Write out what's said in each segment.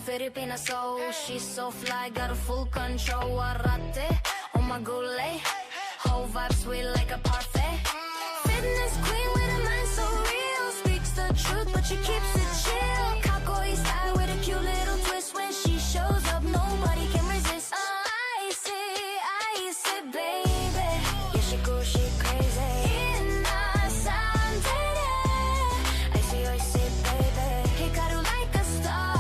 Filipina soul, she's so fly, got a full control. Warate, oh my gulay, whole vibe sweet like a parfait. Fitness queen with a mind so real, speaks the truth but she keeps it chill. Kakoi style with a cute little twist, when she shows up nobody can resist. I see, baby, yeah she cool, she crazy. Innocent, I see, baby, hikaru like a star.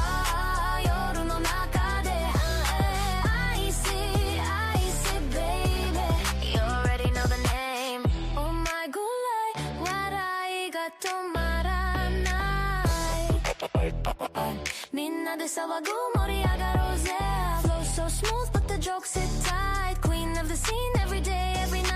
Flow so smooth but the jokes sit tight. Queen of the scene every day, every night.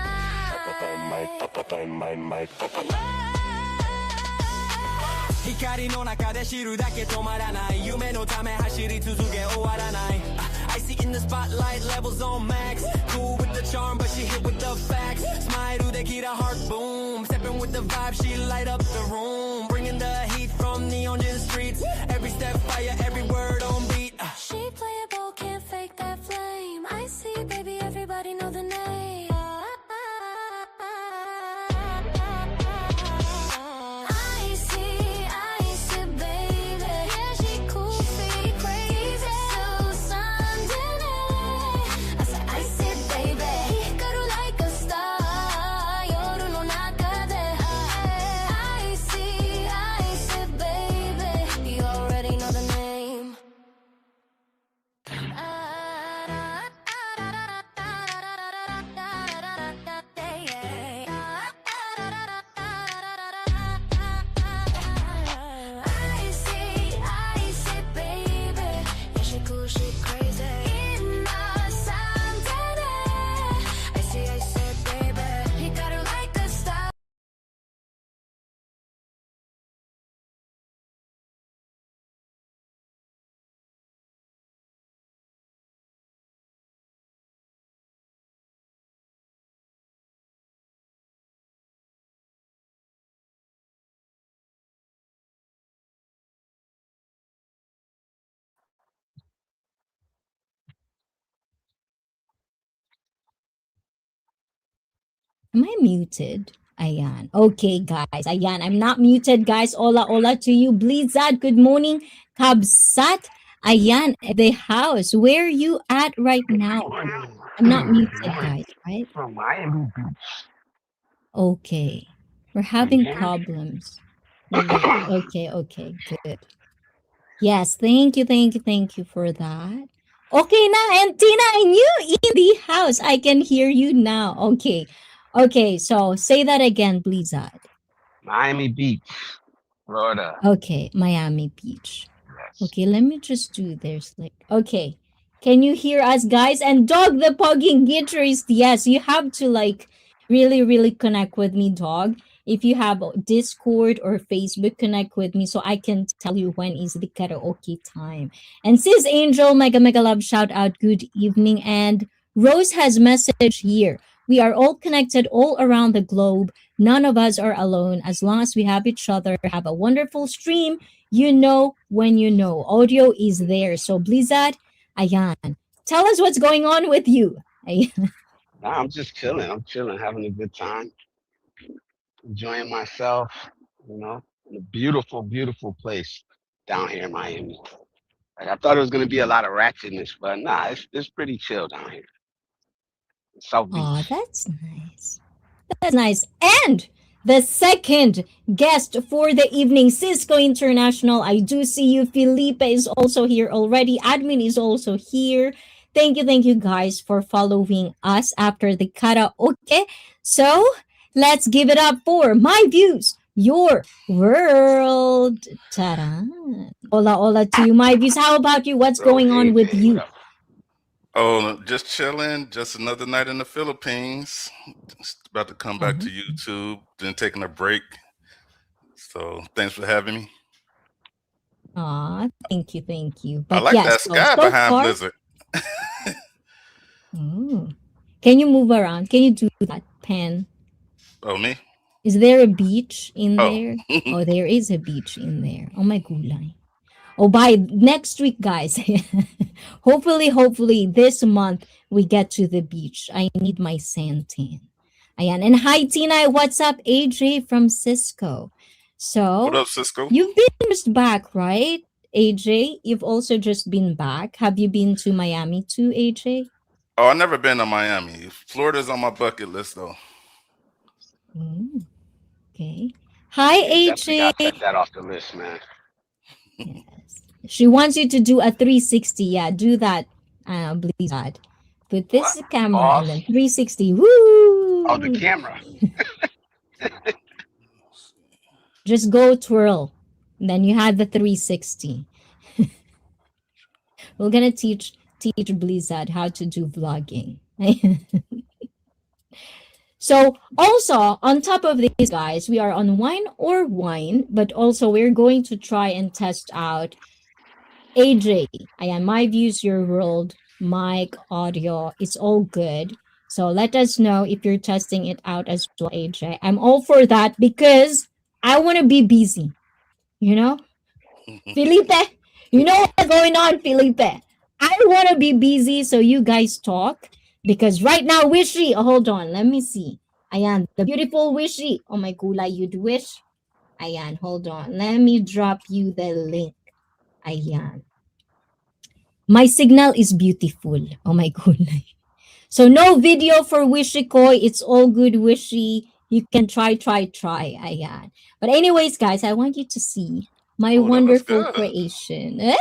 光の中で知るだけ止まらない夢のため走り続け終わらない I see in the spotlight levels on max Cool with the charm but she hit with the facts Smile できた heart boom Stepping with the vibe she light up the room Bringing the heat from neon in the streets Every step fire every word on beat She playable can't fake that flame I see baby everybody know the name Am I muted? Ayan. Okay, guys. Ayan. I'm not muted, guys. Hola to you. Blizzard, good morning. Kabsat. Ayan, the house. Where are you at right now? I'm not muted, guys, right? From Miami Beach. Okay. We're having problems. Okay, good. Yes, thank you for that. Okay, na, and Tina, and you in the house. I can hear you now. Okay, so say that again, please. Miami Beach, Florida. Okay, Miami Beach. Yes. Okay, let me just do this. Okay, can you hear us, guys? And Dog the Pugging Guitarist, yes, you have to really connect with me, Dog. If you have Discord or Facebook, connect with me so I can tell you when is the karaoke time. And Sis Angel, mega love, shout out, good evening. And Rose has message here. We are all connected all around the globe. None of us are alone. As long as we have each other, have a wonderful stream. You know when you know. Audio is there. So Blizzard, ayan. Tell us what's going on with you. I'm just chilling. I'm chilling, having a good time. Enjoying myself, in a beautiful, beautiful place down here in Miami. I thought it was going to be a lot of ratchetness, but nah, it's pretty chill down here. South Beach. Oh, that's nice. That's nice. And the second guest for the evening, Cisco International. I do see you. Felipe is also here already. Admin is also here. Thank you guys for following us after the karaoke. So let's give it up for My Views your world. Taran. Hola, hola to you, my views. How about you? What's Bro, going on with AJ, what you? up? Oh, just chilling. Just another night in the Philippines. Just about to come back to Uh-huh. YouTube. Then taking a break. So thanks for having me. Aw, thank you, thank you. I But like yes, that sky so behind far, Blizzard. can you move around? Can you do that, Pen? Oh, me? Is there a beach in Oh. there? Oh, there is a beach in there. Oh my gulay. Oh, by next week, guys. hopefully this month we get to the beach. I need my santan. Ayan. And hi, Tina. What's up? AJ from Cisco. What So up, Cisco? you've been just back, right? AJ, you've also just been back. Have you been to Miami too, AJ? Oh, I never been to Miami. Florida's on my bucket list, though. Mm, okay. Hi, Yeah, definitely AJ. gotta check that off the list, man. Yes. She wants you to do a 360. Yeah, do that. Blizzard. Put What? this camera and Pause. then 360. Oh, the Woo! camera. Just go twirl. Then you have the 360. We're gonna teach Blizzard how to do vlogging. So also on top of these guys, we are on Wine or Wine, but also we're going to try and test out AJ. Ayan, my views, your world, mic, audio, it's all good. So let us know if you're testing it out as well, AJ. I'm all for that because I want to be busy. You know, Felipe, you know what's going on, Felipe? I want to be busy so you guys talk because right now, Wishy, hold on, let me see. Ayan, the beautiful Wishy. Oh my gulay, you'd wish. Ayan, hold on. Let me drop you the link. Ayan. My signal is beautiful. Oh my gulay. So no video for Wishy Koi. It's all good, Wishy. You can try. Ayan. But anyways, guys, I want you to see my Oh, that looks wonderful good. creation.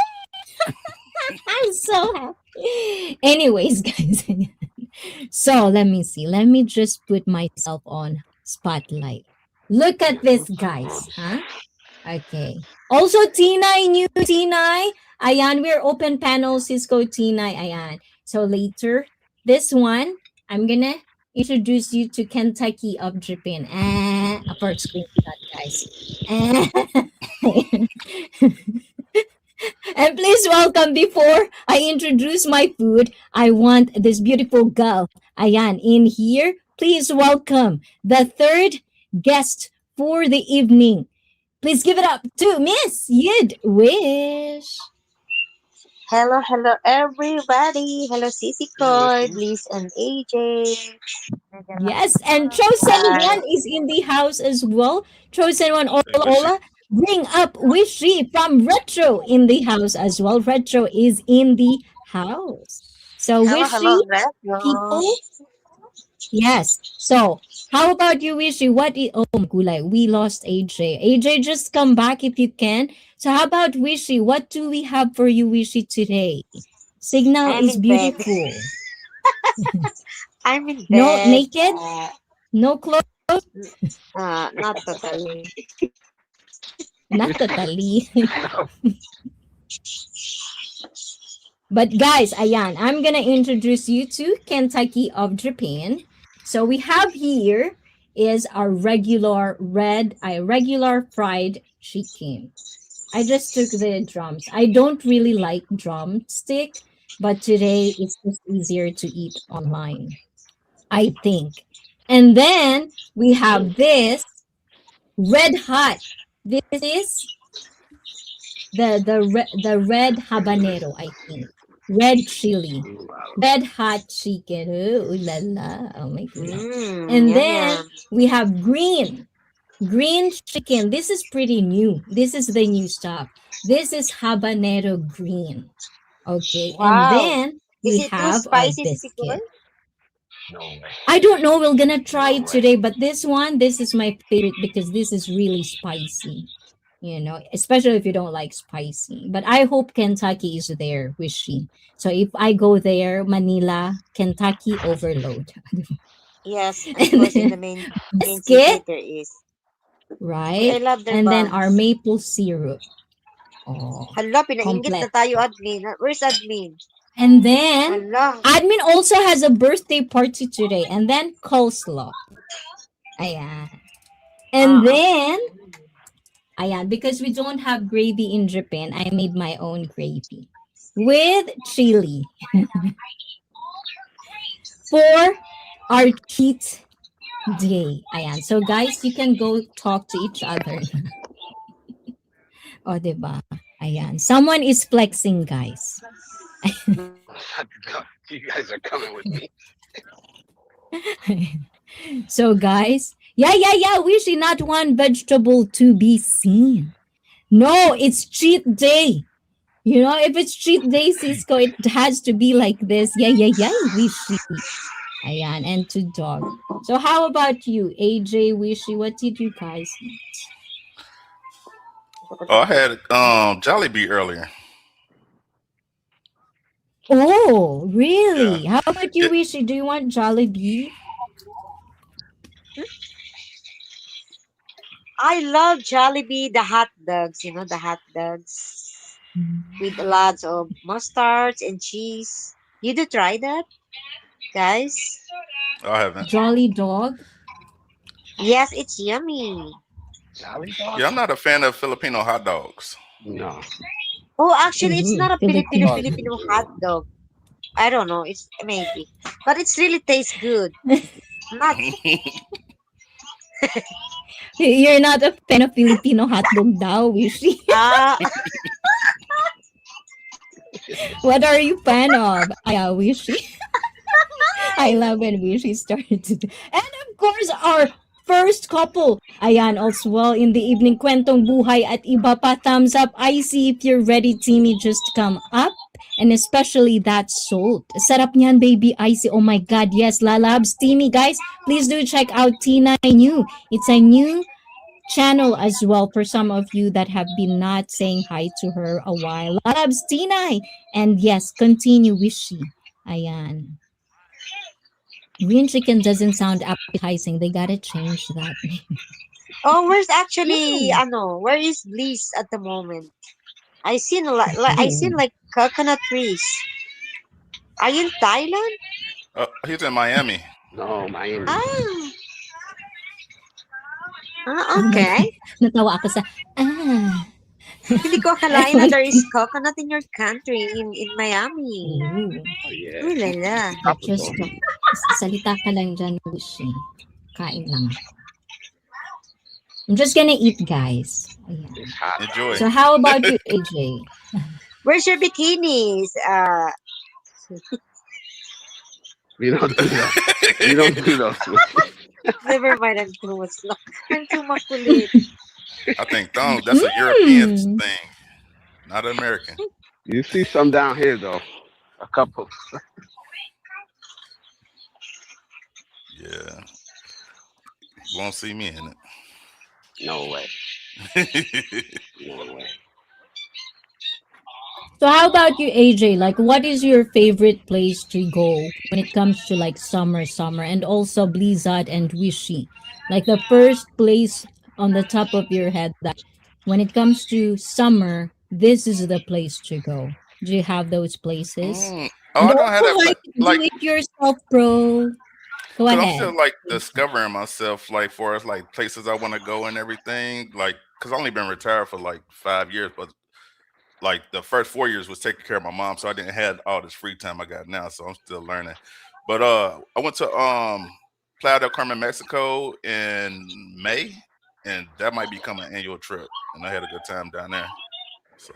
I'm so happy. Anyways, guys. So let me see. Let me just put myself on spotlight. Look at this, guys. Huh? Okay. Also, Tinay, new Tinay. Ayan, we're open panel, Cisco Tinay. Ayan. So later, this one, I'm gonna introduce you to Kentucky of Japan. For screenshot, guys. And please welcome, before I introduce my food, I want this beautiful girl, Ayan, in here. Please welcome the third guest for the evening. Please give it up to Miss Yid Wish. Hello, hello, everybody. Hello, Sissy Hey, Coy, Wishy. Bliss, and AJ. Yes, and Chosen One is in the house as well. Chosen One, Ola Hey, Wishy. Ola. Bring up Wishy from Retro in the house as well. Retro is in the house. So Hello, Wishy, hello, Retro. people, yes. So how about you, Wishy? Oh my gulay, we lost AJ. AJ, just come back if you can. So how about Wishy? What do we have for you, Wishy, today? Signal I'm is in bed. beautiful. I'm in No bed. naked, no clothes, Not totally. not totally. But guys, ayan, I'm gonna introduce you to Kentucky of Japan. So we have here is our regular fried chicken. I just took the drums. I don't really like drumstick, but today it's just easier to eat online, I think. And then we have this red hot. This is the red habanero, I think. Red chili. Red hot chicken. Ooh, la la. Oh my god. And Yum, then yum. we have green chicken. This is pretty new. This is the new stuff. This is habanero green. Okay. And Wow. then Is we it too have our spicy, Sissy Coy? biscuit. No way. I don't know. We're gonna try No it way. today, but this is my favorite because this is really spicy. You know, especially if you don't like spicy. But I hope Kentucky is there, Wishy. So if I go there, Manila, Kentucky overload. Yes, of And course, in then the main city biscuit. there is. right? I love their And then our buns. maple syrup. Oh, Hala, pinainggit na complex. tayo, admin. Where's admin? And then Hala. admin also has a birthday party today. And then coleslaw. Ayan. And Ah, then, ayan, because we don't have gravy in Japan, I made my own gravy with chili for our cheat day. Ayan. So guys, you can go talk to each other. O, diba? Ayan. Someone is flexing, guys. No, you guys are coming with me. So guys, yeah, we should not want vegetable to be seen. No, it's cheat day. You know, if it's cheat day, Cisco, it has to be like this. Yeah, Wishy. Ayan, and to dog. So how about you, AJ, Wishy? What did you guys eat? Oh, I had Jollibee earlier. Oh, Yeah. really? How about you, It, Wishy? Do you want Jollibee? I love Jollibee, the hot dogs, the hot dogs with lots of mustards and cheese. You do try that, guys? I haven't. Jolly dog? Yes, it's yummy. Jolly dog? Yeah, I'm not a fan of Filipino hot dogs. No. Oh, actually, it's Ooh, not a Filipino Filipino. Dogs are Filipino hot good. dog. I don't know. It's maybe, but it's really tastes good. Not You're not a fan of Filipino hotdog daw, Wishy. ah What are you fan of? Wishy. I love when Wishy started to do. And of course, our first couple. Ayan, also well in the evening, kwentong buhay at iba pa. Thumbs up. I see if you're ready, Timmy, just come up. And especially that salt. Sarap niyan, baby icy. Oh my God, yes, lalabs. Timmy, guys, please do check out Tina New. It's a new channel as well for some of you that have been not saying hi to her a while. Lalabs, Tina. And yes, continue, Wishy. Ayan. Green chicken doesn't sound appetizing. They gotta change that. oh, where's actually No. where is Bliss at the moment? I seen Oh. like coconut trees. Are you in Thailand? He's in Miami. No, Miami. Ah, Oh my okay. God. Natawa ako sa, Hindi ko akalain na there is coconut in your country, in Miami. Ooh. Oh, yeah. Ooh la la. Just Tropical. salita ka lang dyan, Wishy. Kain lang. I'm just gonna eat, guys. Ayan. It's hot. Enjoy. So how about you, AJ? Where's your bikinis? We don't do that. We don't do those. Never mind, I'm too much. I'm too makulit. I think that's a European Mm. thing, not an American. You see some down here though. A couple. Yeah. You won't see me in No way. it. No way. So how about you, AJ? Like, what is your favorite place to go when it comes to like summer, and also Blizzard and Wishy? Like the first place on the top of your head that when it comes to summer, this is the place to go. Do you have those places? Oh, And I don't have also that. like do it yourself, bro. Go Cause I'm ahead. still like discovering myself, like for as like places I want to go and everything. Like, cause I've only been retired for like 5 years, but like the first 4 years was taking care of my mom, so I didn't have all this free time I got now. So I'm still learning. But I went to Playa del Carmen, Mexico in May, and that might become an annual trip. And I had a good time down there. So,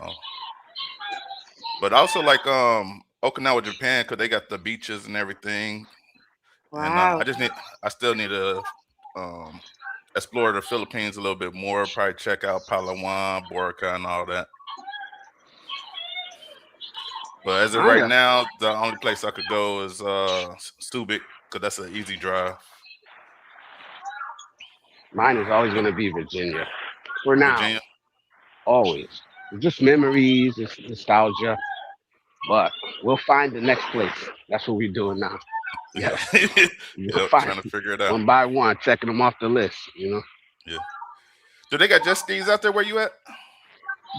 but I also like Okinawa, Japan, because they got the beaches and everything. And Wow. I still need to explore the Philippines a little bit more. Probably check out Palawan, Boracay, and all that. But as of right now, the only place I could go is Subic, because that's an easy drive. Mine is always going to be Virginia. For now, Virginia. always. It's just memories, it's nostalgia. But we'll find the next place. That's what we're doing now. Yeah, Yep, trying to figure it out. one by one, checking them off the list. Yeah. Do they got jet skis out there where you at?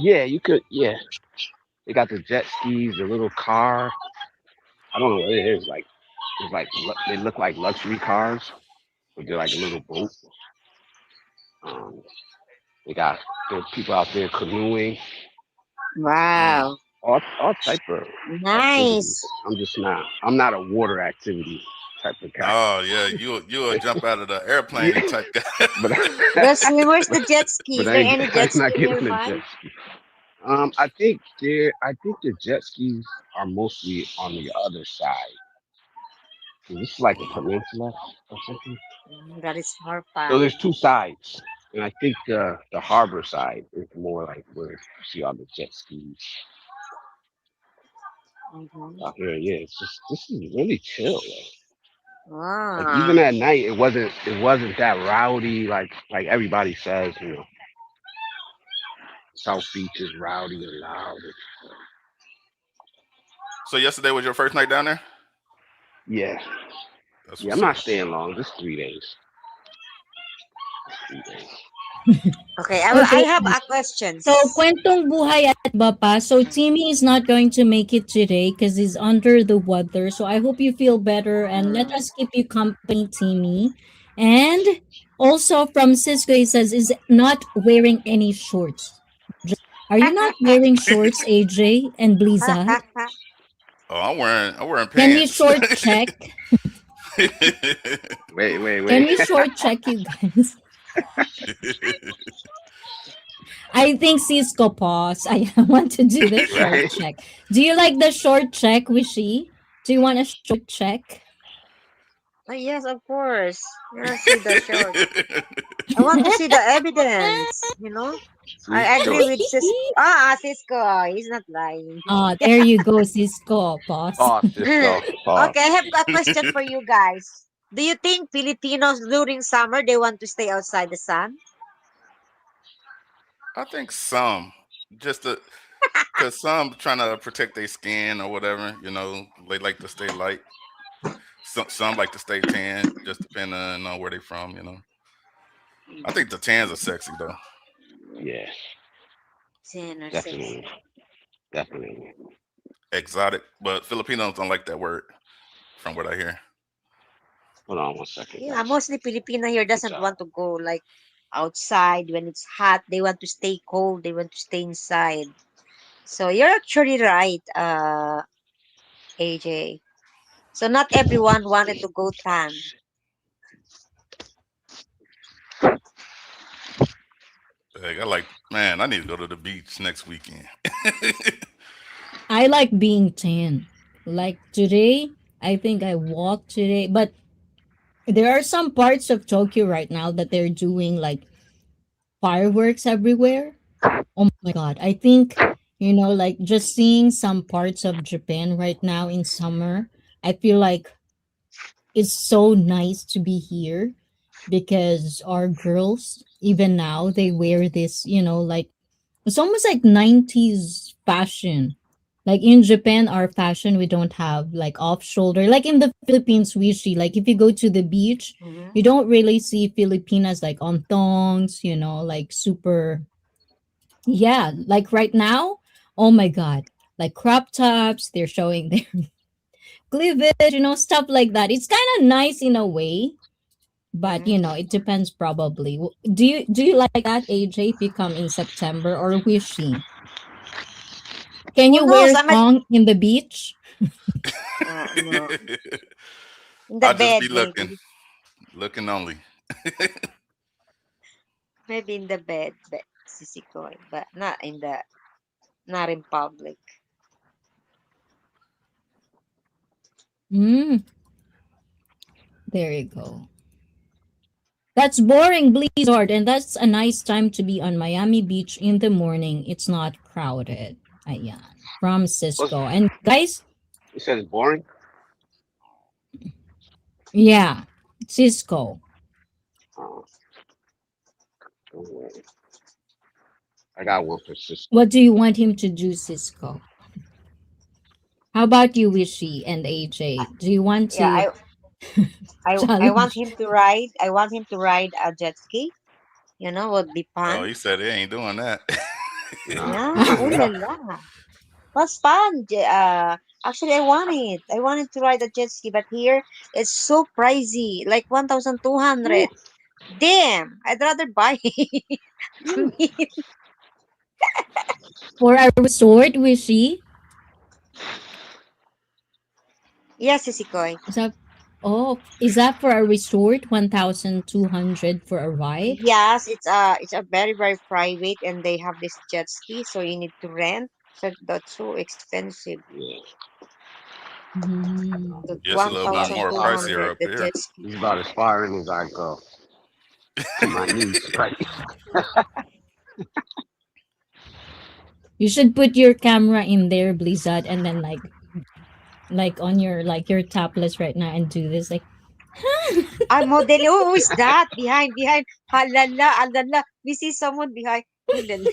Yeah, you could. Yeah, they got the jet skis, the little car. I don't know what it is. Like it's like they look like luxury cars, but they're like a little boat. Um, they got there's people out there canoeing, Mm. Wow. all type of activities. Nice. I'm just not. I'm not a water activity type of guy. Oh yeah, you'll jump out of the airplane Yeah, type guy. but The swimmers, the jet ski. but Is there any I'm jet not ski getting a nearby? jet ski. I think the jet skis are mostly on the other side. This is like a Mm. peninsula or something. That is more So fun. there's two sides, and I think the harbor side is more like where you see all the jet skis Hmm. out here. Yeah, it's just this is really chill. Like even Wow. at night, it wasn't that rowdy like everybody says. South Beach is rowdy and loud. So yesterday was your first night down there? Yeah, That's yeah. I'm what's up. not staying long. Just 3 days. 3 days. Okay, I Okay. have a So, questions. kwentong buhay at bapa. So, Timmy is not going to make it today because he's under the weather. So, I hope you feel better and let Mm. us keep you company, Timmy. And also from Cisco, he says, is not wearing any shorts. Are you not wearing shorts, AJ and Blizzard? Oh, I'm wearing Can we pants. short check? Wait. Can we short check you guys? I think Cisco pause. I want to do the short Right? check. Do you like the short check, Wishy? Do you want a short check? Oh, yes, of course. Let's see the short. I want to see the evidence. See, I agree sure. with Cisco. Cisco. He's not lying. There you go, Cisco pause. Pause, Cisco. Pause. Okay, I have a question for you guys. Do you think Filipinos during summer they want to stay outside the sun? I think some, just because some trying to protect their skin or whatever. They like to stay light. Some like to stay tan, just depending on where they from. I think the tans are sexy though, Yeah, Sin or definitely, sexy. definitely. exotic. But Filipinos don't like that word, from what I hear. Hold on 1 second, Yeah, guys. mostly Filipino here Good doesn't job. want to go like outside when it's hot. They want to stay cold. They want to stay inside. So you're actually right, AJ. So not everyone wanted to go tan. Like, man, I need to go to the beach next weekend. I like being tan. Like today, I think I walked today, but there are some parts of Tokyo right now that they're doing like fireworks everywhere. Oh my god. I think, like just seeing some parts of Japan right now in summer, I feel like it's so nice to be here because our girls, even now, they wear this, like it's almost like 90s fashion. Like in Japan, our fashion, we don't have like off shoulder. Like in the Philippines, we see, like if you go to the beach, Hmm. you don't really see Filipinas like on thongs, like super. Yeah, like right now, oh my God, like crop tops, they're showing their cleavage, stuff like that. It's kind of nice in a way, but Hmm. it depends probably. Do you like that, AJ, if you come in September or Wishy? Can Who you knows? wear thong in the beach? No, in the I'll just bed be maybe, looking only. maybe in the bed, but sisikoy, but not in public. Mm, there you go. That's boring, Blizzard, and that's a nice time to be on Miami Beach in the morning. It's not crowded. Ayan. From What's, Cisco. And guys, you said it's boring? yeah, Cisco. Oh, don't worry. I got one for Cisco. What do you want him to do, Cisco? How about you, Wishy and AJ? Do you want Yeah, to I want challenge? him to ride. I want him to ride a jet ski would be Oh, fun. he said he ain't doing that. No. Yeah, oh la la. Was fun. Actually, I want it. I wanted to ride a jet ski, but here it's so pricey, like 1,200. Ooh, Damn, I'd rather buy it. I ooh. mean, For a resort, Wishy? yes, Isikoi. Is that is that for a resort? 1,200 for a ride? Yes, it's a very very private, and they have this jet ski, so you need to rent. So that's so expensive. Yeah. Mm. The Yeah, it's a one little bit thousand more two pricier hundred, up the here. jet ski. It's about as far in as I go to my niece, right? You should put your camera in there, Blizzard, and then like on your tablets right now and do this like I'm modeling. Oh, who is that? Behind. Halala, alala. We see someone behind. Hulala.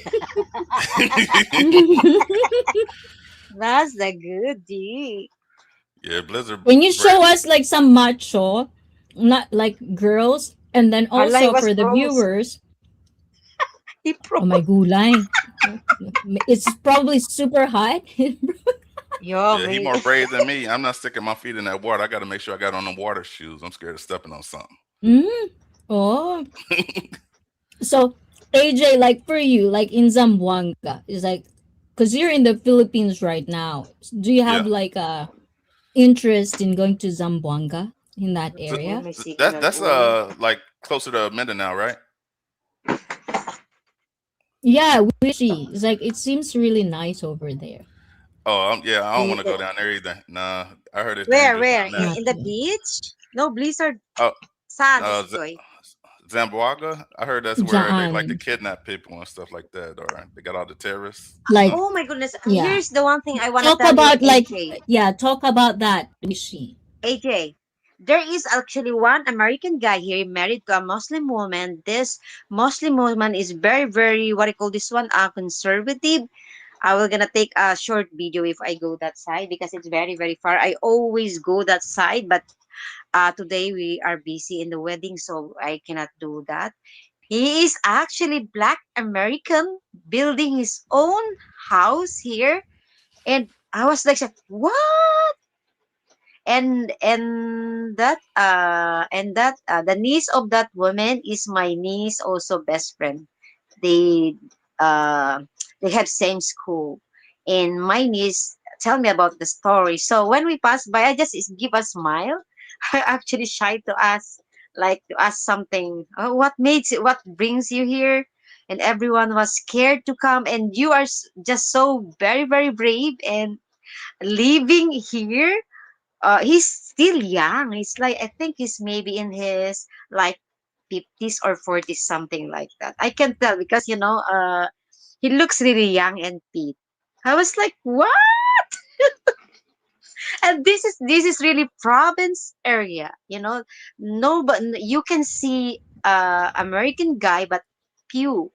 That's the goodie. Yeah, Blizzard When you break. show us like some macho, not like girls, and then Hala, also was for the froze. viewers, He oh froze. my gulay. It's probably super hot. Yeah, Yeah, he very. more brave than me. I'm not sticking my feet in that water. I got to make sure I got on them water shoes. I'm scared of stepping on something. Mm. Oh, so AJ, like for you, like in Zamboanga, is like because you're in the Philippines right now. Do you have Yeah, like a interest in going to Zamboanga in that Let's Z- go. area? My that signal. that's Oh. like closer to Mindanao, right? Yeah, Wishy. It's like it seems really nice over there. Oh, yeah. I don't want to go The- down there either. Nah, I heard it's Where, dangerous where? down In, there. Not in the yet. beach? No, blizzard. Oh, Saan, uh, Z- Isikoi. Zamboanga. I heard that's where they like to Jaan. kidnap people and stuff like that, or they got all the terrorists. Like, Oh my goodness. yeah. Here's the one thing I want to Talk tell you, about like AJ. yeah, talk about that, Wishy. AJ, there is actually one American guy here married to a Muslim woman. This Muslim woman is very, very, what do you call this one? Conservative. I will gonna take a short video if I go that side because it's very, very far. I always go that side, but today we are busy in the wedding, so I cannot do that. He is actually Black American building his own house here, and I was like, what? And the niece of that woman is my niece also best friend. They uh they have same school, and my niece tell me about the story. So when we pass by, I just give a smile. I actually shy to ask, like to ask something. Oh, what brings you here? And everyone was scared to come, and you are just so very very brave and living here. He's still young. He's like, I think he's maybe in his like 50s or 40s, something like that. I can tell because he looks really young and fit. I was like, what? And this is really province area. No, but you can see American guy, but few.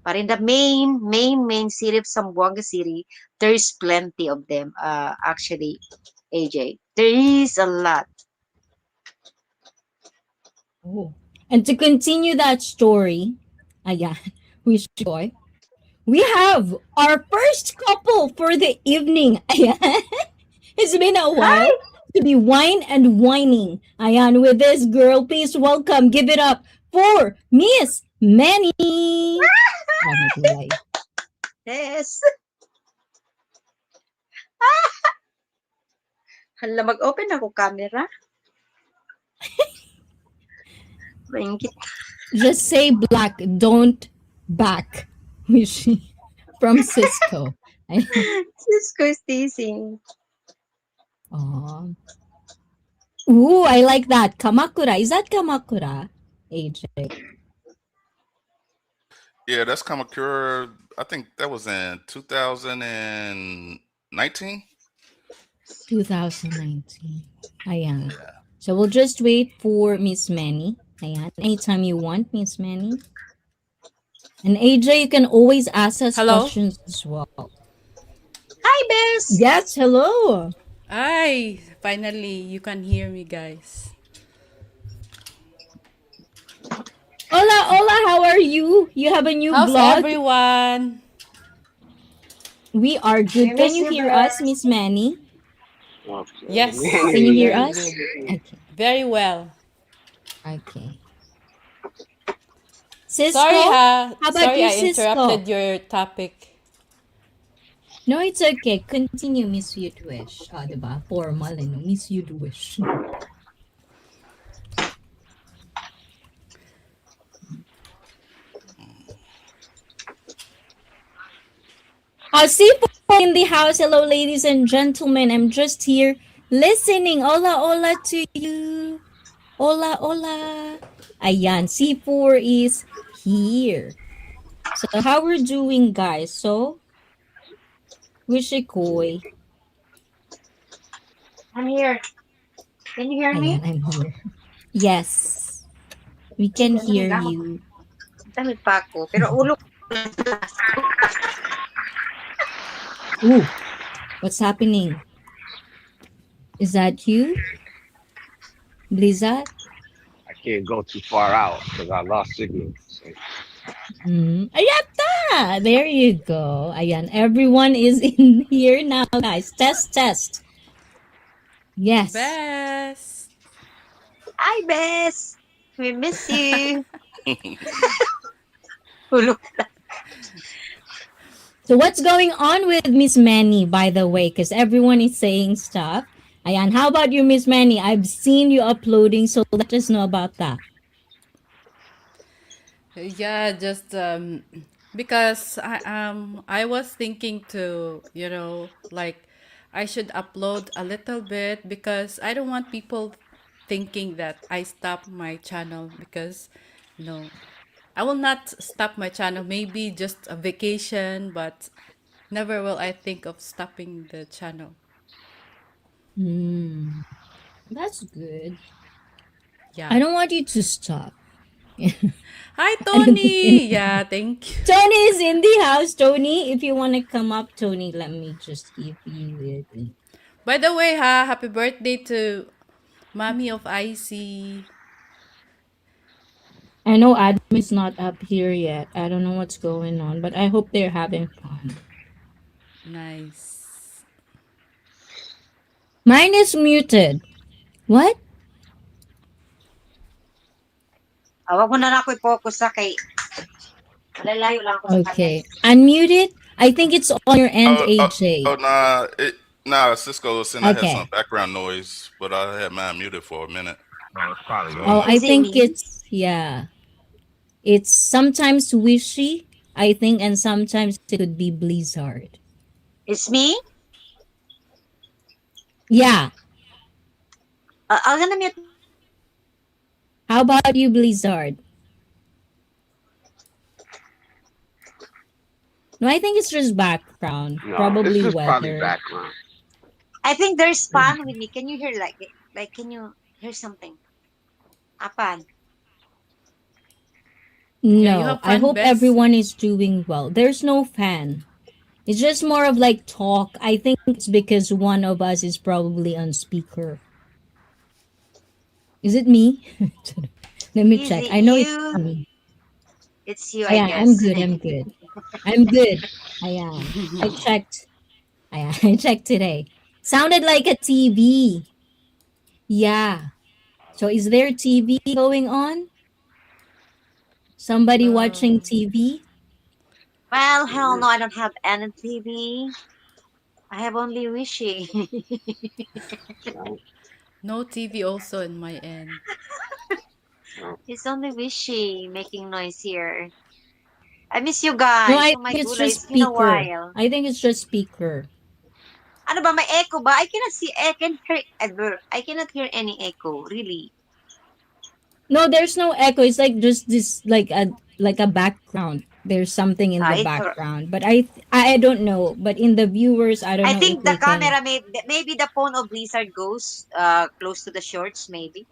But in the main city of Zamboanga City, there's plenty of them. Actually, AJ, there is a lot. Oh. And to continue that story, yeah, Wishy boy, we have our first couple for the evening. Ayan. It's been a while to be wine and whining. Ayan, with this girl, please welcome, give it up for Miss Manny. Oh my gulay. Yes. Hala, mag-open ako camera. Maingit. Just say black, don't back. Wishy from Cisco. Cisco is teasing. Oh. Ooh, I like that. Kamakura. Is that Kamakura? AJ. Yeah, that's Kamakura. I think that was in 2019. 2019. Ayan. So we'll just wait for Miss Manny. Ayan. Anytime you want, Miss Manny. And AJ, you can always ask us Hello? questions as well. Hi, Bess. Yes, hello. Hi! Finally, you can hear me, guys. Hola, hola, how are you? You have a new How's blog? everyone? We are We good. Can miss you you, hear us, Bess. Miss Manny? Okay. Yes, Can you hear very us? good. Okay. Very well. Okay. Sorry, Cisco? How about Sorry, you, I Cisco? interrupted your topic. No, it's okay. Continue, Miss You'd-wish. Diba? Formal, no? Miss You'd-wish. Sipo in the house. Hello, ladies and gentlemen. I'm just here listening. Hola, hola to you. Hola, hola. Ayan, C4 is here. So, how we're doing, guys? So, Wishikoy. I'm here. Can you hear me? Ayan, I'm here. Yes, we can hear you. Damit pa ako. Pero ulo Ooh, what's happening? Is that you, Blizzard? I can't go too far out because I lost signal. So, Ayata! There you go. Ayan, everyone is in here now, guys. Test, test. Yes. Best. Hi, Bess. We miss you. Ulo. So what's going on with Miss Manny, by the way? Because everyone is saying stuff. Ayan, how about you, Miss Manny? I've seen you uploading, so let us know about that. Yeah, just because I was thinking to, like I should upload a little bit because I don't want people thinking that I stop my channel because no, I will not stop my channel. Maybe just a vacation, but never will I think of stopping the channel. That's good. Yeah. I don't want you to stop. Hi, I don't think Tony. Yeah, thank you. Tony is in the house. Tony, if you want to come up, Tony, let me just give you a link. By the way, happy birthday to Mommy of ICEE. I know Adam is not up here yet. I don't know what's going on, but I hope they're having fun. Nice. Mine is muted. What? Wag mo na ako i-focus sa kay malalayo lang ako sa kanya. Okay. Unmuted? I think it's on your end, AJ. Nah, Cisco was saying I had some Okay. background noise, but I had mine muted for a minute. it's probably So, Oh, I Is it think me? it's, yeah. It's sometimes wishy, I think, and sometimes it could be blizzard. It's me? Yeah. I'm gonna mute. How about you, blizzard? No, I think it's just background. no, Probably it's just probably weather. background. I think there's fun with me. Can you hear like can you hear something? Apan? yeah, you No, have I fun, hope Bess. everyone is doing well. There's no fan. It's just more of like talk. I think it's because one of us is probably on speaker. Is it me? Let me Is check. it I know it's you? me. It's you, I Yeah, I'm guess. good. I'm good. I'm good. I am. I checked. I checked today. Sounded like a TV. Yeah. So is there TV going on? Somebody watching TV? Well, hell no, I don't have any TV. I have only wishy. Right? No TV also in my end. It's only wishy making noise here. I miss you No, guys. I Oh my think it's gula, just it's been a speaker. while. I think it's just speaker. Ano ba, may echo ba? I cannot see, I can hear, I cannot hear any echo, really. No, there's no echo. It's like just this like a background. There's something in the It's, background. But I don't know. But in the viewers, I don't I know if think the they can. camera, maybe the phone of Blizzard goes close to the shorts, maybe.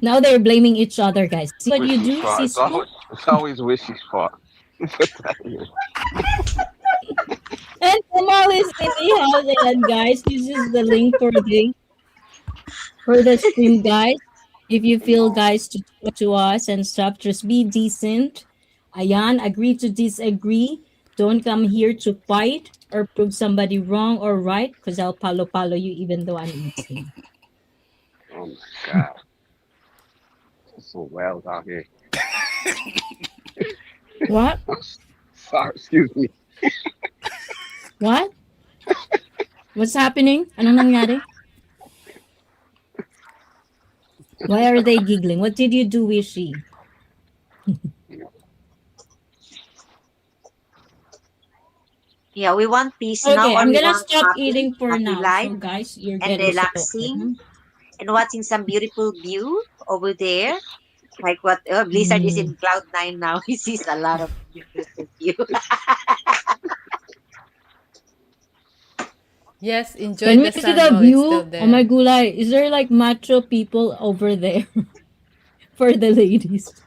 Now they're blaming each other, guys. See what you Wishy's do, fault. Cisco? It's always Wishy's fault. And Kamal is in the house, and guys, this is the link for the stream, guys. If you You feel, know, guys, to talk to us and stuff, just be decent. Ayan, agree to disagree. Don't come here to fight or prove somebody wrong or right, because I'll palo you even though I'm eating. oh my God, there's some whales out here. What? Sorry, excuse me. What? What's happening? Anong nangyari? Why are they giggling? What did you do, Wishy? Yeah, we want peace now, Okay, or I'm we gonna want stop happy, eating for happy now. life So, guys, you're and getting so relaxing and watching some beautiful view over there. Like what Blizzard is Mm. in cloud 9 now. He sees a lot of beautiful view. Yes, enjoy Can the we see sun the while it's still view? Oh my there. gulay. Is there like macho people over there for the ladies?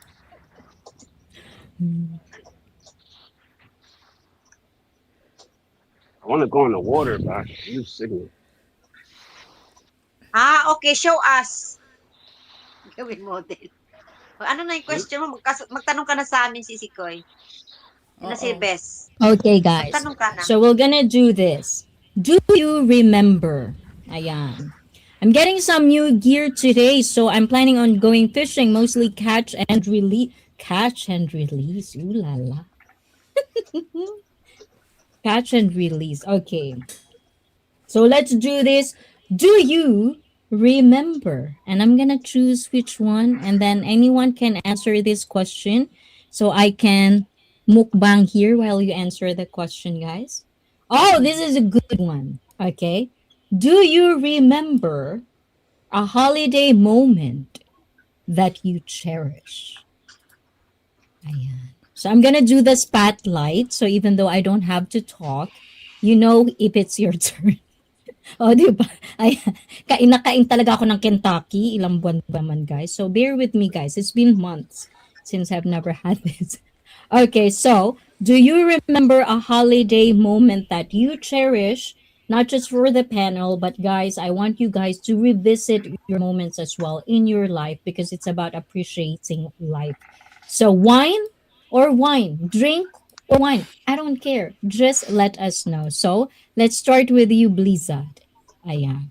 Mm. I want to go in the water, but I use signal. Okay, show us. Gawin model. Ano na yung Hmm? question mo? Magtanong ka na sa amin, Sisikoy. Yun na si Uh-oh. Bess. Okay, guys. Magtanong ka na. So we're gonna do this. Do you remember? Ayan. I'm getting some new gear today, so I'm planning on going fishing, mostly catch and release. Catch and release. Ooh la la. Catch and release. Okay. So let's do this. Do you remember? And I'm going to choose which one. And then anyone can answer this question. So I can mukbang here while you answer the question, guys. Oh, this is a good one. Okay. Do you remember a holiday moment that you cherish? Ayan. So I'm going to do the spotlight. So even though I don't have to talk, you know if it's your turn. Oh, di ba? Ay, kain na kain talaga ako ng Kentucky. Ilang buwan ba man, guys? So, bear with me, guys. It's been months since I've never had this. Okay, so, do you remember a holiday moment that you cherish? Not just for the panel, but guys, I want you guys to revisit your moments as well in your life because it's about appreciating life. So, wine or wine? Drink or wine? I don't care. Just let us know. So, let's start with you, Blizzard. Ayan.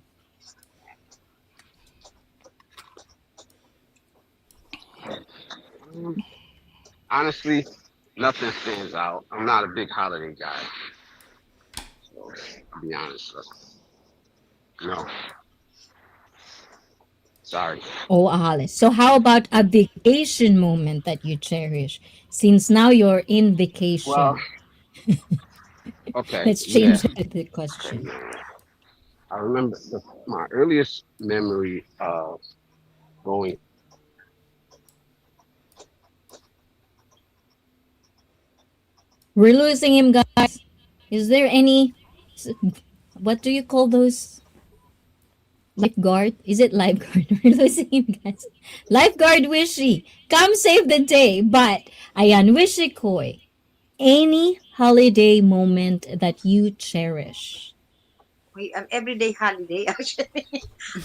Um, Honestly, nothing stands out. I'm not a big holiday guy, so to be honest, no. Sorry. Oh, Alice. So how about a vacation moment that you cherish? Since now you're in Well, vacation. okay, Let's yeah. change the Okay. question. I remember my earliest memory of going. We're losing him, guys. Is there any, what do you call those? Lifeguard? Is it lifeguard? We're losing him, guys. Lifeguard Wishy, come save the day. But, ayan, Wishy Koi, any holiday moment that you cherish? Everyday holiday, actually.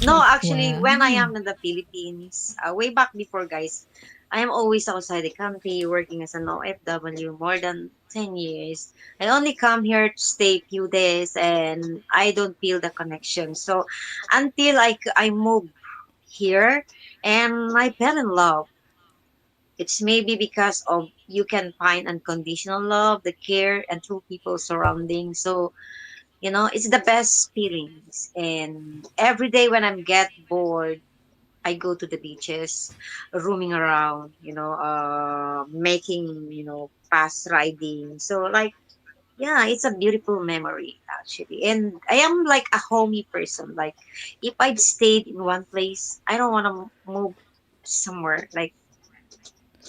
No, actually, when I Wow. am in the Philippines, way back before, guys, I am always outside the country working as an OFW more than 10 years. I only come here to stay a few days and I don't feel the connection. So until I moved here and I fell in love. It's maybe because of you can find unconditional love, the care, and true people surrounding. So it's the best feelings. And every day when I'm get bored, I go to the beaches, roaming around, making, fast riding. So like, yeah, it's a beautiful memory actually. And I am like a homey person. Like if I'd stayed in one place, I don't want to move somewhere. Like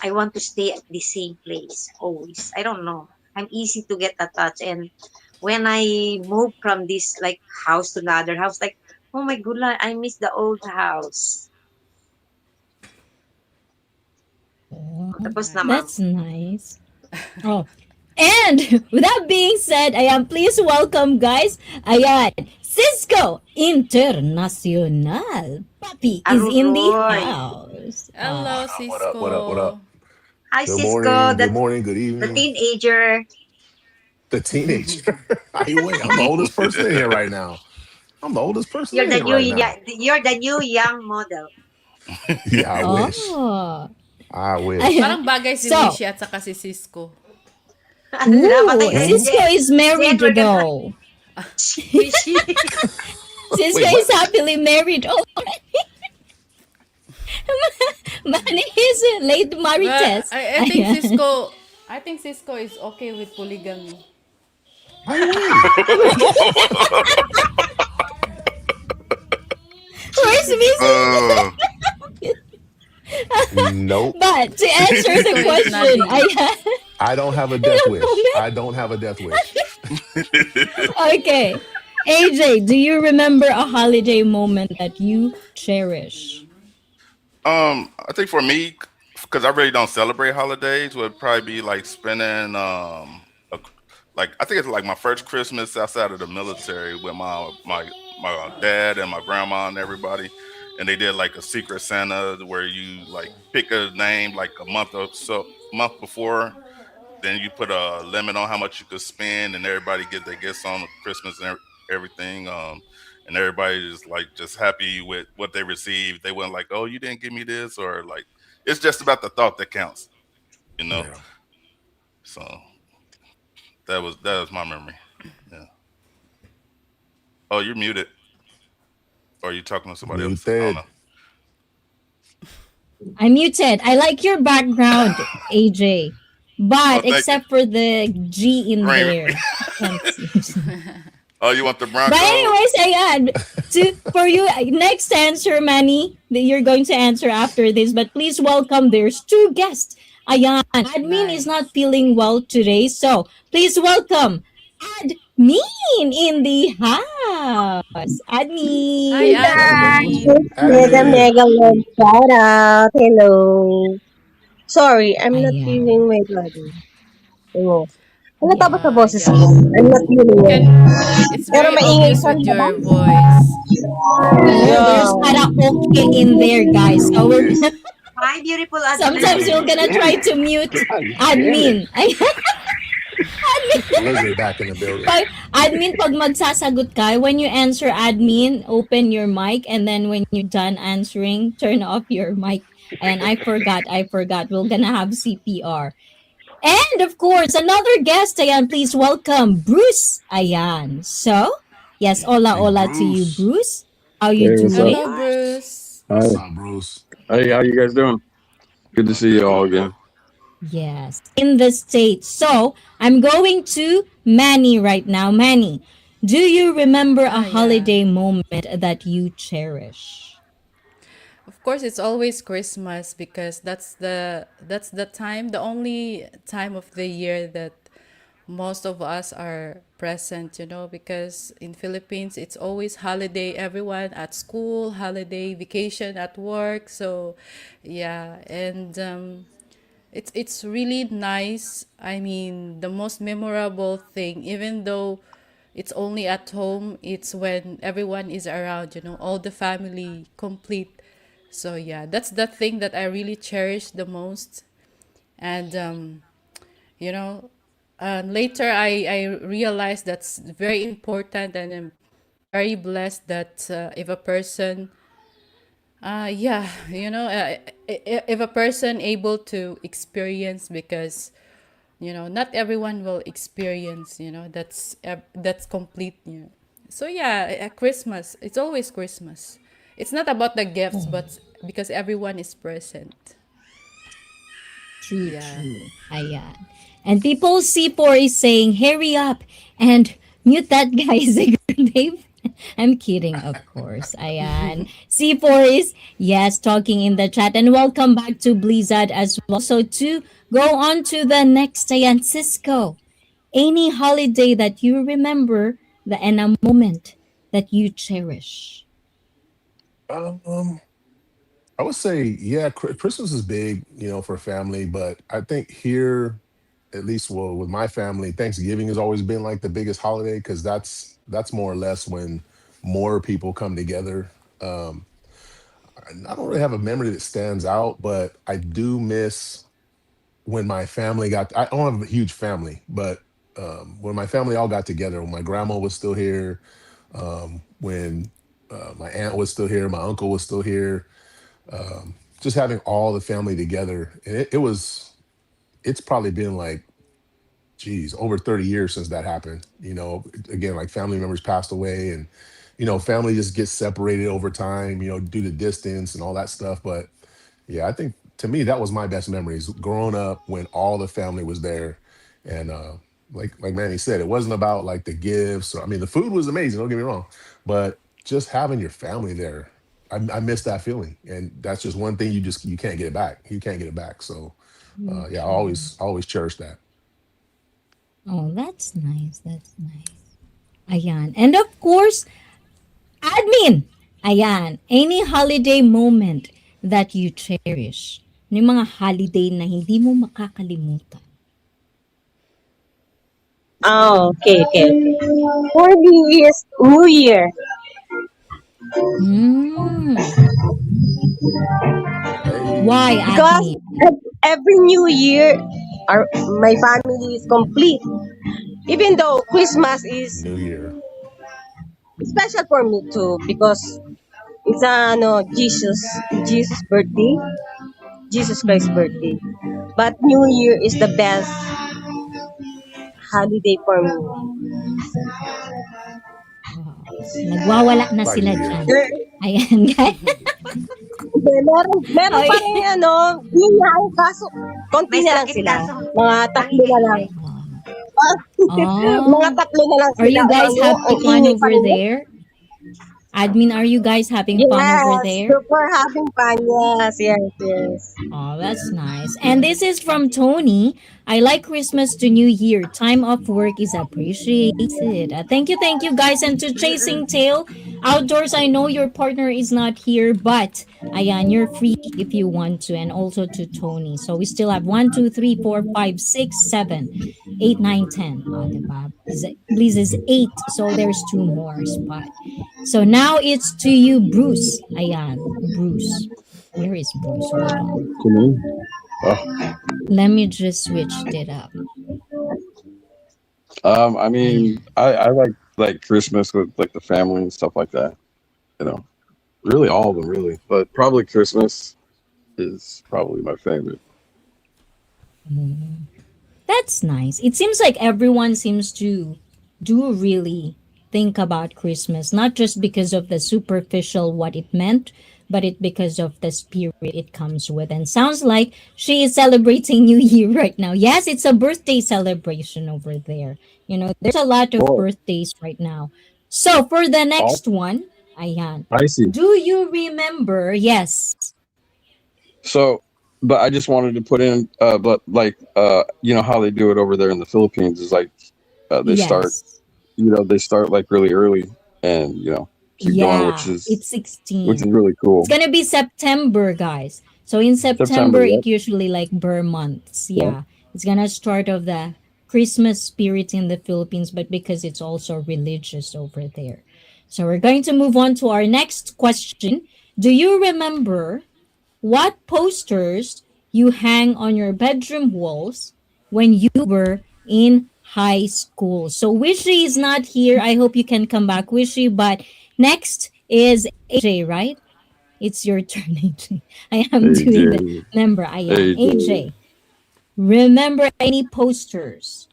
I want to stay at the same place always. I don't know. I'm easy to get attached. And when I move from this like house to another house, like, oh my goodness, I miss the old house. Oh, Tapos na, ma'am. that's nice. Oh, and with that being said, ayan, please welcome, guys. Ayan, Cisco Internacional. Papi is in the Aruroy. house. Cisco's. Hello, What up? What up? What up? Cisco. Hi, Good Cisco, morning. Good morning. Good the evening. teenager. The teenager. Hey, wait, I'm the oldest person in here right now. I'm the oldest person You're in the here new, right now. you're the new young model. Yeah, I wish. Oh. I wish. Ayan. Parang bagay si So, Wishy at saka si Cisco. Patay ooh, na si Hmm? Cisco Jen. is Jen, married we're gonna though. wishy. Cisco Wait, is what? happily married. Oh, Manny is a late But marites. I think Ayan. Cisco is okay with polygamy. By the way, Where's Mrs. uh, nope. But to answer Cisco the is question, nodding. ayan. I don't have a death wish. I don't have a death wish. Okay. AJ, do you remember a holiday moment that you cherish? I think for me, because I really don't celebrate holidays, would probably be like spending a, like I think it's like my first Christmas outside of the military with my dad and my grandma and everybody, and they did like a secret Santa where you like pick a name like a month before, then you put a limit on how much you could spend, and everybody get their gifts on Christmas and everything. And everybody is like just happy with what they received. They weren't like, "Oh, you didn't give me this," or like it's just about the thought that counts, you know. Yeah. So that was my memory. Yeah. Oh, you're muted. Or are you talking to somebody else? I don't Muted. know. I muted. I like your background, AJ. Oh, But thank you. except for the G in Green. there, I can't see. Oh, you want the But Broncos? anyways, ayan. For you, next answer, Manny, that you're going to answer after this. But please welcome, there's two guests. Ayan, admin is not Nice. feeling well today. So please welcome admin in the house. Hi, Admin. Guys, admin. Mega Admin. mega love shout out. Hello. Sorry, I'm not Ayan. feeling my body. Ano, halata ba sa Yeah. boses ko? Yeah. I'm not feeling You well. can. It's Pero very maingay obvious pa with rin ba? your voice. Oh, Yeah. there's karaoke in there, guys. So we're hi, beautiful sometimes admin. we're gonna try Damn to it. mute God damn it. admin. Blizzard back in the building. Admin, pag magsasagot ka, when you answer admin, open your mic, and then when you're done answering, turn off your mic. And I forgot. We're gonna have CPR. And of course, another guest, ayan, please welcome Bruce, ayan. So, yes, hola, Big hola to you, Bruce. Bruce. How you Hey, what's up? doing? Hello, Hi. Bruce. Hi. What's up, Bruce? Hey, how you guys doing? Good to see you all again. Yes, in the States. So, I'm going to Manny right now. Manny, do you remember a Ah, yeah. holiday moment that you cherish? Of course, it's always Christmas because that's the time, the only time of the year that most of us are present, because in Philippines it's always holiday, everyone at school, holiday, vacation at work. So, yeah, and it's really nice. I mean, the most memorable thing, even though it's only at home, it's when everyone is around, all the family complete. So yeah, that's the thing that I really cherish the most. And you know, later I realized that's very important, and I'm very blessed that if a person yeah, if a person able to experience, because not everyone will experience, that's complete. So yeah, Christmas, it's always Christmas. It's not about the gifts, Oh, but because everyone is present. true, Yeah. true. Ayan. And people C4 is saying, hurry up and mute that guy, Dave. I'm kidding, of course. Ayan. C4 is, yes, talking in the chat. And welcome back to Blizzard as well. So to go on to the next, ayan, Cisco. Any holiday that you remember and a moment that you cherish. Um, I would say, yeah, Christmas is big, for family, but I think here, at least well, with my family, Thanksgiving has always been like the biggest holiday because that's more or less when more people come together. Um, I don't really have a memory that stands out, but I do miss when my family got. I don't have a huge family, but when my family all got together, when my grandma was still here, when my aunt was still here, my uncle was still here, just having all the family together, and it's probably been like, geez, over 30 years since that happened. Again, like family members passed away, and family just gets separated over time, due to distance and all that stuff. But yeah, I think to me that was my best memories growing up when all the family was there. And like Manny said, it wasn't about like the gifts, or I mean, the food was amazing, don't get me wrong, but just having your family there, I miss that feeling. And that's just one thing you can't get it back. You can't get it back. So yeah, I Okay. always cherish that. Oh, that's nice. That's nice. Ayan. And of course, admin. Ayan. Any holiday moment that you cherish? Ano yung mga holiday na hindi mo makakalimutan? Oh, okay. For me is New Year. Hmm. Why, Hey, Because admin? every New Year, my family is complete. Even though Christmas is New Year. special for me too, because it's Jesus birthday, Jesus Christ's Mm. birthday. But New Year is the best holiday for me. Wow. Nagwawala na By sila New Year. dyan. There, Ayan, guys. meron pa Okay. rin linya, kaso konti May na lang sakit sila. kaso Mga tatlo na lang. nanginginig. Mga Oh. tatlo na lang Are sila. you guys Ang having fun ingay pa over rin. there? Admin, are you guys having fun over Yes, there? super having fun. Yes. Oh, that's nice. And this is from Tony. I like Christmas to New Year. Time off work is appreciated. Thank you, guys. And to Chasing Tail Outdoors, I know your partner is not here, but ayan, you're free if you want to. And also to Tony. So we still have 1, 2, 3, 4, 5, 6, 7, 8, 9, 10. Diba? Bliss is 8. So there's 2 more spot. So now it's to you, Bruce. Ayan, Bruce. Where is Bruce? Hold on. To me? Oh, Let me just switch it up. I Ayan. mean, I like Christmas with like the family and stuff like that. You know, really all of them, really, but probably Christmas is probably my favorite. Mm. That's nice. It seems like everyone seems to do really think about Christmas, not just because of the superficial what it meant, but it because of the spirit it comes with. And sounds like she is celebrating New Year right now. Yes, it's a birthday celebration over there. There's a lot of Well, birthdays right now. So for the all next one, ayan. I see. Do you remember? Yes. So, but I just wanted to put in, but like, you know how they do it over there in the Philippines is like, they start, Yes. they start like really early, and keep going, which Yeah, is it's 16. really It's cool. gonna be September, guys. So in September, September, yep, it usually like burr months. yep. Yeah, it's gonna start of the Christmas spirit in the Philippines, but because it's also religious over there. So we're going to move on to our next question. Do you remember what posters you hang on your bedroom walls when you were in high school? So Wishy is not here. I hope you can come back, Wishy. But next is AJ, right? It's your turn, AJ. I am doing the AJ, number. Ayan. AJ. AJ, remember any posters?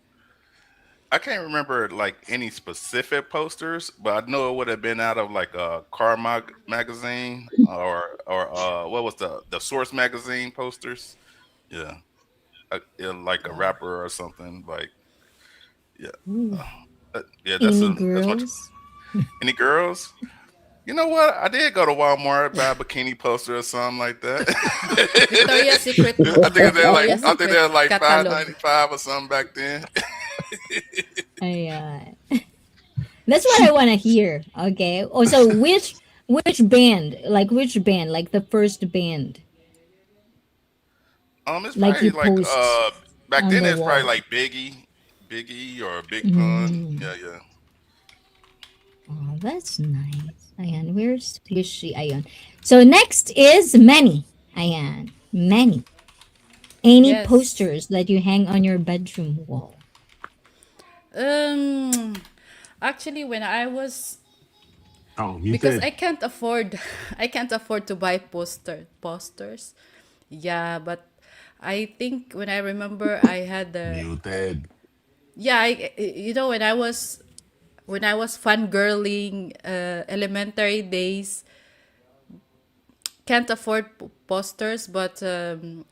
I can't remember like any specific posters, but I know it would have been out of like a magazine or what was the Source magazine posters? Yeah, yeah, like a rapper or something. Like yeah, Ooh. yeah. Any That's much. girls? Any girls? You know what? I did go to Walmart buy a bikini poster or something like that. Victoria's Secret Victoria's I think Secret they're like catalog. $5.95 or something back then. Ayan. That's what I want to hear. Okay. Oh, so which band? Like which band? Like the first band? It's Like probably you like post back on then the it's probably wall. like Biggie or Big Pun. Mm. Yeah, yeah. Oh, that's nice. Ayan, where's she? Ayan. So next is Manny. Ayan, Manny. Any Yes. posters that you hang on your bedroom wall? Um, Actually, when I was, Oh, you because did. I can't afford, I can't afford to buy posters. Yeah, but I think when I remember, I had the, Muted. yeah, when I was fangirling, elementary days, can't afford posters, but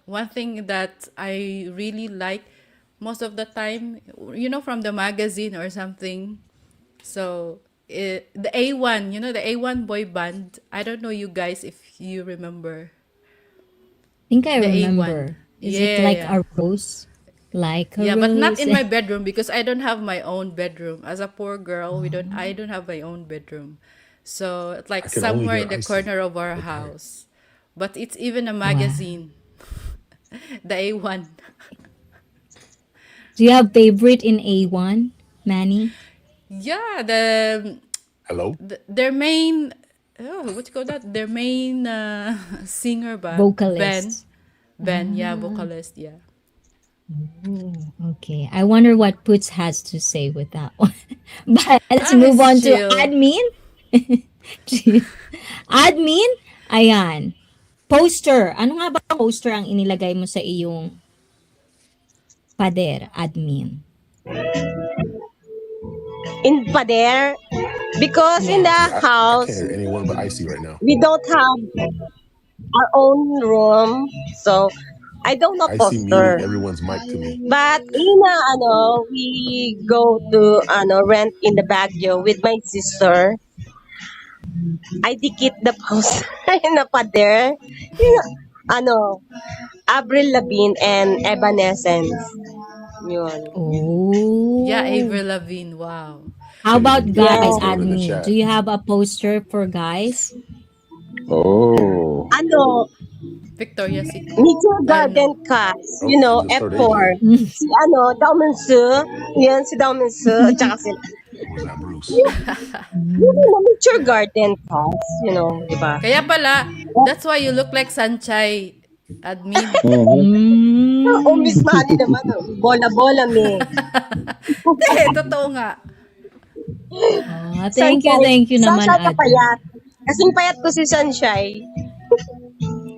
one thing that I really like most of the time, from the magazine or something. So the A1, the A1 boy band. I don't know you guys if you remember I think I the A1. remember. Is it Yeah, like yeah. a rose? Like a Yeah, but not rose? in my bedroom because I don't have my own bedroom. As a poor girl, I don't have my own bedroom. So it's I like can only somewhere hear in the Icy. corner of our Okay. house. But it's even a Wow. magazine, the A1. Do you have favorite in A1, Manny? Yeah, Hello? their main, what you call that? Their main singer ba? Ben. Vocalist. Ben, yeah, Ah, vocalist, yeah. ooh, okay. I wonder what Puts has to say with that one. But let's Ah, move on it's to chill. admin. Admin, ayan. Poster. Ano nga ba poster ang inilagay mo sa iyong pader, admin? In pader, because in the Yes. Yeah, I can't house hear anyone but Icy right now. we don't have our own room, so I don't know Icy muted poster. everyone's mic to me. But we go to rent in the Baguio with my sister. I dikit the poster in the pader. You know, Avril Lavigne and Evanescence. Yun. Yeah, Oh. Avril Lavigne, wow. How Can't even about hear anything. guys, I'll Yes. throw it in the admin? Do chat. you have a poster for guys? Oh, Ano, Victoria's Secret. Nature Garden No. cast, Oh, I just heard F4. AJ. Si Daumensu, yan si Daumensu, at saka sila. Or was that Bruce? Nature Garden cast, di ba? Kaya pala, that's why you look like Sanchay, admin. mhm. Oh, Miss Mm. Manny naman, bola-bola me. Totoo nga. Ah, Sunshine, thank you naman, Sunshine admin. kapayat. Kasing payat ko si Sunshine.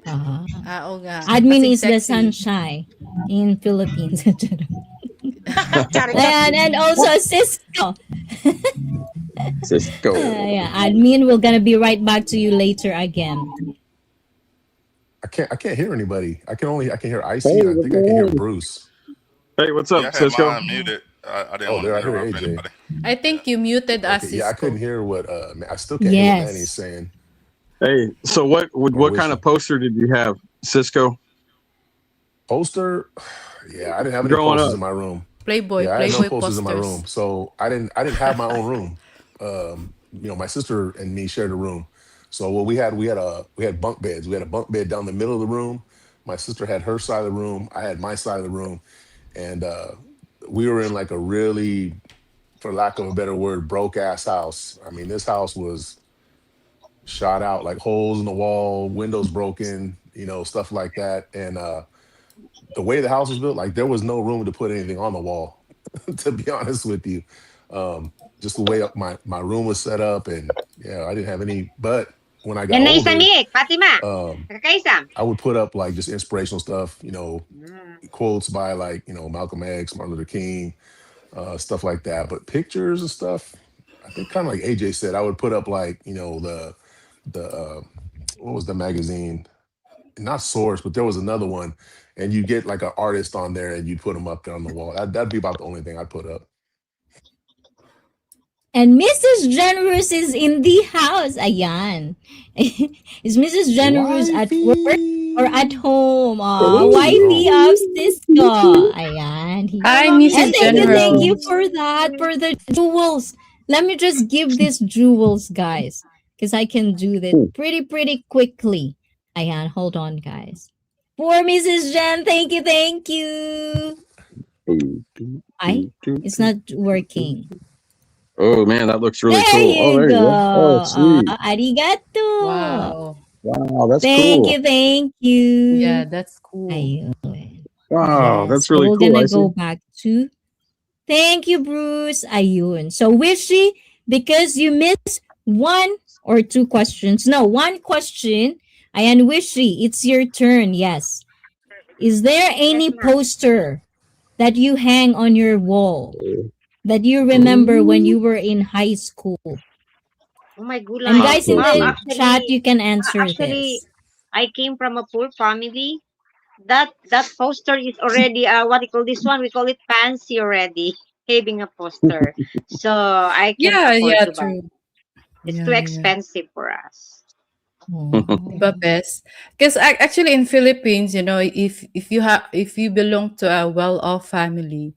Ah. Ah, oo nga. Admin Kasing is the sexy. sunshine in Philippines. Charot. And also Cisco. Cisco. Yeah, admin, we're gonna be right back to you later again. I can't hear anybody. I can hear Hey, Icy and I what's think I can hear going on? Bruce. Hey, what's Yeah, up, I had Cisco? mine muted. I didn't Oh, want there to I hear interrupt AJ. anybody. I think you muted us, Okay, yeah, I couldn't Cisco. hear what I still can't hear what Manny's Yes. saying Hey, so what or what kind of wishing. poster did you have, Cisco, Poster? Yeah, I didn't have any growing posters up? in my room. Playboy, Yeah, I had no Playboy posters in my posters. room. So I didn't have my own room. My sister and me shared a room. So what we had bunk beds. We had a bunk bed down the middle of the room. My sister had her side of the room. I had my side of the room. And we were in like a really, for lack of a better word, broke ass house. I mean, this house was shot out, like holes in the wall, windows broken, stuff like that. And the way the house was built, like there was no room to put anything on the wall, to be honest with you. Just the way up my room was set up, and yeah, I didn't have any. But when I got Yan na isa older, ni, Fatima. um, Kakaisa. I would put up like just inspirational stuff, Mm. quotes by like Malcolm X, Martin Luther King, stuff like that. But pictures and stuff, I think kind of like AJ said, I would put up like the what was the magazine? Not Source, but there was another one, and you get like an artist on there, and you put them up there on the wall. That'd be about the only thing I'd put up. And Mrs. Generous is in the house. Ayan. Is Mrs. Generous at work or at Wifey. home? Aw, Oh wifey no. of Cisco. Ayan. Hi, And Mrs. thank you General. for that, for the jewels. Let me just give these jewels, guys, because I can do that pretty quickly. Ayan, hold on, guys. For Mrs. Jen, thank you. I, it's not working. Oh man, that looks really There cool. Oh, you there you go. go. Oh, sweet. Arigato. Wow. Wow, that's Thank cool. you, thank Yeah, you. that's cool. Ayun. Wow, Yes. that's So really we're cool. gonna I see. go back to thank you, Bruce. Ayun. So Wishy, because you missed one or two questions. No, one question. Ayan, Wishy, it's your turn. Yes. Is there Yes, any ma'am. poster that you hang on your wall that you remember when Ooh. you were in high school? Oh my And gulay. Hot guys in Ma'am, the poster. chat, actually, you can answer actually, this. I came from a poor family. That poster is already what we call this one? We call it fancy already. Having a poster, so I can't Yeah, afford yeah, to buy. true. It's too Yeah, yeah. expensive for us. The Oh. best. Because actually in Philippines, if you belong to a well-off family,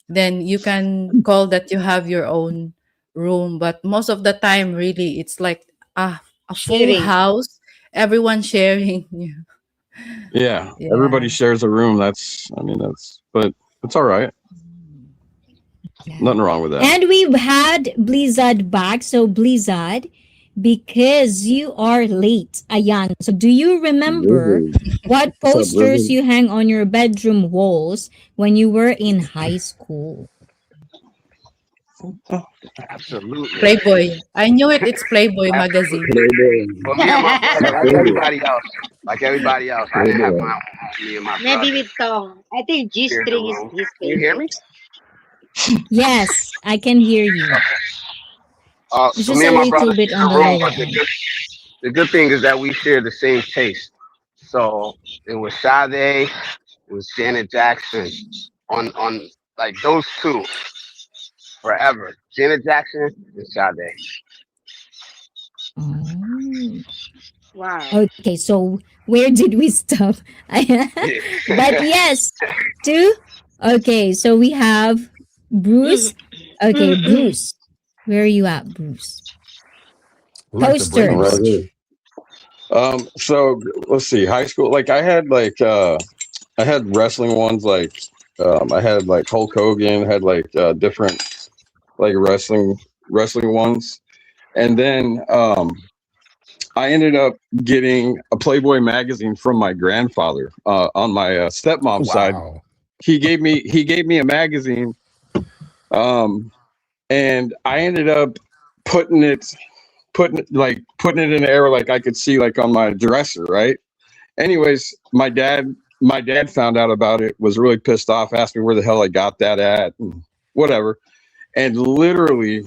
then you can call that you have your own room. But most of the time, really, it's like a full Sharing. house, everyone sharing. Yeah, Yeah. everybody shares a room. I mean, but it's all right. Yeah. Nothing wrong with that. And we've had Blizzard back. So, Blizzard, because you are late, Ayan. So, do you remember Blizzard. what What's up, posters Blizzard? you hang on your bedroom walls when you were in high school? Absolutely. Playboy. I knew it. It's Playboy magazine. Absolutely. Playboy. Well, me and my brother, Playboy. like everybody else, I didn't have my Playboy. own room. Me and my Maybe brother with Tom. I think shared the G-string is room. his Can you hear favorite. me? Yes, I can hear you. It's So just me a and my brother little bit shared on a the room, lower but end. the good thing is that we share the same taste. So it was Sade, it was Janet Jackson on like those two forever. Janet Jackson and Sade. Oh. Wow. Okay, so where did we stop? But yes, two. Okay, so we have Bruce. Okay, Bruce. Where are you at, Bruce? We like the Brady I'm right Posters. here. Bunch. So let's see. High school, like I had wrestling ones. Like I had like Hulk Hogan. Had like different like wrestling ones, and then I ended up getting a Playboy magazine from my grandfather on my stepmom's side. Wow. He gave me a magazine, um, and I ended up putting it putting it in the air like I could see like on my dresser, right? Anyways, my dad found out about it, was really pissed off, asked me where the hell I got that at, and whatever. And literally,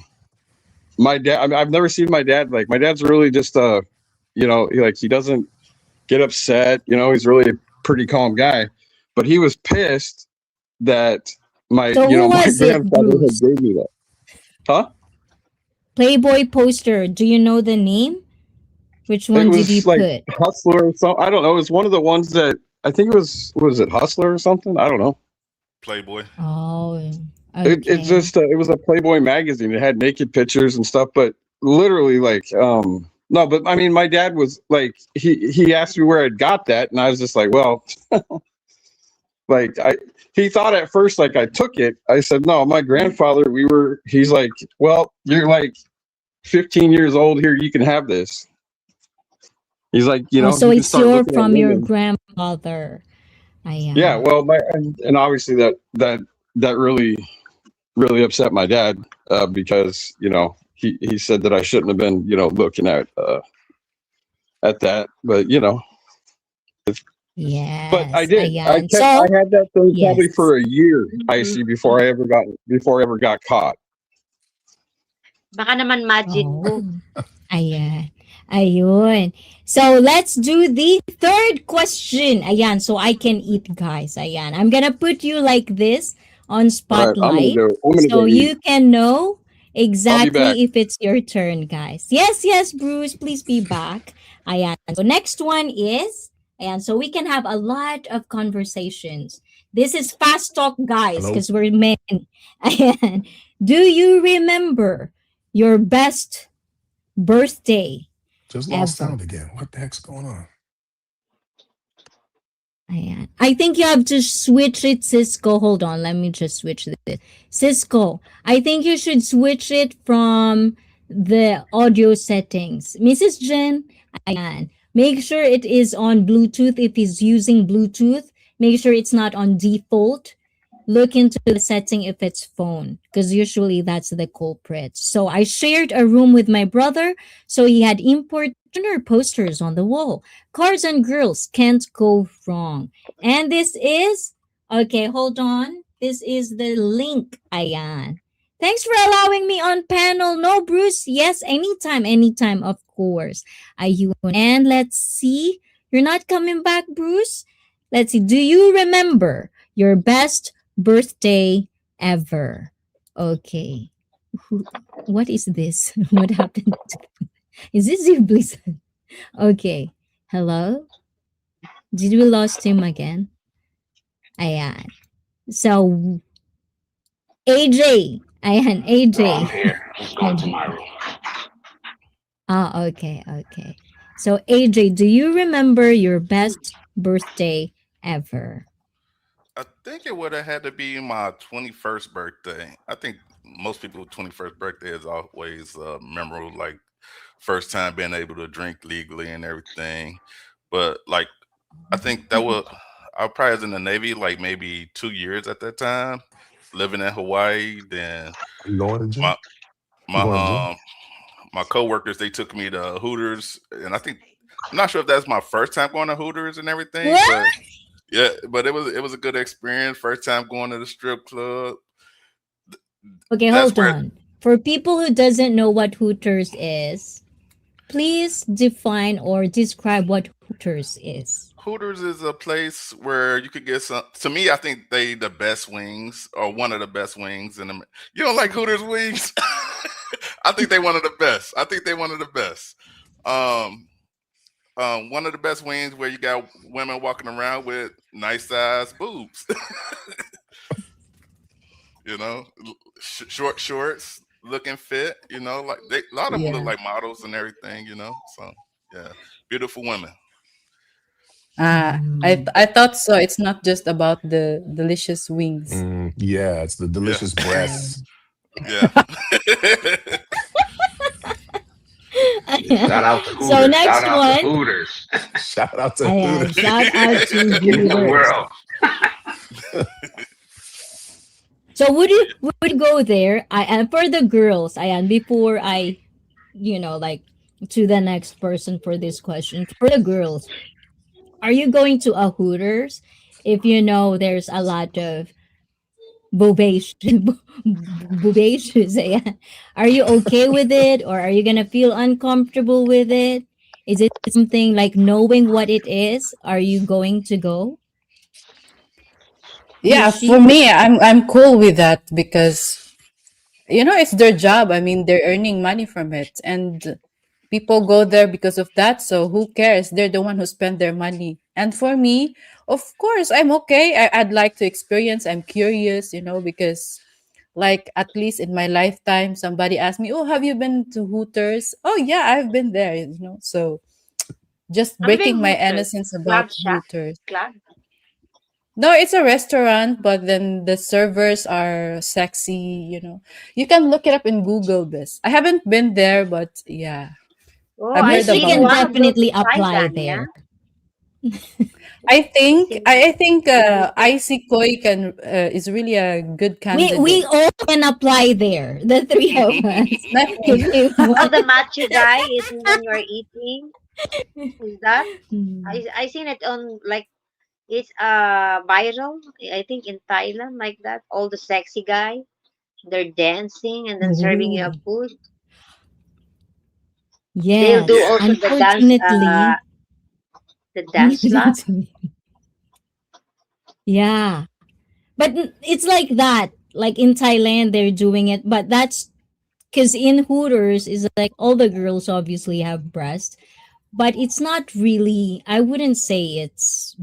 my dad. I mean, I've never seen my dad like. My dad's really just he doesn't get upset. He's really a pretty calm guy, but he was pissed that my So who my was it, grandfather had Bruce? gave me that. Huh? Playboy poster. Do you know the name? Which It one did you was like put? Hustler or something. I don't know. It was one of the ones that I think it was it Hustler or something? I don't know. Playboy. Oh, It okay. just it was a Playboy magazine. It had naked pictures and stuff, but literally like no, but I mean my dad was like he asked me where I'd got that, and I was just like, well, like he thought at first like I took it. I said, no, my grandfather, he's like, well, you're like 15 years old here, you can have this. He's like, Oh, so you can it's start your looking at from your women. grandfather. Yeah, Ayan. well, and obviously that really upset my dad because he said that I shouldn't have been looking at that, but but I Yes, did. ayan. I So, had that thing probably yes. for a year, IC, before I ever got caught. Baka naman magic. Oh, ayan. Ayun. So, let's do the third question. Ayan, so I can eat, guys. Ayan. I'm gonna put you like this on All right, spotlight I'm gonna so go eat. you can know I'll be back. exactly if it's your turn, guys. Yes, yes, Bruce, please be back. Ayan. So, next one is, ayan, so we can have a lot of conversations. This is fast talk, guys, Hello. because we're men. Ayan. Do you remember your best birthday Just lost ever? sound again. What the heck's going on? I think you have to switch it, Cisco. Hold on, let me just switch this. Cisco, I think you should switch it from the audio settings. Mrs. Jen, ayan. Make sure it is on Bluetooth. If he's using Bluetooth, make sure it's not on default. Look into the setting if it's phone, because usually that's the culprit. So I shared a room with my brother, so he had import posters on the wall. Cars and girls can't go wrong. And this is, okay, hold on. This is the link, ayan. Thanks for allowing me on panel. No, Bruce. Yes, anytime, of course. And let's see. You're not coming back, Bruce? Let's see. Do you remember your best birthday ever? Okay. What is this? What happened? Is this you, please? Okay. Hello? Did we lost him again? Ayan. So, AJ. Ayan, AJ. No, I'm here. Just going to my room. Ah, okay. So, AJ, do you remember your best birthday ever? I think it would have had to be my 21st birthday. I think most people's 21st birthday is always memorable, like first time being able to drink legally and everything. But like, I think that was, I probably was in the Navy like maybe 2 years at that time, living in Hawaii. Then You going to gym? You going to gym? my coworkers, they took me to Hooters, and I think, I'm not sure if that's my first time going to Hooters and everything, What? but yeah, but it was a good experience. First time going to the strip club. Okay, That's hold where- on. For people who doesn't know what Hooters is, please define or describe what Hooters is. Hooters is a place where you could get some. To me, I think they the best wings, or one of the best wings. And you don't like Hooters wings? I think they one of the best. One of the best wings where you got women walking around with nice size boobs. You know, short shorts, looking fit. You know, like a lot of them look like models and everything. You know, so yeah, beautiful women. I thought so. It's not just about the delicious wings. Yeah, it's the delicious breasts. Yeah. Shout out to Hooters. So next Shout out one. to Hooters. Shout out to Ayan, Hooters. shout out to In the Hooters. world. So would you go there? And for the girls, ayan, before I, like to the next person for this question, for the girls, are you going to a Hooters if you know there's a lot of bobacious? Ayan. Are you okay with it, or are you gonna feel uncomfortable with it? Is it something like knowing what it is? Are you going to go? Yeah, Yoshi? for me, I'm cool with that because it's their job. I mean, they're earning money from it, and people go there because of that. So who cares? They're the one who spend their money. And for me, of course, I'm okay. I'd like to experience. I'm curious, because like at least in my lifetime, somebody asked me, "Oh, have you been to Hooters?" Oh yeah, I've been there. So just Ano ba breaking yung my Hooters? innocence about Club shack? Hooters. Club? No, it's a restaurant, but then the servers are sexy. You can look it up in Google. This I haven't been there, but yeah, Oh, I've I heard She think about can it. one of those definitely is apply Thailand, there. I think Think- I think ICEE Koi is really a good candidate. We all can apply there. The three of us. Definitely. If you Oh, want. the macho guy is when you're eating. Is that? Hmm. I seen it on like it's viral. I think in Thailand like that. All the sexy guy, they're dancing and then serving you a Ooh. food. Yes. They'll do also Unfortunately. the dance slot. Yeah. But it's like that. Like in Thailand, they're doing it. But that's because in Hooters, is like all the girls obviously have breasts. But it's not really, I wouldn't say it's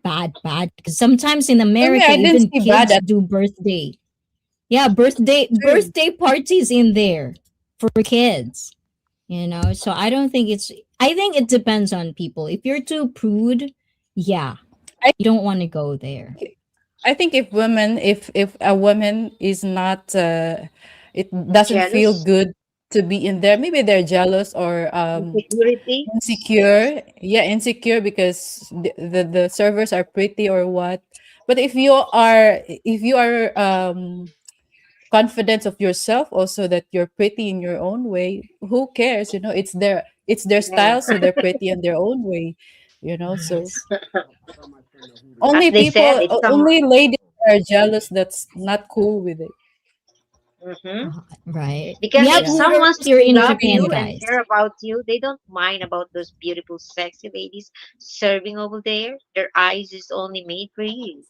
bad. Because sometimes in America, I didn't even see bad kids at do birthday. Yeah, birthday parties in there for kids. So I don't think I think it depends on people. If you're too prude, yeah. I You don't want to go there. I think if a woman is not it doesn't feel Jealous, good to be in there, maybe they're jealous or insecurity. insecure. Yeah, insecure because the servers are pretty or what. But if you are confident of yourself also that you're pretty in your own way, who cares? It's their Yeah. style, so they're pretty in their own way. So Yes. As only they said, people, it's some. only ladies are jealous. That's not cool with it. Mhm. Right. We Because have if Yeah. someone hooters here in love Japan, you and guys. care about you, they don't mind about those beautiful, sexy ladies serving over there. Their eyes is only made for you.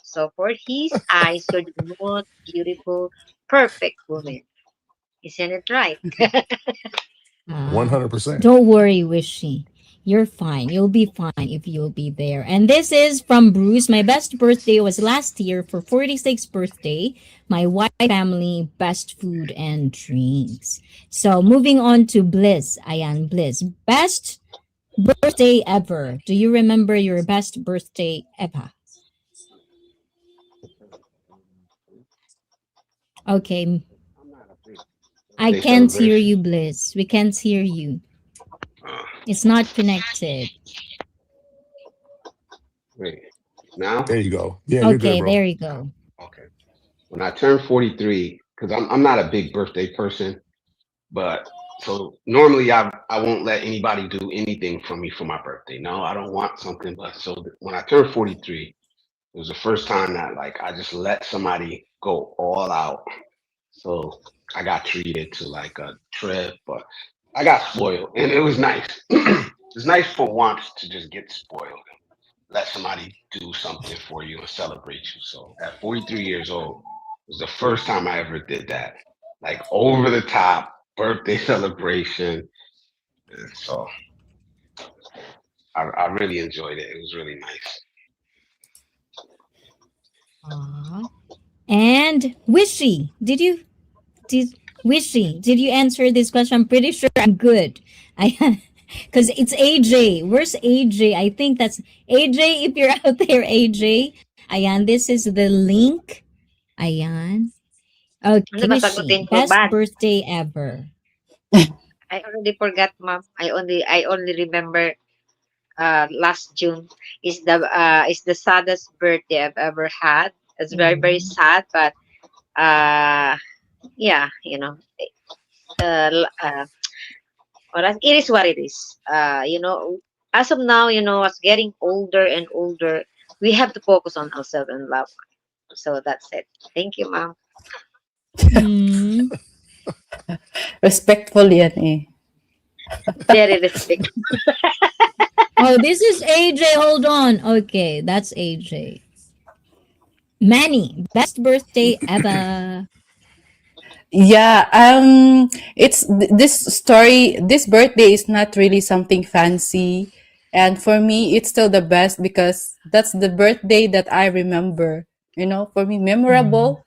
So for his eyes, you're the most beautiful, perfect woman. Isn't it right? 100%. Don't worry, Wishy. You're fine. You'll be fine if you'll be there. And this is from Bruce. My best birthday was last year for 46th birthday. My wife family, best food and drinks. So moving on to Bliss. Ayan, Bliss. Best birthday ever. Do you remember your best birthday ever? Okay. I Day can't hear celebration. you, Bliss. We can't hear you. Uh, It's not connected. wait, now? There you go. Yeah, you're good, Okay, bro. there you go. Okay. When I turned 43, because I'm not a big birthday person, but so normally I won't let anybody do anything for me for my birthday. No, I don't want something. But when I turned 43, it was the first time that like I just let somebody go all out. So I got treated to like a trip, but I got spoiled, and it was nice. It's nice for once to just get spoiled, let somebody do something for you and celebrate you. So at 43 years old, it was the first time I ever did that. Like over the top birthday celebration. And so I really enjoyed it. It was really nice. Aw. And Wishy, did Wishy, did you answer this question? I'm pretty sure I'm good. I because it's AJ. Where's AJ? I think that's AJ. If you're out there, AJ. Ayan, this is the link. Ayan. Ano Okay, ba Wishy, sagutin ko? best Bad. birthday ever. I already forgot, ma'am. I only remember last June is the saddest birthday I've ever had. It's very, very Mm. sad, but uh yeah, it is what it is. As of now, as getting older and older, we have to focus on ourselves and love. So that's it. Thank you, ma'am. Mm. Respectful yan eh. Very respect. Oh, this is AJ. Hold on. Okay, that's AJ. Manny, best birthday ever. Yeah, this birthday is not really something fancy. And for me, it's still the best because that's the birthday that I remember, for me, Mm. memorable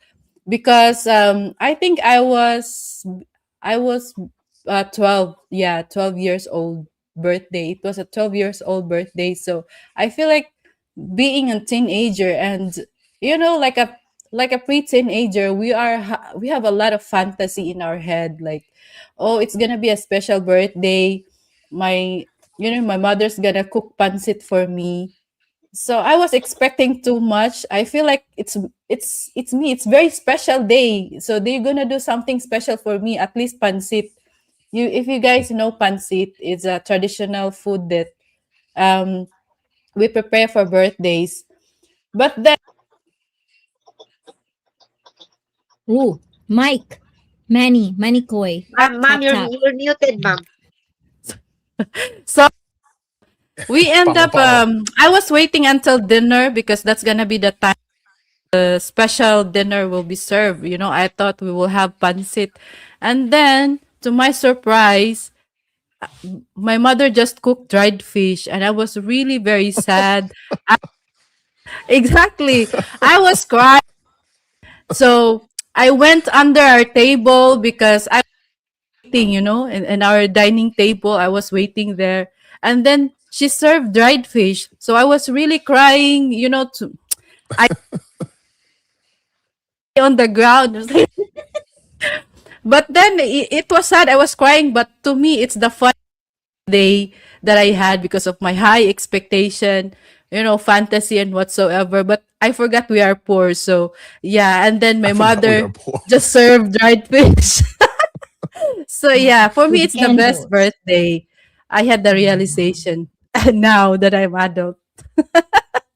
because I think I was 12, yeah, 12 years old birthday. It was a 12 years old birthday. So I feel like being a teenager and like a pre-teenager, we have a lot of fantasy in our head, like, oh, it's gonna be a special birthday. My mother's gonna cook pancit for me. So I was expecting too much. I feel like it's me. It's very special day. So they're gonna do something special for me. At least pancit. If you guys know pancit, it's a traditional food that um we prepare for birthdays. But then Ooh, Mike, Manny Koi, Ma'am, tap you're tap. you're muted, ma'am. so we end Palo up palo. I was waiting until dinner because that's gonna be the time the special dinner will be served. I thought we will have pancit. And then to my surprise, my mother just cooked dried fish and I was really very sad. Exactly. I was crying. So I went under our table because I waiting, in our dining table. I was waiting there. And then she served dried fish. So I was really crying, you know, I on the ground. But then it was sad. I was crying, but to me, it's the fun day that I had because of my high expectation, you know, fantasy and whatsoever. But I forgot we are poor. So yeah. And then I my forgot we mother are poor. just served dried fish. So yeah, for me, With it's the best candles. birthday. I had the realization now that I'm adult.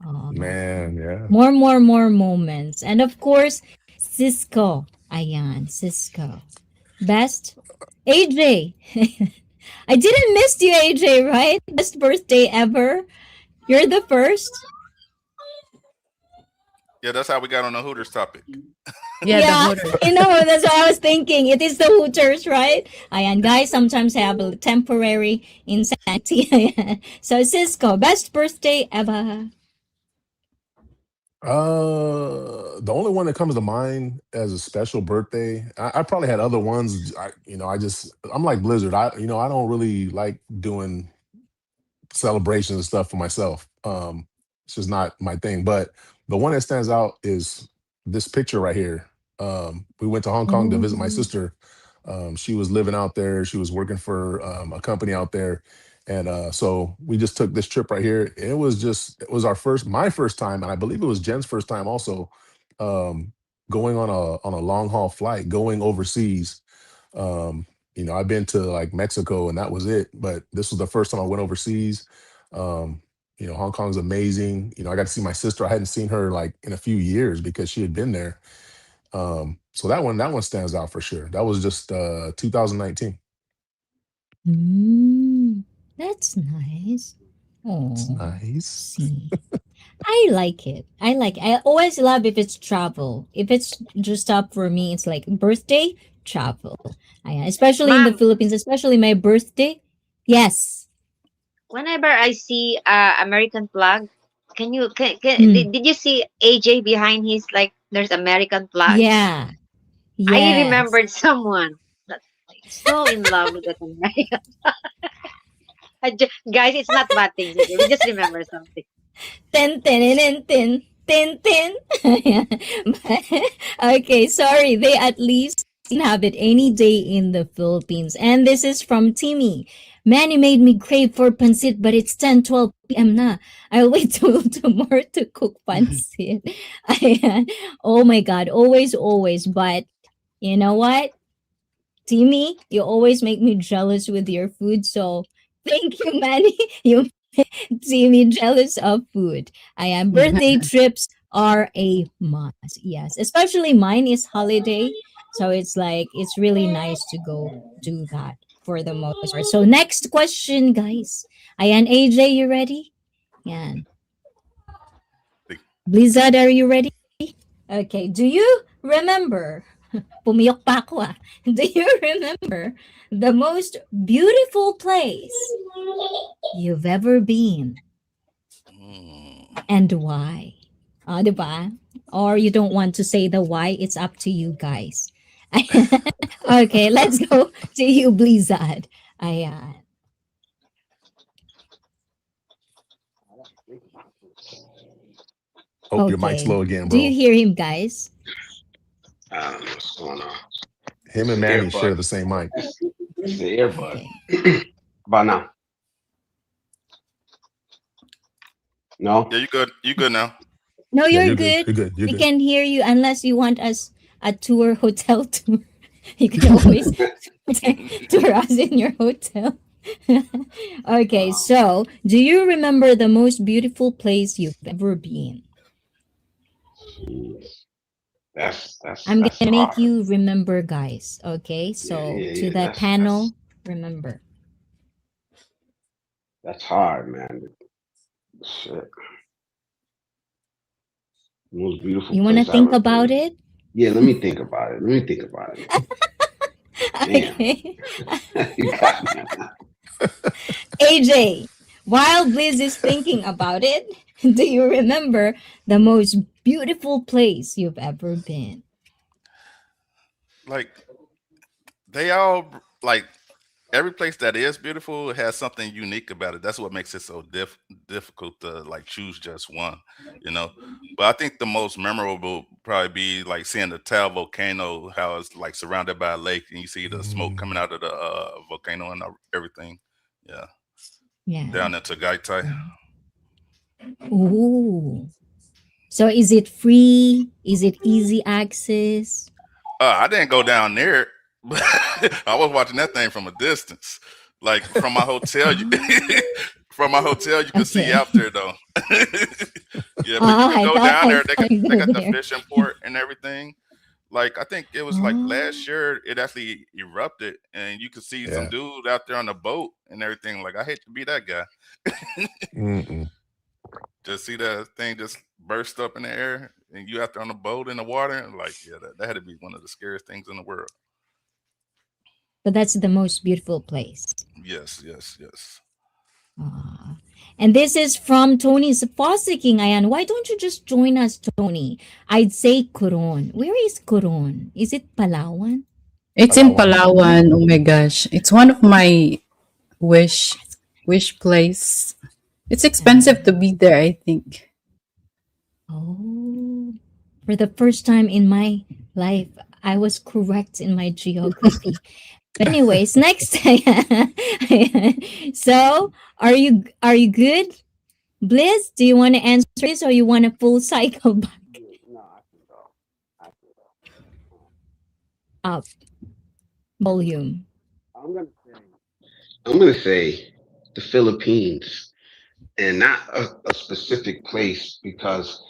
Oh, Man, yeah. more moments. And of course, Cisco. Ayan, Cisco. Best AJ. I didn't miss you, AJ, right? Best birthday ever. You're the first. Yeah, that's how we got on the Hooters topic. Yeah, the Yeah, Hooters. you know, that's what I was thinking. It is the Hooters, right? Ayan, guys sometimes have a temporary insanity. Ayan. So, Cisco, best birthday ever. The only one that comes to mind as a special birthday, I probably had other ones. I'm like Blizzard. I don't really like doing celebrations and stuff for myself. It's just not my thing. But the one that stands out is this picture right here. We went to Hong Kong to visit my Oh. sister. She was living out there. She was working for a company out there, and so we just took this trip right here. It was my first time, and I believe it was Jen's first time also, going on a long haul flight, going overseas. I've been to like Mexico and that was it, but this was the first time I went overseas. Hong Kong's amazing. I got to see my sister. I hadn't seen her like in a few years because she had been there. So that one stands out for sure. That was just 2019. That's nice. It's Oh, nice. see. I like it. I always love if it's travel. If it's just up for me, it's like birthday, travel. Especially in the Ma'am, Philippines, especially my birthday. Yes. whenever I see American flag, Hmm. did you see AJ behind his, like, there's American flag? Yeah. I Yes. remembered someone that's like so in love with that American. Guys, it's not bad things. Okay? We just remember something. Tin tin tin tin tin tin. Yeah. Okay, sorry. They at least have it any day in the Philippines. And this is from Timmy. Manny made me crave for pancit, but it's 10:12 p.m. na. I'll wait till tomorrow to cook pancit. Ayan. Oh my God. Always, always. But you know what? Timmy, you always make me jealous with your food. So thank you, Manny. You see me jealous of food. I am. Birthday trips are a must. Yes, especially mine is holiday, so it's like it's really nice to go do that for the most part. So next question, guys. Ayan, AJ, you ready? Yan. Blizzard, are you ready? Okay. Do you remember? Pumiyok pa ako ah. Do you remember the most beautiful place you've ever been? And why? Diba? Or you don't want to say the why, it's up to you guys. Okay, let's go to you, Blizzard. Ayan. Oh, your mic's Okay. low again, Do you bro. hear him, guys? I don't know what's going on. Him It's and the Manny earbud. share the same mic. It's the earbud. Okay. About now? No? Yeah, you good. You good now. No, Yeah, you're you're good. good. You're good. You're We good. can hear you unless you want us a tour, hotel tour. You can always tour us in your hotel. Okay, so do you remember the most beautiful place you've ever been? Jeez. That's I'm that's gonna make hard. you remember, guys. Okay, Yeah, so yeah, to yeah. the panel, remember. That's hard, man. Shit. Most beautiful You wanna place I think ever about been. it? Yeah, let me think about it. Let me think about it. Damn. Okay. You got me on that. AJ, while Blizz is thinking about it, do you remember the most beautiful place you've ever been? Like they all like every place that is beautiful has something unique about it. That's what makes it so difficult to like choose just one, you know. But I think the most memorable probably be like seeing the Tal volcano, how it's like surrounded by a lake, and you see the smoke coming Mm, out of the volcano and everything. Yeah, Yeah. down into Gaitai. Ooh. So is it free? Is it easy access? I didn't go down there, but I was watching that thing from a distance. Like from my hotel, Ah, from my hotel, you could see okay. out there though. Yeah, but you Ah, could I go thought down I there. thought you They go got the there. fishing port and everything. Like I think it was like Oh, last year, it actually erupted, and you could see some yeah. dude out there on the boat and everything. Like I hate to be that guy. Mm-mm. Just see that thing just burst up in the air, and you out there on the boat in the water. And like, yeah, that had to be one of the scariest things in the world. but that's the most beautiful place. Yes, yes, yes. Ah. And this is from Tony's Fossicking, Ayan. Why don't you just join us, Tony? I'd say Coron. Where is Coron? Is it Palawan? It's in Palawan. Palawan. Oh my gosh. It's one of my wish wish place. It's expensive to Ah. be there, I think. Oh, for the first time in my life, I was correct in my geography. But anyways, next. So, are you good, Bliss? Do you want to answer this, or you want a full cycle back Yeah, no, I can go. I can go. up volume? I'm gonna say. I'm gonna say the Philippines, and not a specific place because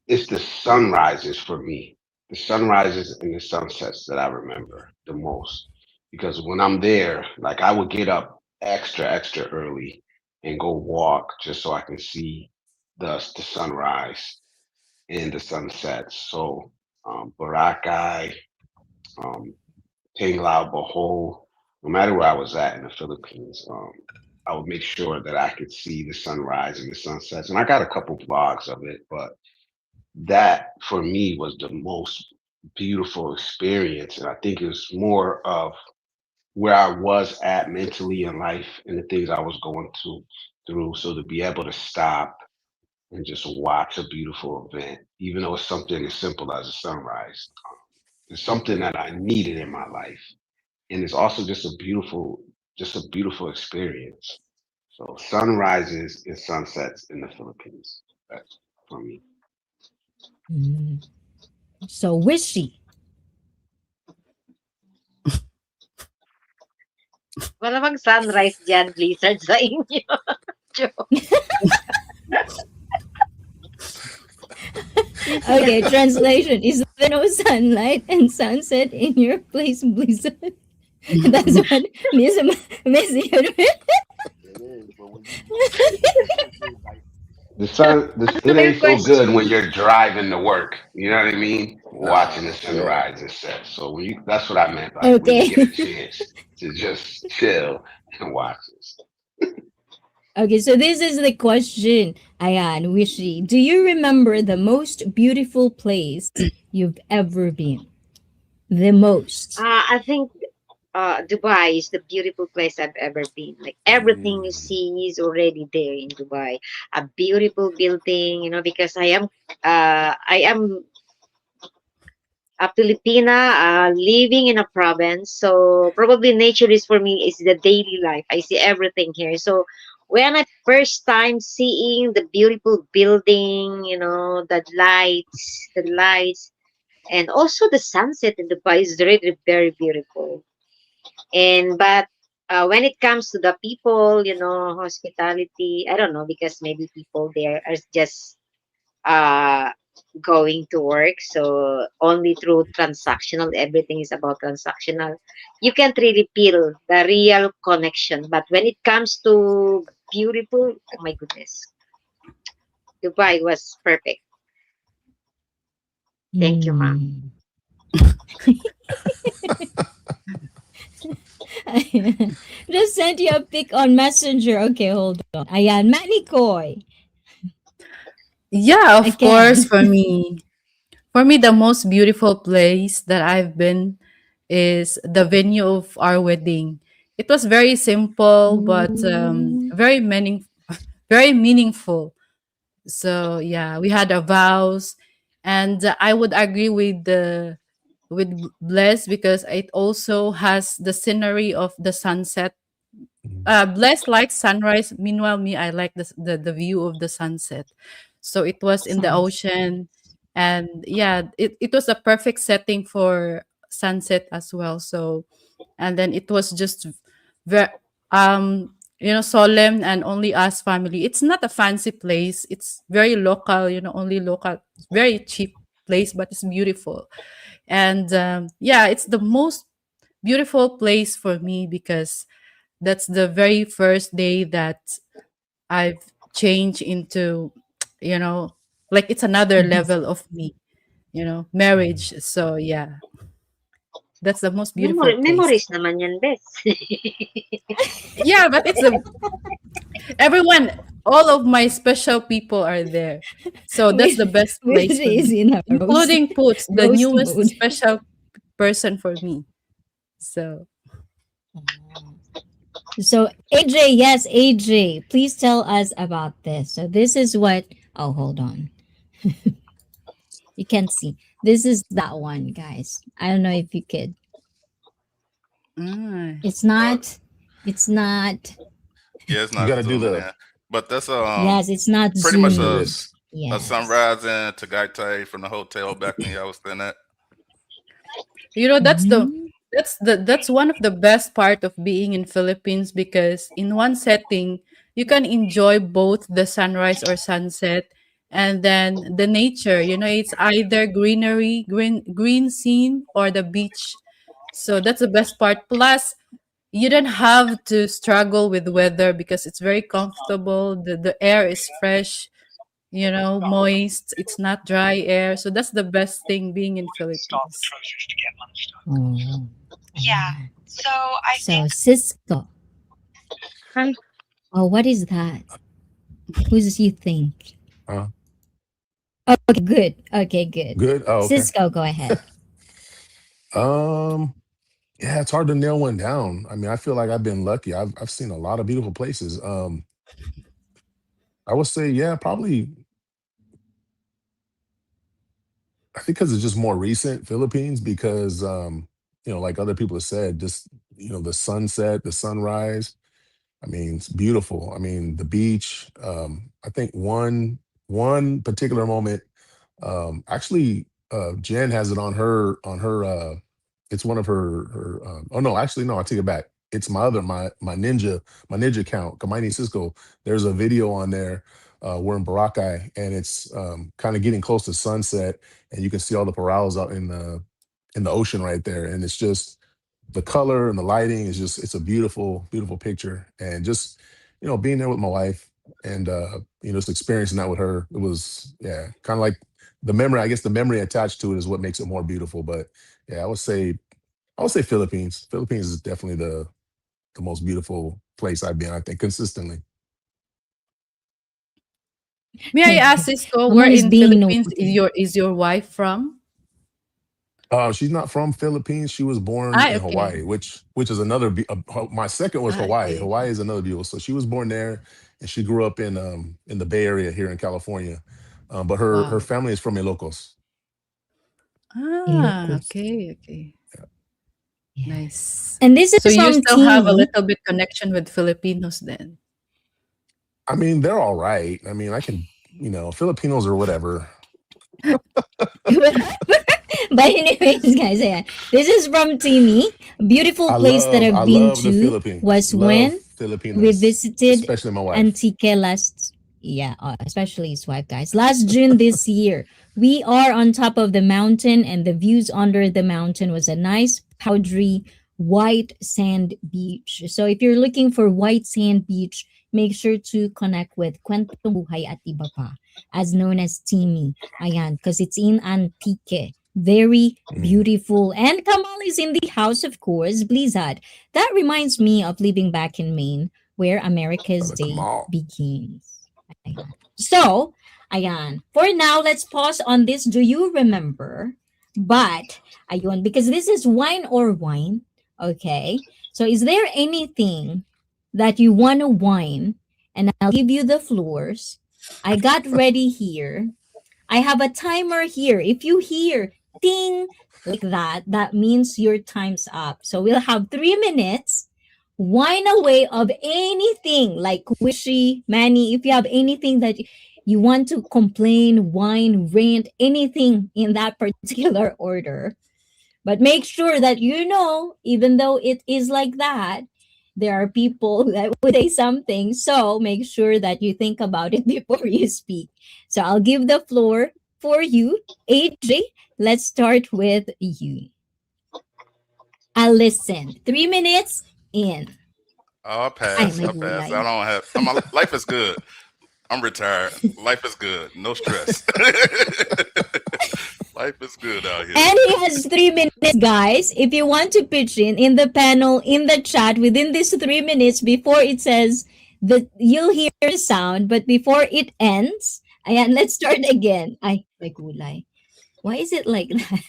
it's the sunrises for me. The sunrises and the sunsets that I remember the most. Because when I'm there, like I would get up extra early and go walk just so I can see the sunrise and the sunsets. So Boracay, um, Panglao, Bohol, no matter where I was at in the Philippines, I would make sure that I could see the sunrise and the sunsets. And I got a couple vlogs of it, but that for me was the most beautiful experience. And I think it was more of where I was at mentally in life and the things I was going through. So to be able to stop and just watch a beautiful event, even though it's something as simple as a sunrise, it's something that I needed in my life. And it's also just a beautiful experience. So sunrises and sunsets in the Philippines. That's for me. Mm. So wishy. Wala bang sunrise dyan, blizzard sa inyo? Joke. Okay, translation. Is there no sunlight and sunset in your place, Blizzard? That's what Miss It is, but when you especially like the sun, Ano it ba yung ain't so good question? when you're driving to work. You know what I mean? Watching Nah, the yeah. sunrise and set. So that's what I meant by when you Okay. get a chance to just chill and watch this. Okay, so this is the question. Ayan, Wishy. Do you remember the most beautiful place you've ever been? The most. I think Dubai is the beautiful place I've ever been. Like everything you Mm. see is already there in Dubai. A beautiful building, because I am a Filipina, living in a province. So probably nature is for me is the daily life. I see everything here. So when I first time seeing the beautiful building, the lights, and also the sunset in Dubai is really very beautiful. And but when it comes to the people, hospitality, I don't know because maybe people there are just uh going to work, so only through transactional, everything is about transactional. You can't really feel the real connection. But when it comes to beautiful, oh my goodness, Dubai was perfect. Thank you, ma'am. Hmm. Just sent you a pic on Messenger. Okay, hold on. Ayan, Manikoy. Yeah, of course, Again. for me. For me, the most beautiful place that I've been is the venue of our wedding. it was very simple, but Mm. very meaningful. So yeah, we had our vows, and I would agree with Bless because it also has the scenery of the sunset. Mhm. Bless likes sunrise. Meanwhile, me, I like the view of the sunset. So it was in the Sounds. ocean, and yeah, it was a perfect setting for sunset as well. So, and then it was just very solemn and only us family. It's not a fancy place. It's very local. Only local. Very cheap place, but it's beautiful. And yeah, it's the most beautiful place for me because that's the very first day that I've changed into, you know, like it's another level of me, Mhm. marriage. So yeah, that's the most beautiful place. Memories naman yan, Bes. Yeah, but it's everyone, all of my special people are there. So that's With the best with place for is me, in a roast including Poots, the roast newest mode. special person for me. So So AJ, yes, AJ, please tell us about this. So this is what. Oh, hold on. You can't see. This is that one, guys. I don't know if you could. mm, It's not. It's not. Yeah, it's You got not to do zooming the in, but that's Yes, it's not pretty much do zooming. this. a Yes. sunrise in Tagaytay from the hotel balcony I was staying at. that's the Mhm. that's one of the best part of being in Philippines because in one setting you can enjoy both the sunrise or sunset and then the nature. It's either green scene or the beach. So that's the best part. Plus, you don't have to struggle with weather because it's very comfortable. The air is fresh, moist. It's not dry air. So that's the best thing being in Philippines. Oh, yeah. So Cisco. Hi. Oh, what is that? Who's you think? Huh? Okay, good. Okay, good. Good. Oh, okay. Cisco, go ahead. Um, yeah, it's hard to nail one down. I mean, I feel like I've been lucky. I've seen a lot of beautiful places. I would say, yeah, probably. I think because it's just more recent Philippines, because like other people have said, just the sunset, the sunrise. I mean, it's beautiful. I mean, the beach. I think one particular moment. Actually, Jen has it on her. It's one of her. Oh no, actually no, I take it back. It's my ninja account, Kamaini Cisco. There's a video on there. We're in Boracay, and it's kind of getting close to sunset, and you can see all the corals out in the ocean right there, and it's just the color and the lighting is just, it's a beautiful, beautiful picture. And just being there with my wife, and just experiencing that with her, it was, yeah, kind of like the memory. I guess the memory attached to it is what makes it more beautiful. But yeah, I would say Philippines is definitely the most beautiful place I've been, I think, consistently. May I ask, Okay. Cisco, where Someone is in being Philippines is nosy. your wife from? She's not from Philippines. She was born in Okay. Hawaii, which is another. My second was Hawaii. Okay. Hawaii is another beautiful. So she was born there, and she grew up in the Bay Area here in California. But her Wow. family is from Ilocos. Ilocos. Okay. Yes. Nice. And this So is you from still have a Timmy. little bit connection with Filipinos then. I mean, they're all right. I mean, I can, Filipinos or whatever. But anyways, guys, yeah, this is from Timmy. Beautiful I place that love I've I been love the to Philippines. was Love when we Filipinas, visited especially my wife. Antique last, yeah, especially his wife, guys. Last June this year, we are on top of the mountain, and the views under the mountain was a nice powdery white sand beach. So if you're looking for white sand beach, make sure to connect with Kwentong Buhay at Iba Pa, as known as Timmy. Ayan, because it's in Antique. Very Mm, beautiful. And Kamal is in the house, of course. Blizzard. That reminds me of living back in Maine, where America's brother, come Day on. begins. Ayan. So, ayan. For now, let's pause on this. Do you remember? But, ayun, because this is wine or wine. Okay. So is there anything that you want to whine? And I'll give you the floors. I got ready here. I have a timer here. If you hear ding like that, that means your time's up. So we'll have 3 minutes. Whine away of anything like wishy, Manny. If you have anything that you want to complain, whine, rant, anything in that particular order. But make sure that you know, even though it is like that, there are people that would say something. So make sure that you think about it before you speak. So I'll give the floor for you. AJ, let's start with you. I'll listen. 3 minutes in. Oh, I Ay, pass. may I pass. I gulay. don't have. Life is good. I'm retired. Life is good. No stress. Life is good out here. And he has 3 minutes, guys. If you want to pitch in the panel, in the chat, within these 3 minutes, before it says that you'll hear the sound, but before it ends, ayan, let's start again. Ay, may gulay. Why is it like that?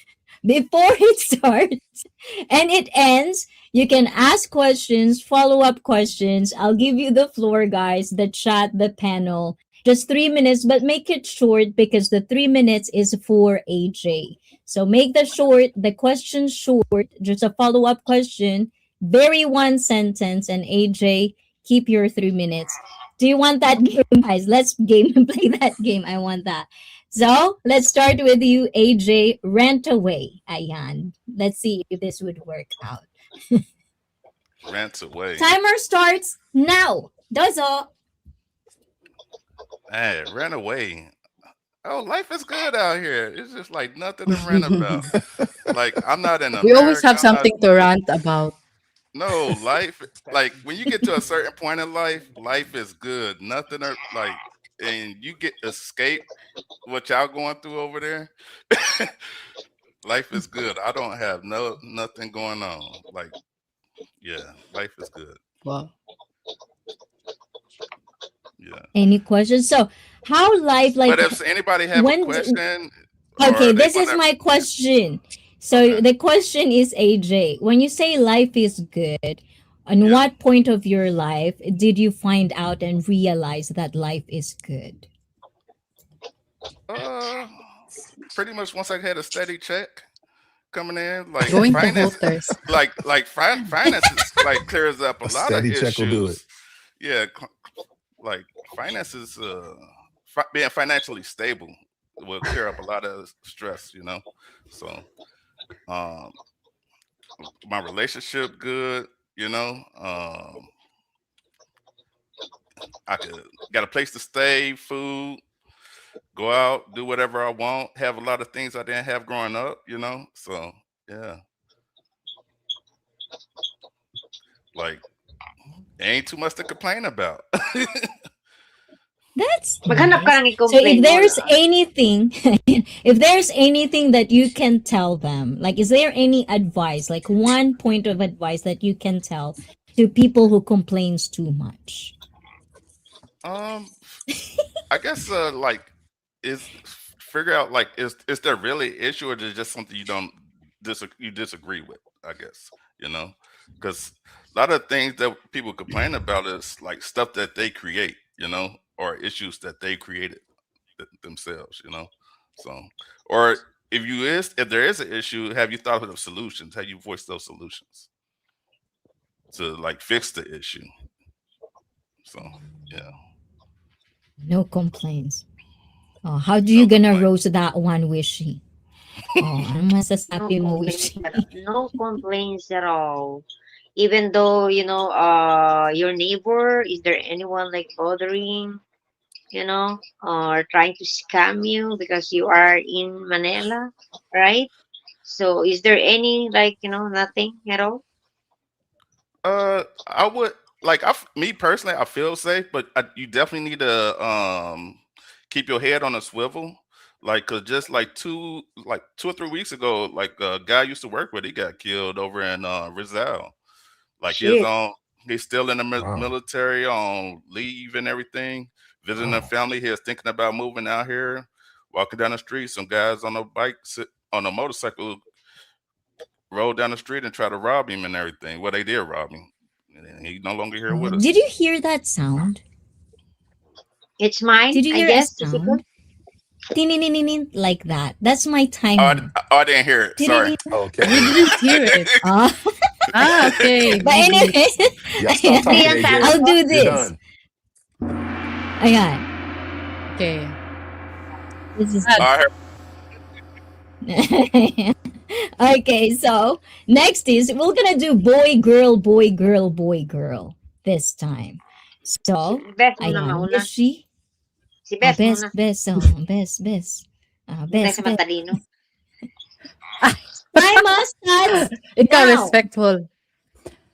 Before it starts and it ends, you can ask questions, follow-up questions. I'll give you the floor, guys, the chat, the panel. Just 3 minutes, but make it short because the 3 minutes is for AJ. So make the question short, just a follow-up question, very one sentence, and AJ, keep your 3 minutes. Do you want that game, guys? Let's play that game. I want that. So let's start with you, AJ. Rant away. Ayan. Let's see if this would work out. Rant away. Timer starts now. Dozo. Hey, ran away. Oh, life is good out here. It's just like nothing to rant about. Like I'm not in America. We always have I'm not, something to rant about. no life. Like when you get to a certain point in life, life is good. Nothing like, and you get escape what y'all going through over there. Life is good. I don't have nothing going on. Like, yeah, life is good. Wow. Yeah. Any questions? So how life like But if anybody have a when question, okay, or they this is wanna, my question. So okay, the question is, AJ, when you say life is good, on yeah. what point of your life did you find out and realize that life is good? Pretty much once I had a steady check coming in, like Going to finance, Hooters. finances, like clears up a A lot of steady check will do it. issues. Yeah, like finances, being financially stable will clear up a lot of stress. So um, my relationship good. I got a place to stay, food, go out, do whatever I want, have a lot of things I didn't have growing up. So yeah, like ain't too much to complain about. That's Maghanap ka nice. ng So if i-complain mo there's lang. anything, if there's anything that you can tell them, like, is there any advice, like one point of advice that you can tell to people who complains too much? I guess like is figure out like is there really issue, or is it just something you disagree with? I guess because a lot of things that people complain about is like stuff that they create, or issues that they created themselves, So, or if there is an issue, have you thought of the solutions? Have you voiced those solutions to like fix the issue? So yeah. No complaints. Oh, how do you gonna roast that one, Wishy? Oh, ano No masasabi mo, complaints Wishy? no complaints at all. Even though, your neighbor, is there anyone like bothering, or trying to scam you because you are in Manila, right? So is there any like, nothing at all? I would like me personally. I feel safe, but you definitely need to keep your head on a swivel. Like, cause just like 2 or 3 weeks ago, like a guy I used to work with, he got killed over in Rizal. Like Shit. he's still in the Wow. military on leave and everything, visiting the Wow. family. He's thinking about moving out here. Walking down the street, some guys on a bike, on a motorcycle, rode down the street and tried to rob him and everything. Well, they did rob him, and he's no longer here with us. Did you hear that sound? It's mine, Did you I hear a guess, Jessica. sound? Ding, like that. That's my Oh, timer. I didn't hear it. Sorry. Ding. Okay. We didn't hear it. Ah. Ah, okay. But Maybe. anyway, Yeah, stop talking, Ian AJ. I'll do You're this. done. Ayan. Okay. This is I heard. okay, so next is we're gonna do boy, girl, boy, girl, boy, girl this time. So, Best muna ayan, mauna. Beshi. Si Best Best, muna. best, best. Hindi tayo Best, sa best. matalino. Time us starts Ikaw now. respectful.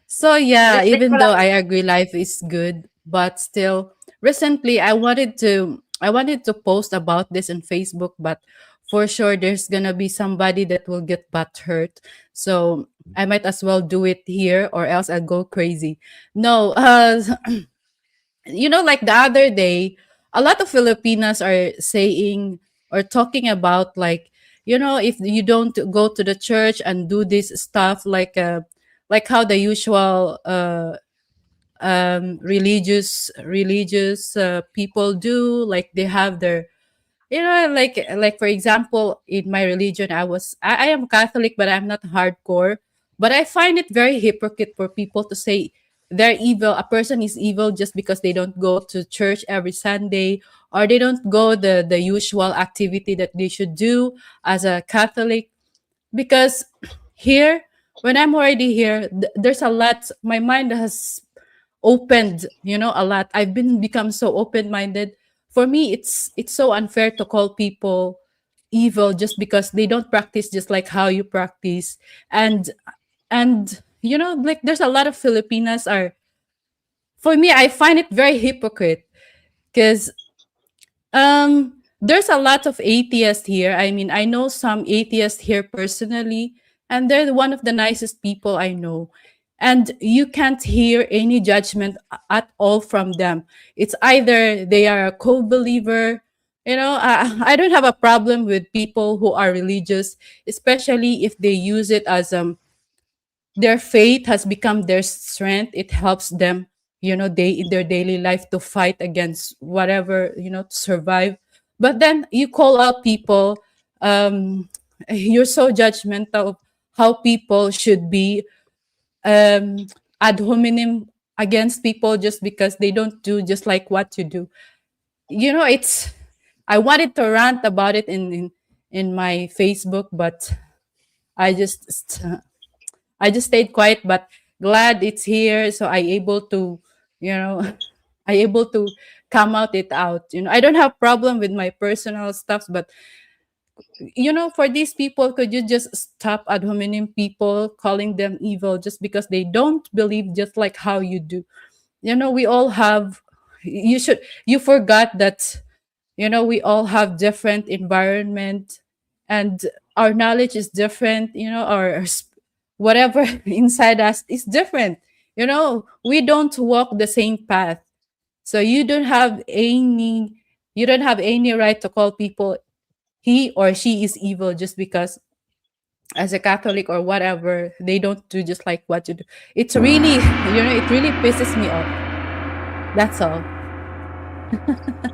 So yeah, Respect even ko though lang. I agree life is good, but still recently I wanted to post about this on Facebook, but for sure there's gonna be somebody that will get butt hurt. So I might as well do it here or else I'll go crazy. No, like the other day, a lot of Filipinas are saying or talking about like, if you don't go to the church and do this stuff like how the usual religious people do, like they have their, like for example, in my religion, I am Catholic, but I'm not hardcore. But I find it very hypocrite for people to say they're evil. A person is evil just because they don't go to church every Sunday, or they don't go the usual activity that they should do as a Catholic. Because here, when I'm already here, there's a lot. My mind has opened, a lot. I've become so open-minded. For me, it's so unfair to call people evil just because they don't practice just like how you practice. And like there's a lot of Filipinas are, for me, I find it very hypocrite because there's a lot of atheists here. I mean, I know some atheists here personally, and they're one of the nicest people I know. And you can't hear any judgment at all from them. It's either they are a co-believer. I don't have a problem with people who are religious, especially if they use it as their faith has become their strength. It helps them, they in their daily life to fight against whatever, to survive. But then you call out people, you're so judgmental of how people should be, ad hominem against people just because they don't do just like what you do. It's, I wanted to rant about it in my Facebook, but I just I just stayed quiet, but glad it's here. So I able to, you know, I able to come out it out. I don't have problem with my personal stuff, but for these people, could you just stop ad hominem people, calling them evil just because they don't believe just like how you do? We all have. You forgot that. We all have different environment, and our knowledge is different. Our whatever inside us is different. We don't walk the same path, so you don't have any right to call people he or she is evil just because as a Catholic or whatever they don't do just like what you do. It's really it really pisses me off. That's all.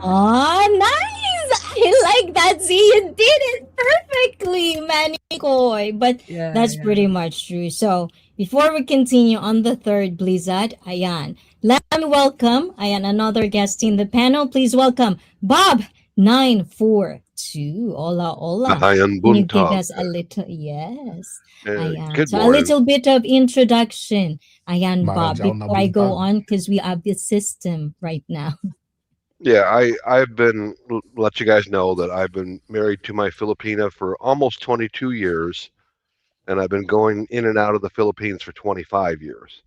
Oh, nice! I like that. See, you did it perfectly, Manikoy. But Yeah, that's yeah. pretty much true. So, before we continue on the third blizzard, ayan, let me welcome, another guest in the panel. Please welcome Bob 942. Hola, hola. Ayan, Can you give buntag. us a little, yes. Good So a morning. little bit of introduction. Ayan, Bob, Mahadyaw na before I go buntag. on, because we have the system right now. Yeah, I've been let you guys know that I've been married to my Filipina for almost 22 years, and I've been going in and out of the Philippines for 25 years.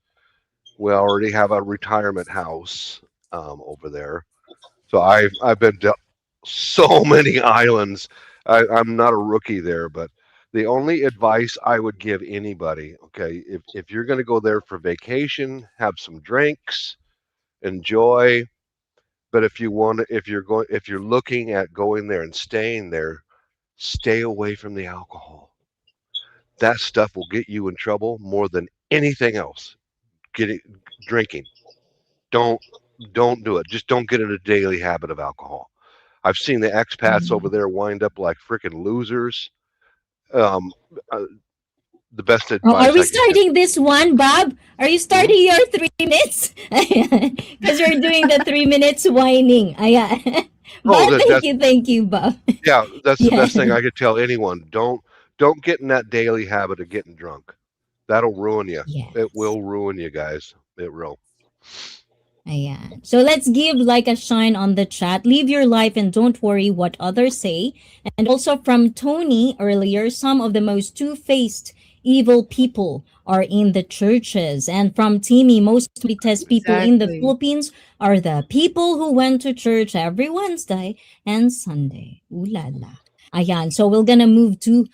We already have a retirement house over there, so I've been to so many islands. I'm not a rookie there, but the only advice I would give anybody, okay, if you're going to go there for vacation, have some drinks, enjoy. But if you're looking at going there and staying there, stay away from the alcohol. that stuff will get you in trouble more than anything else. Drinking. Don't do it. Just don't get in a daily habit of alcohol. I've seen the expats over there wind up like freaking losers. Um, uh, the best Oh, are advice we I can give. starting this one, Bob? Are you starting your 3 minutes? Because you're doing the 3 minutes whining. Ayan. Oh, But thank you, Bob. yeah, that's the best thing Yeah. I could tell anyone. Don't get in that daily habit of getting drunk. That'll ruin you. Yes. It will ruin you, guys. It will. Ayan. So let's give like a shine on the chat. Live your life and don't worry what others say. And also from Tony earlier, some of the most two-faced evil people are in the churches. And from Timmy, most sweetest people in the Exactly. Philippines are the people who went to church every Wednesday and Sunday. Ooh la la. Ayan. So we're gonna move to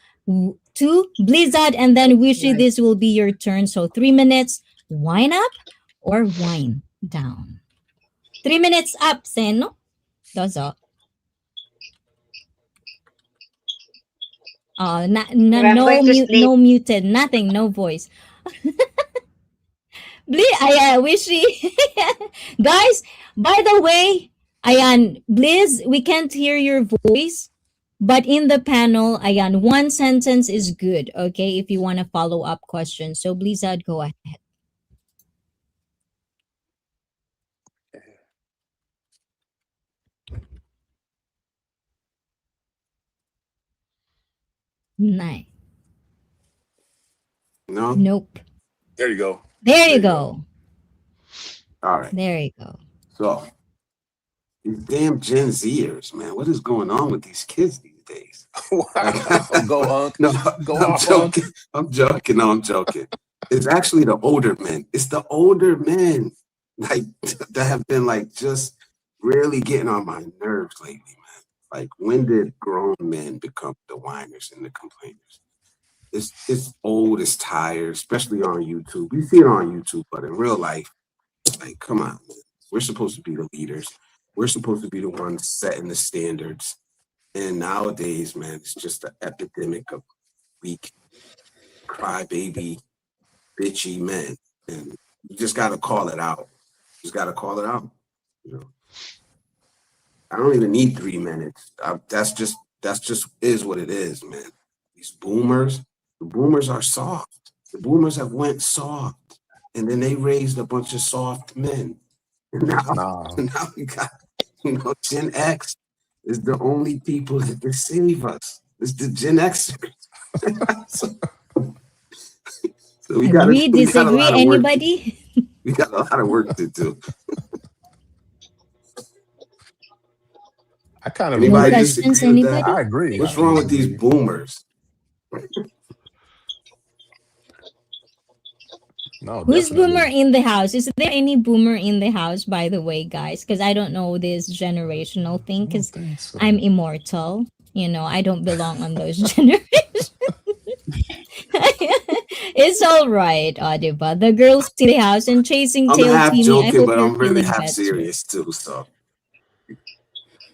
Blizzard, and then Wishy, Right. this will be your turn. So 3 minutes, wine up or wine down. 3 minutes up, Seno. Dozo. I'm going to sleep. No muted, nothing, no voice. Wishy. Guys, by the way, ayan, Blizz, we can't hear your voice. But in the panel, ayan, one sentence is good, okay, if you want to follow up questions. So Blizzard, go ahead. Nice. No? Nope. There you go. There you go. All right. There you go. So, these damn Gen Zers, man. What is going on with these kids these days? Wow. Go, Unc. No, Go I'm off, Unc. joking. I'm joking. No, I'm joking. It's actually the older men. It's the older men, like, that have been, like, just really getting on my nerves lately, man. Like, when did grown men become the whiners and the complainers? It's old, it's tired, especially on YouTube. We see it on YouTube, but in real life, like, come on, man. We're supposed to be the leaders. We're supposed to be the ones setting the standards. And nowadays, man, it's just an epidemic of weak, crybaby, bitchy men. And you just got to call it out. You just got to call it out. You know, I don't even need 3 minutes. That's just is what it is, man. These boomers, the boomers are soft. The boomers have went soft, and then they raised a bunch of soft men. And now we got, Gen X is the only people that can save us. It's the Gen Xers. so we got Agree, disagree, anybody? We got a lot of work to do. I kind of Anybody agree. disagree with that? I agree. What's wrong with these boomers? No, Who's definitely. boomer in the house? Is there any boomer in the house, by the way, guys? Because I don't know this generational thing, because So. I'm immortal. I don't belong on those generations. It's all right, Adiba. The girls in the house and chasing I'm tail half Timmy. I joking, hope but you're I'm really feeling half better. serious too. So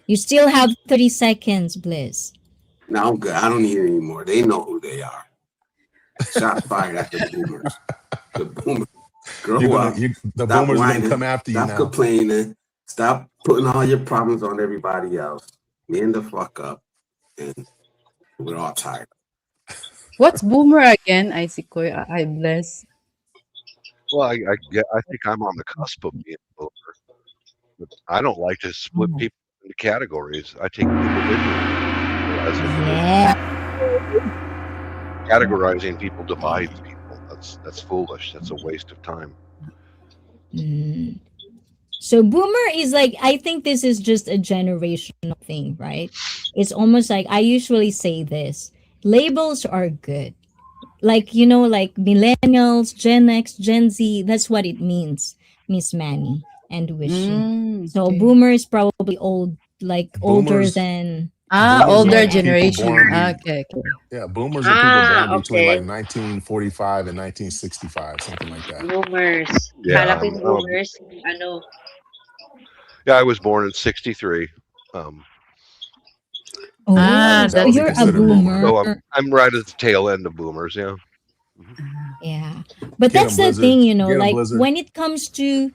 You still have 30 seconds, Bliss. now I'm good. I don't need any more. They know who they are. Shot fired at the boomers. The boomers. Grow up. The Stop boomers whining. gonna come after you Stop now. complaining. Stop putting all your problems on everybody else. Man the fuck up. And we're all tired. What's boomer again, ICEE? I bless. Well, I think I'm on the cusp of being a boomer. But I don't like to split people into categories. I take individuals as Yeah. categorizing people divides people. That's foolish. That's a waste of time. Mm. So boomer is like, I think this is just a generational thing, right? It's almost like, I usually say this, labels are good. Like, like millennials, Gen X, Gen Z, that's what it means, Miss Manny and Wishy. So Okay. boomer is probably old, like older Boomers- than Boomers Older are people generation. born- Okay. Yeah, boomers are people born between okay. like 1945 and 1965, something like that. Boomers. Yeah, Kala ko yung boomers. Yeah, I was born in '63. Oh, Ah, so That would that's be you're a considered good. boomer. boomer. So I'm right at the tail end of boomers. Yeah. Mhm. Yeah. But Get that's him, the Blizzard. thing, you know, Get him, like Blizzard. when it comes to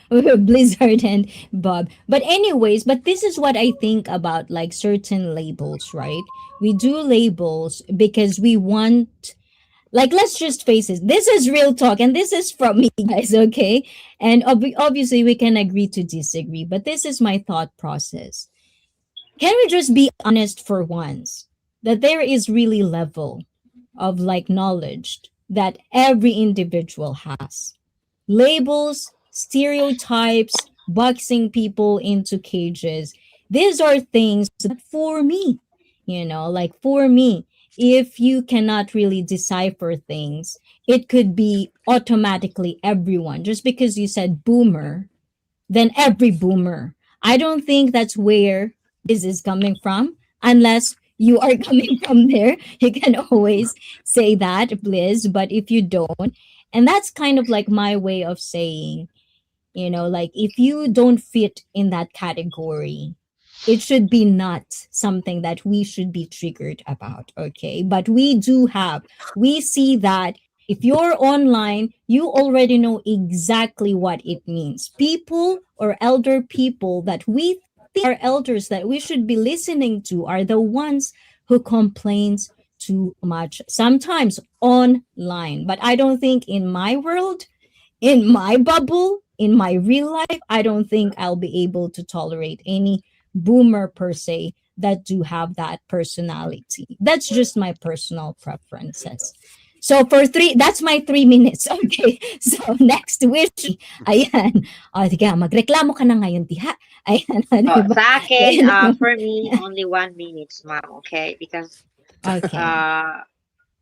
Blizzard and Bob. But anyways, but this is what I think about like certain labels, right? We do labels because we want, like, let's just face it. This is real talk and this is from me, guys, okay? And obviously we can agree to disagree, but this is my thought process. Can we just be honest for once that there is really level of like knowledge that every individual has? Labels, stereotypes, boxing people into cages. These are things that for me, like for me, if you cannot really decipher things, it could be automatically everyone. Just because you said boomer, then every boomer. I don't think that's where this is coming from, unless you are coming from there. You can always say that, Bliss, but if you don't, and that's kind of like my way of saying, like if you don't fit in that category, it should be not something that we should be triggered about, okay? But we see that if you're online, you already know exactly what it means. People or elder people that we think are elders that we should be listening to are the ones who complains too much, sometimes online. But I don't think in my world, in my bubble, in my real life, I don't think I'll be able to tolerate any boomer per se that do have that personality. That's just my personal preferences. So for that's my 3 minutes. Okay. So next wish. Ayan. O, tiga, magreklamo ka na ngayon, tiha. Ayan, Oh, diba? sa akin, Then, for me, only 1 minute, ma'am. Okay, because okay. uh,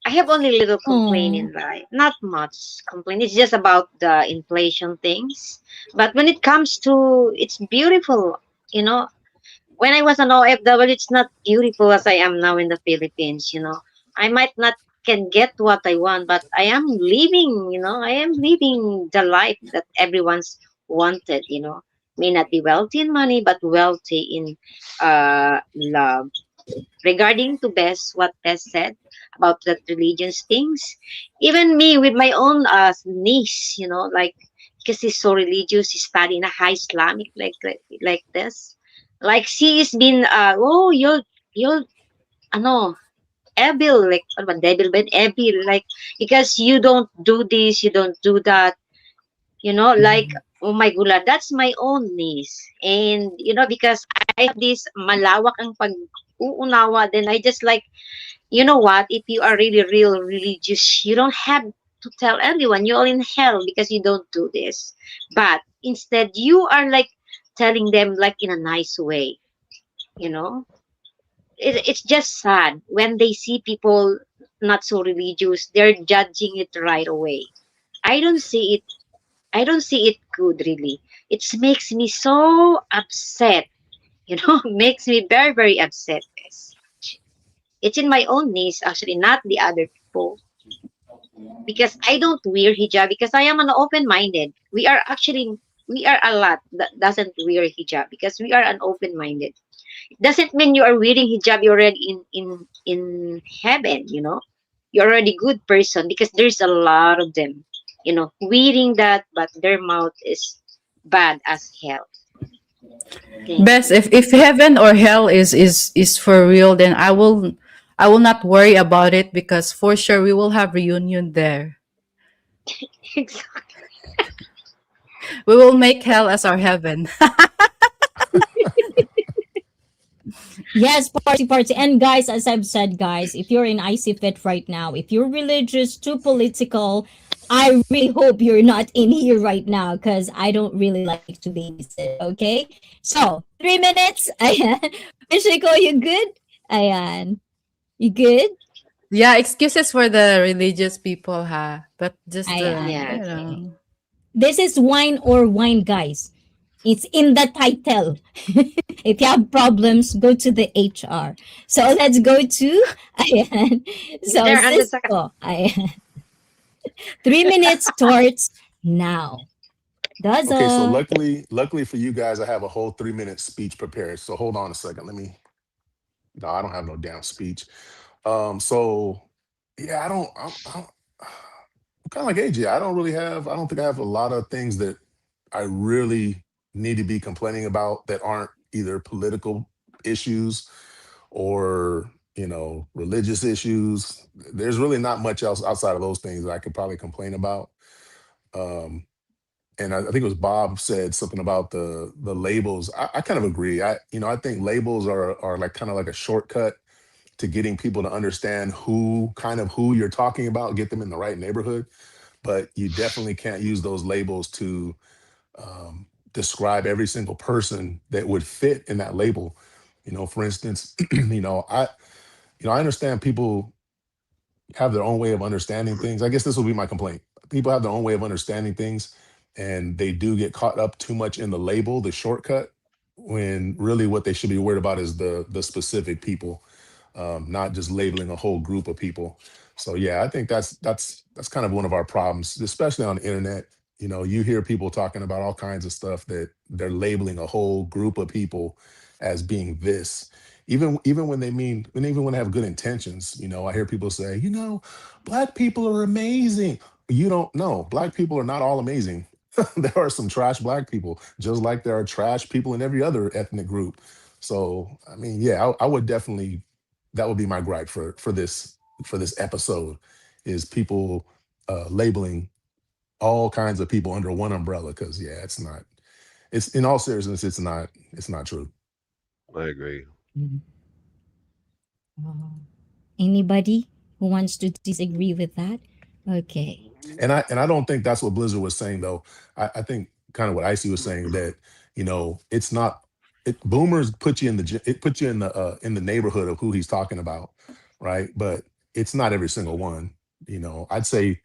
I have only little complaint Oh. in life. Not much complaint. It's just about the inflation things. But when it comes to, it's beautiful. You know, when I was an OFW, it's not beautiful as I am now in the Philippines. I might not can get what I want, but I am living. I am living the life that everyone's wanted. May not be wealthy in money, but wealthy in love. Regarding to Bess, what Bess said about that religious things, even me with my own niece, like, because he's so religious, he study in a high Islamic like this, like she is been oh, you're ano evil, like ano ba, devil but evil, like, because you don't do this, you don't do that, like, oh my god, that's my own niece. And because I have this malawak ang pag-uunawa, then I just like, you know what, if you are really real religious, you don't have to tell everyone you're in hell because you don't do this. But instead, you are like telling them like in a nice way, you know? It's just sad when they see people not so religious, they're judging it right away. I don't see it I don't see it good really. It makes me so upset, makes me very, very upset. Yes. It's in my own niece, actually, not the other people. Because I don't wear hijab because I am an open-minded. We are a lot that doesn't wear hijab because we are an open-minded. It doesn't mean you are wearing hijab, you're already in heaven, You're already good person because there's a lot of them, wearing that, but their mouth is bad as hell. Thank Best, you. if heaven or hell is for real, then I will not worry about it because for sure we will have reunion there. We will make hell as our heaven. Yes, party. And guys, as I've said, guys, if you're in ICEE FIT right now, if you're religious, too political, I really hope you're not in here right now because I don't really like to babysit, okay? So, 3 minutes. Ayan. Michiko, you good? Ayan. You good? Yeah, excuses for the religious people, but just Ayan. Yeah. Okay. This is wine or wine, guys. It's in the title. If you have problems, go to the HR. So let's go to ayan. So There, and Cisco. Ayan. 3 minutes starts now. Okay, so Daza. luckily for you guys, I have a whole 3 minute speech prepared. So hold on a second. Let me No, I don't have no damn speech. So yeah, I'm kind of like AJ. I don't really have. I don't think I have a lot of things that I really need to be complaining about that aren't either political issues or religious issues. There's really not much else outside of those things that I could probably complain about. Um, and I think it was Bob said something about the labels. I kind of agree. I think labels are like kind of like a shortcut to getting people to understand who you're talking about, get them in the right neighborhood. But you definitely can't use those labels to describe every single person that would fit in that label. For instance, I understand people have their own way of understanding things. I guess this will be my complaint. People have their own way of understanding things, and they do get caught up too much in the label, the shortcut, when really what they should be worried about is the specific people, not just labeling a whole group of people. So yeah, I think that's kind of one of our problems, especially on the internet. You hear people talking about all kinds of stuff that they're labeling a whole group of people as being this, even when they mean, and even when they have good intentions. I hear people say, black people are amazing. You don't know, black people are not all amazing. There are some trash black people, just like there are trash people in every other ethnic group. So I mean, yeah, I would definitely, that would be my gripe for this episode, is people labeling all kinds of people under one umbrella. Because yeah, it's in all seriousness, it's not true. I agree. Mhm. Oh. Anybody who wants to disagree with that? Okay. And I don't think that's what Blizzard was saying though. I think kind of what Icy was saying, that it's not, boomers put you in it put you in the neighborhood of who he's talking about, right? But it's not every single one. I'd say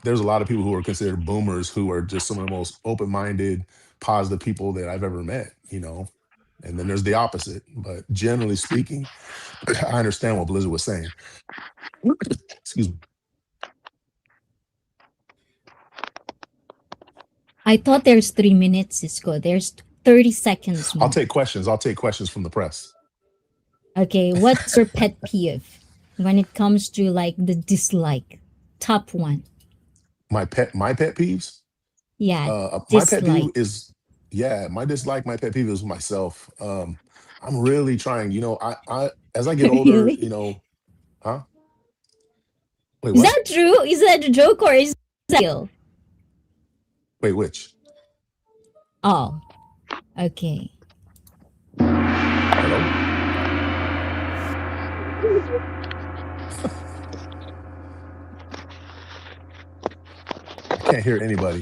there's a lot of people who are considered boomers who are just some of the most open-minded, positive people that I've ever met. And then there's the opposite. But generally speaking, I understand what Blizzard was saying. Excuse me. I thought there's 3 minutes, Cisco. There's 30 seconds I'll more. take questions. I'll take questions from the press. Okay, what's your pet peeve when it comes to like the dislike? Top one. My pet peeves. Yeah, My pet peeve dislike. is, yeah, my pet peeve is myself. I'm really trying. I as I get older, Really? huh? Wait, Is what? that true? Is that a joke or is that real? Wait, which? Oh, okay. Hello? I can't hear anybody.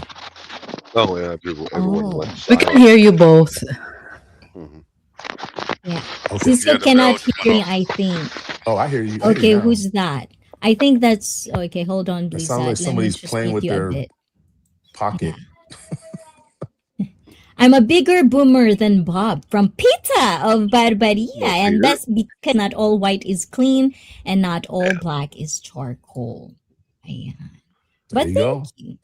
Oh yeah, everyone went Oh, We can silent. hear you both. Mhm. yeah. Okay. Cisco Yeah, the cannot Belgian hear went me, off. I think. Oh, I hear you. I hear you Okay, now. who's that? I think that's okay. Hold on, It sounds like Blizzard. Let me somebody's just playing mute with you a their bit. Yeah. pocket. I'm a bigger boomer than Bob from Pita of Barbaria, Well, and Peter, that's because not all white is clean and not all black is charcoal. Yeah. There But you thank go. you.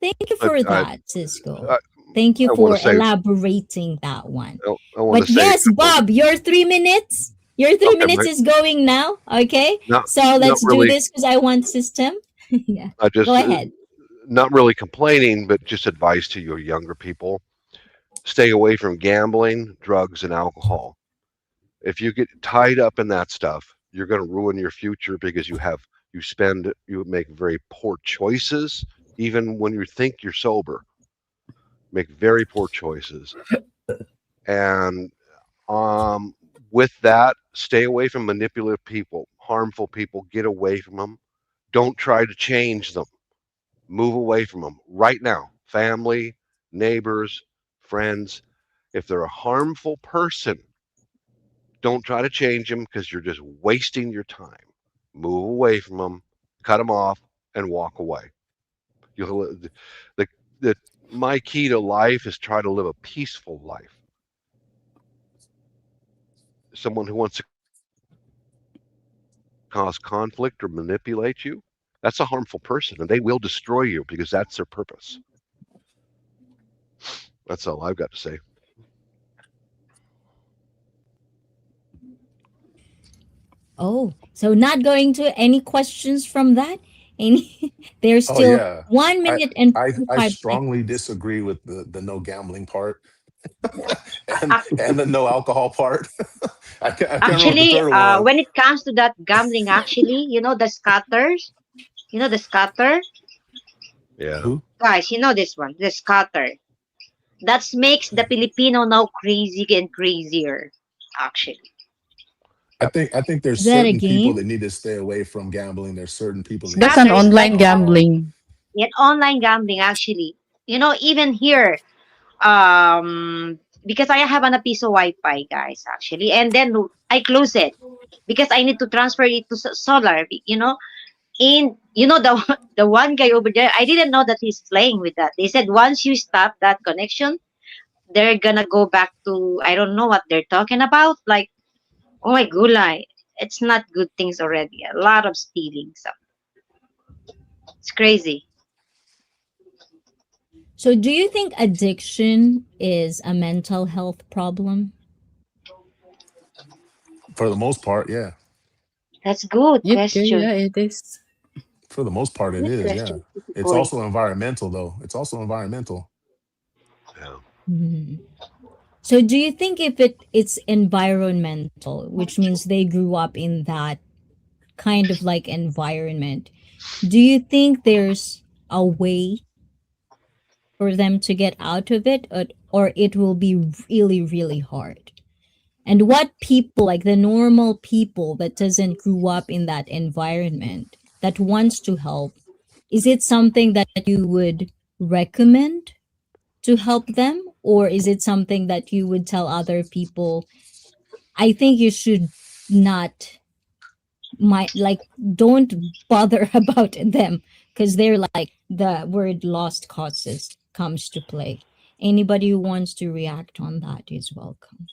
Thank you I, for I, that, Cisco. I, Thank you I want for to say, elaborating that one. I want But to say a yes, couple. Bob, your 3 minutes. Your three Okay, minutes is going now. Okay. not So not let's do really. this because I want system. Yeah. I Go just ahead. not really complaining, but just advice to your younger people: stay away from gambling, drugs, and alcohol. If you get tied up in that stuff, you're going to ruin your future because you make very poor choices, even when you think you're sober. Make very poor choices, and um, with that, stay away from manipulative people, harmful people. Get away from them. Don't try to change them. Move away from them right now. Family, neighbors, friends. If they're a harmful person, don't try to change them because you're just wasting your time. Move away from them, cut them off, and walk away. You'll, the, the, my key to life is try to live a peaceful life. Someone who wants to cause conflict or manipulate you, that's a harmful person, and they will destroy you because that's their purpose. That's all I've got to say. Oh, so not going to any questions from that? Any? There's Oh still yeah, 1 minute and I 45 strongly seconds. disagree with the no gambling part and Ac- the no alcohol part. I can't remember what the Actually, third one was. when it comes to that gambling, actually, the scatters, the scatter, Yeah. Who? guys, this one, the scatter. That makes the Filipino now crazy and crazier, actually. I think there's Is that a certain people game? that need to stay away from gambling. There's certain people that need That's to an stay Scatters away like online from it. gambling. yet online gambling, actually. Even here, because I have a piece of Wi-Fi, guys, actually, and then I close it because I need to transfer it to solar, And the the one guy over there, I didn't know that he's playing with that. They said once you stop that connection, they're gonna go back to, I don't know what they're talking about. Like, oh my gulay, it's not good things already. A lot of stealing, so it's crazy. So, do you think addiction is a mental health problem? For the most part, yeah. That's good Yeah, question. it is. For the most part, it Good is. Yeah. question, Kitty It's boy. also environmental, though. It's also environmental. Yeah. Mhm. So, do you think if it's environmental, which means they grew up in that kind of like environment, do you think there's a way for them to get out of it, or it will be really, really hard? And what people, like the normal people that doesn't grow up in that environment, that wants to help, is it something that you would recommend to help them, or is it something that you would tell other people, I think you should not, like, don't bother about them, because they're like, the word lost causes comes to play. Anybody who wants to react on that is welcome.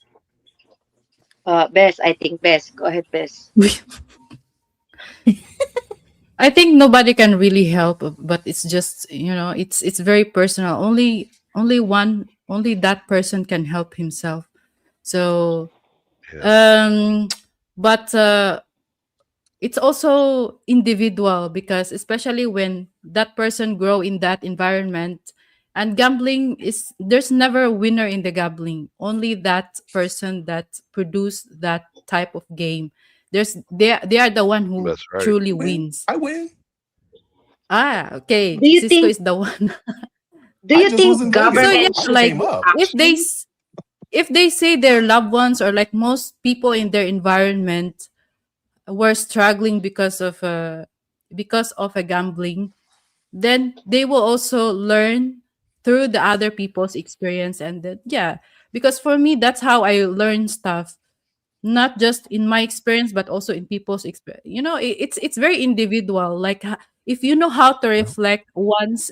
Bess, I think Bess. Go ahead, Bess. I think nobody can really help, but it's just, it's very personal. Only that person can help himself. So, Yeah. um, but it's also individual, because especially when that person grow in that environment, and gambling is, there's never a winner in the gambling. Only that person that produced that type of game, they are the one who That's right. truly Win. wins. I win. Okay, Do you Cisco think? is the one. Do I you just was think in Vegas. So yeah, government I just should like came do up. if they action? s- if they say their loved ones, or like most people in their environment were struggling because of a gambling, then they will also learn through the other people's experience. And then, yeah, because for me, that's how I learn stuff, not just in my experience but also in people's experience. It's very individual. Like, if you know how to Yeah. reflect one's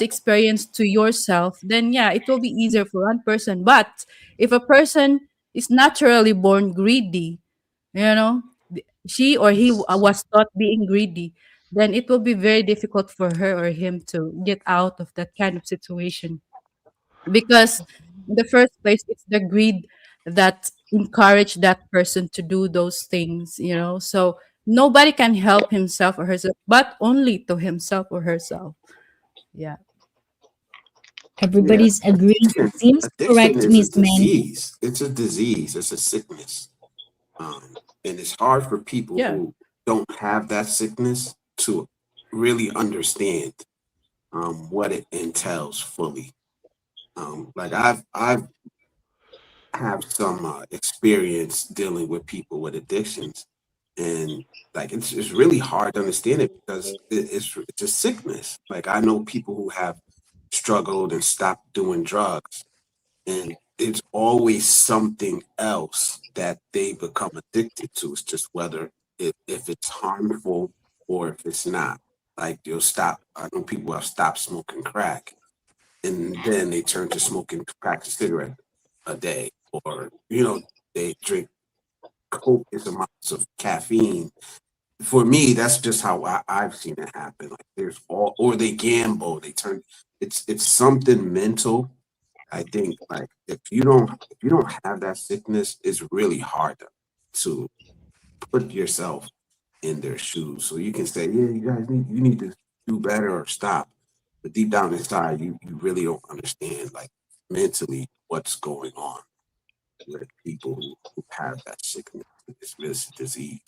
experience to yourself, then yeah, it will be easier for one person. But if a person is naturally born greedy, she or he was taught being greedy, then it will be very difficult for her or him to get out of that kind of situation. Because in the first place, it's the greed that encouraged that person to do those things. So nobody can help himself or herself, but only to himself or herself. Yeah. Yeah, Everybody's agreeing. addiction. Seems Addiction correct, is a Miss Mandy. disease. It's a disease. It's a sickness. And it's hard for people Yeah. who don't have that sickness to really understand what it entails fully. Like I've have some experience dealing with people with addictions, and like it's really hard to understand it because it's a sickness. Like I know people who have struggled and stopped doing drugs, and it's always something else that they become addicted to. It's just whether if it's harmful or if it's not. Like you'll stop. I know people have stopped smoking crack, and then they turn to smoking crack a cigarette a day, or they drink copious amounts of caffeine. For me, that's just how I've seen it happen. Like there's or they gamble. They turn. It's something mental. I think like if you don't have that sickness, it's really hard to put yourself in their shoes. So you can say, yeah, you guys need to do better or stop. But deep down inside, you really don't understand like mentally what's going on with people who have that sickness, this disease.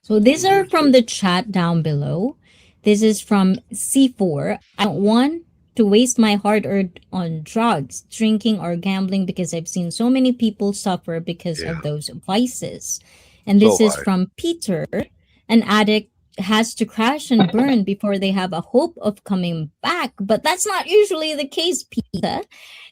So these are from the chat down below. This is from C4. I don't want to waste my hard earned on drugs, drinking, or gambling because I've seen so many people suffer because of those vices. And this is from Peter. An addict has to crash and burn before they have a hope of coming back. But that's not usually the case, Peter.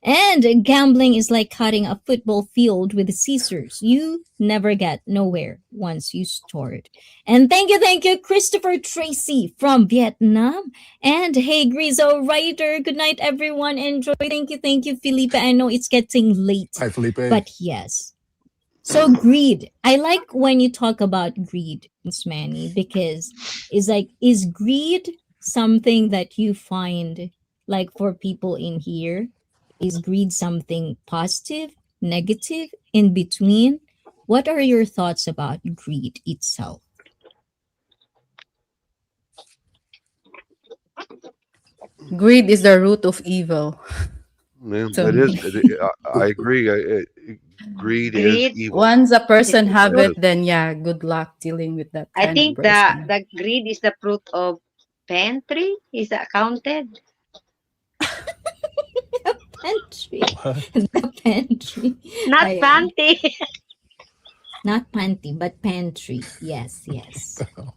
And gambling is like cutting a football field with scissors. You never get nowhere once you start. And thank you, Christopher Tracy from Vietnam. And hey, Grizo Writer, good night, everyone. Enjoy. Thank you, Felipe. I know it's getting late. Hi, Felipe. But yes. So greed. I like when you talk about greed, Manny, because it's like, is greed something that you find like for people in here? Is greed something positive, negative, in between? What are your thoughts about greed itself? Greed is the root of evil. Yeah, So it is. I agree. Greed is Greed. evil. once a person It's have fruit. it, then yeah, good luck dealing with that I kind of think person. the greed is the fruit of pantry. Is that counted? Pantry. What? The pantry. Not Ayan. panty. Not panty, but pantry. Yes.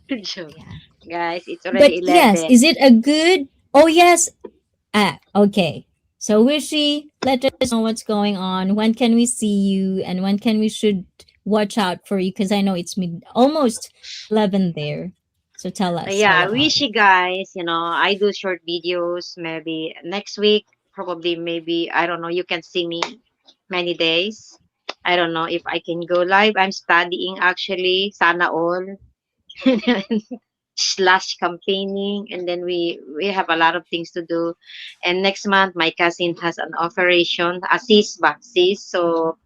Good joke. Yeah. Guys, it's But already yes, 11. is it a good? Oh yes. Okay. So Wishy, let us know what's going on. When can we see you, and when can we should watch out for you? Because I know it's almost 11 there. So tell us. Yeah, all I about wish it. you guys, I do short videos maybe next week, probably maybe, I don't know, you can see me many days. I don't know if I can go live. I'm studying actually, sana all. Slash campaigning, and then we have a lot of things to do. And next month my cousin has an operation, a cyst, so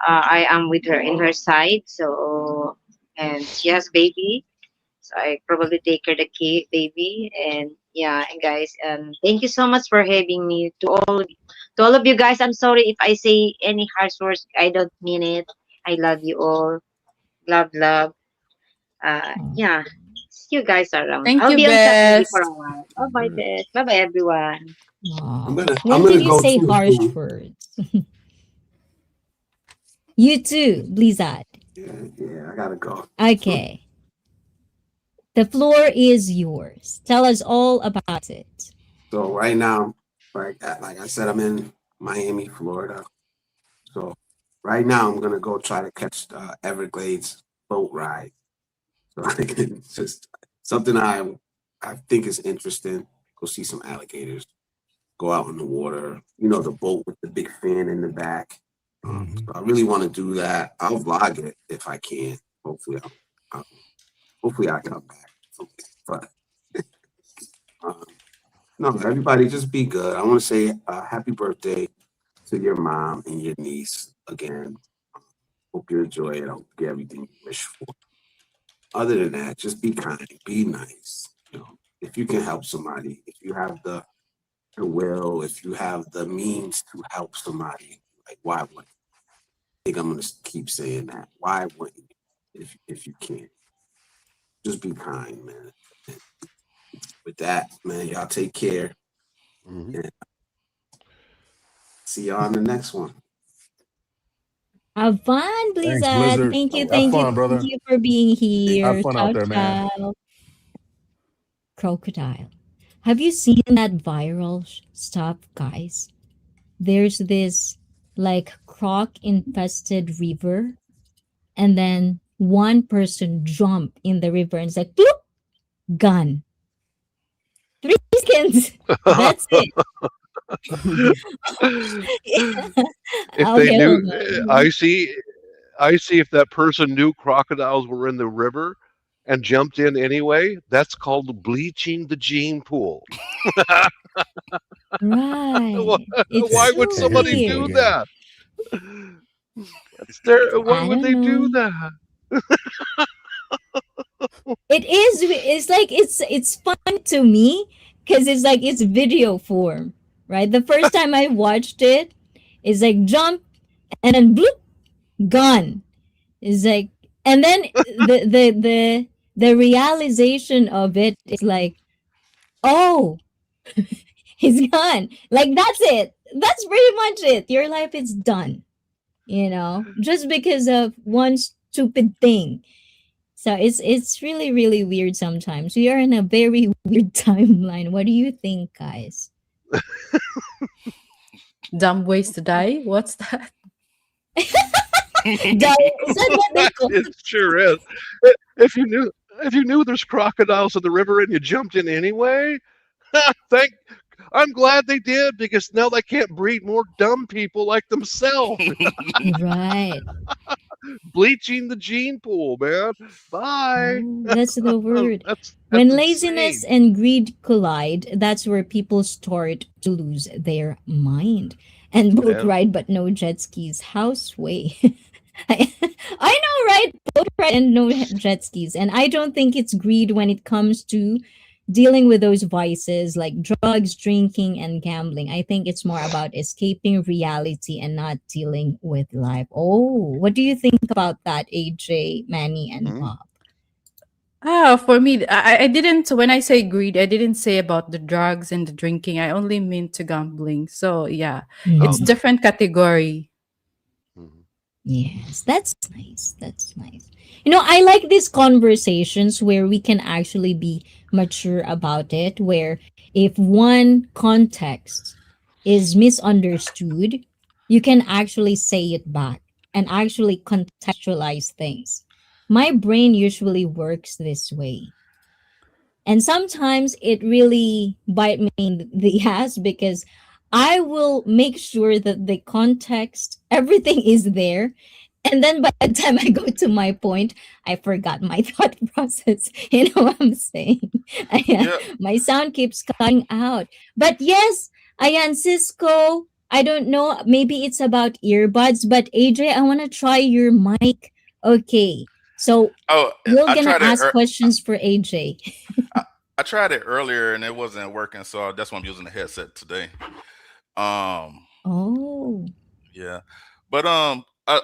I am with her in her side, so, and she has baby, so I probably take her the baby. And yeah, and guys, thank you so much for having me. To all of you guys, I'm sorry if I say any harsh words. I don't mean it. I love you all. Love. Yeah, see you guys around. Thank I'll you, be on chat maybe for best. a while. Bye bye, Beth. Bye bye, everyone. I'm Wow. gonna When did you go say too harsh soon. words? You too, Blizzard. Yeah, I gotta go. Okay. The floor is yours. Tell us all about it. So right now, like I said, I'm in Miami, Florida. So right now, I'm gonna go try to catch the Everglades boat ride. So I can just something I think is interesting. Go see some alligators. Go out in the water. The boat with the big fin in the back. So I really want to do that. I'll vlog it if I can. Hopefully, hopefully I come back. But no, everybody, just be good. I want to say happy birthday to your mom and your niece again. Hope you enjoy it. I hope you get everything you wish for. Other than that, just be kind, be nice. If you can help somebody, if you have the will, if you have the means to help somebody, like why wouldn't you? I think I'm gonna keep saying that. Why wouldn't you? If you can, just be kind, man. And with that, man, y'all take care. And see y'all on the next one. Have fun, Blizzard. Thanks, Blizzard. Thank you, Have thank you, fun, brother. thank you for being here. Have fun out there, man. Ciao. Crocodile. Have you seen that viral stuff, guys? There's this like croc infested river, and then one person jump in the river and it's like, bloop, gun. 3 seconds. That's it. If they Okay, knew, hold on. I see if that person knew crocodiles were in the river and jumped in anyway. That's called bleaching the gene pool. Right. It's Why so would somebody weird. do that? Why I would don't they do know. that? It is. It's like it's fun to me because it's like it's video form, right? The first time I watched it, it's like jump and then bloop, gone. It's like, and then the realization of it is like, oh, he's gone. Like that's it. That's pretty much it. Your life is done. Just because of one stupid thing. So it's really really weird sometimes. We are in a very weird timeline. What do you think, guys? Dumb ways to die. What's that? Is that what they call It sure is. If you knew, if you knew there's crocodiles in the river and you jumped in anyway, thank. I'm glad they did because now they can't breed more dumb people like themselves. it? Right. Bleaching the gene pool, man. Bye. Oh, that's the word. That's When laziness insane. and greed collide, that's where people start to lose their mind. And boat Yeah, ride, but no jet skis. How sway. I know, right? Boat ride and no jet skis. And I don't think it's greed when it comes to dealing with those vices like drugs, drinking, and gambling. I think it's more about escaping reality and not dealing with life. Oh, what do you think about that, AJ, Manny, and mm, Bob? For me, I didn't, when I say greed, I didn't say about the drugs and the drinking. I only mean to gambling. So, yeah, it's Mhm. different category. mhm. Yes, that's nice. That's nice. I like these conversations where we can actually be mature about it, where if one context is misunderstood, you can actually say it back and actually contextualize things. My brain usually works this way. And sometimes it really bite me in the ass because I will make sure that the context, everything is there. And then by the time I go to my point, I forgot my thought process. You know what I'm saying? Yeah. My sound keeps cutting out. But yes, Ayan Cisco, I don't know. Maybe it's about earbuds, but AJ, I want to try your mic. Okay. So Oh, we're I going to tried it. ask questions for AJ. I, I tried it earlier and it wasn't working, so that's why I'm using the headset today. Um, Oh. yeah, but I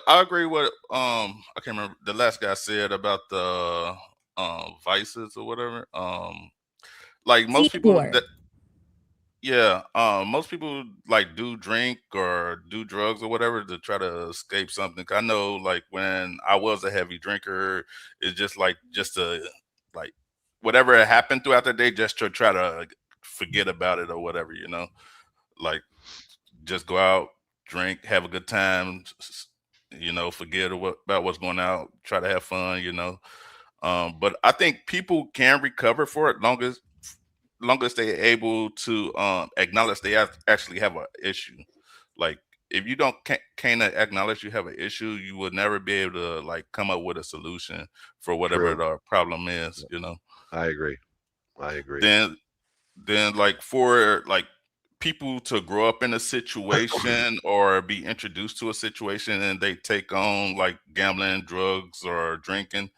agree with I can't remember the last guy said about the vices or whatever. Like most people C4. that yeah, most people like do drink or do drugs or whatever to try to escape something. 'Cause I know, like when I was a heavy drinker, it's just like just to like whatever had happened throughout the day, just to try to forget about it or whatever, like just go out, drink, have a good time, forget about what's going out, try to have fun. But I think people can recover for it long as they're able to acknowledge they actually have an issue. Like if you don't can't acknowledge you have an issue, you will never be able to like come up with a solution for whatever True. the problem is. I agree. I agree. Then like for like people to grow up in a situation or be introduced to a situation and they take on like gambling, drugs, or drinking,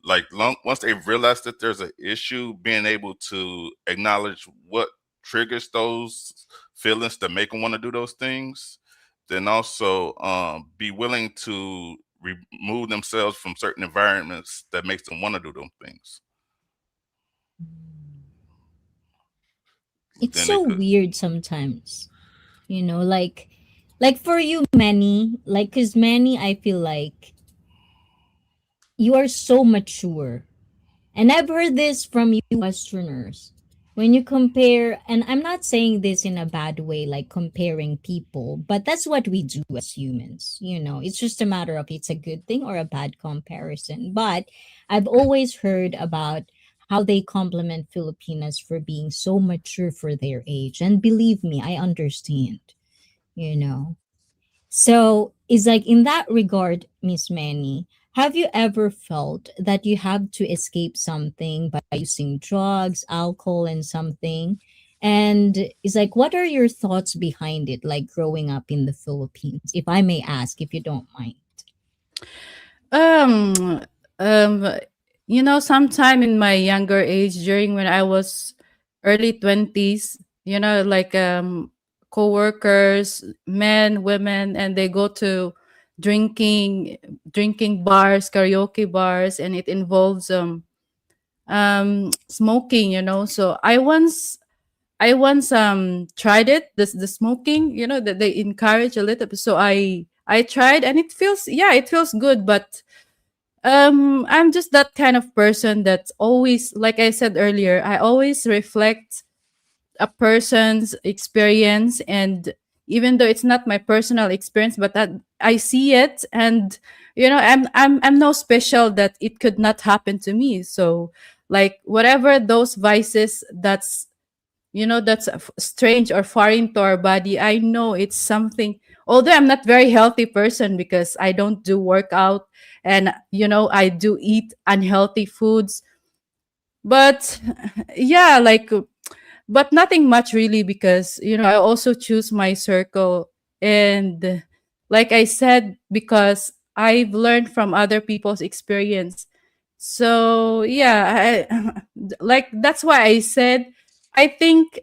like once they realize that there's an issue, being able to acknowledge what triggers those feelings that make them want to do those things, then also be willing to remove themselves from certain environments that makes them want to do those things. It's Then they so could. weird sometimes. Like for you, Manny, like cuz Manny, I feel like you are so mature. And I've heard this from you Westerners. When you compare, and I'm not saying this in a bad way, like comparing people, but that's what we do as humans. It's just a matter of it's a good thing or a bad comparison. But I've always heard about how they compliment Filipinas for being so mature for their age. And believe me, I understand, you know. So it's like in that regard, Miss Manny, have you ever felt that you have to escape something by using drugs, alcohol, and something? And it's like, what are your thoughts behind it, like growing up in the Philippines? If I may ask, if you don't mind. Um, um, sometime in my younger age, during when I was early 20s, like coworkers, men, women, and they go to drinking drinking bars, karaoke bars, and it involves smoking. So I once tried it, the smoking, that they encourage a little bit. So I tried, and it feels good, but I'm just that kind of person that's always, like I said earlier, I always reflect a person's experience. And even though it's not my personal experience, but that I see it, and I'm no special that it could not happen to me. So, like, whatever those vices that's strange or foreign to our body, I know it's something. Although I'm not very healthy person, because I don't do workout, and I do eat unhealthy foods, but yeah, like, but nothing much really, because I also choose my circle. And like I said, because I've learned from other people's experience. So yeah, like, that's why I said, I think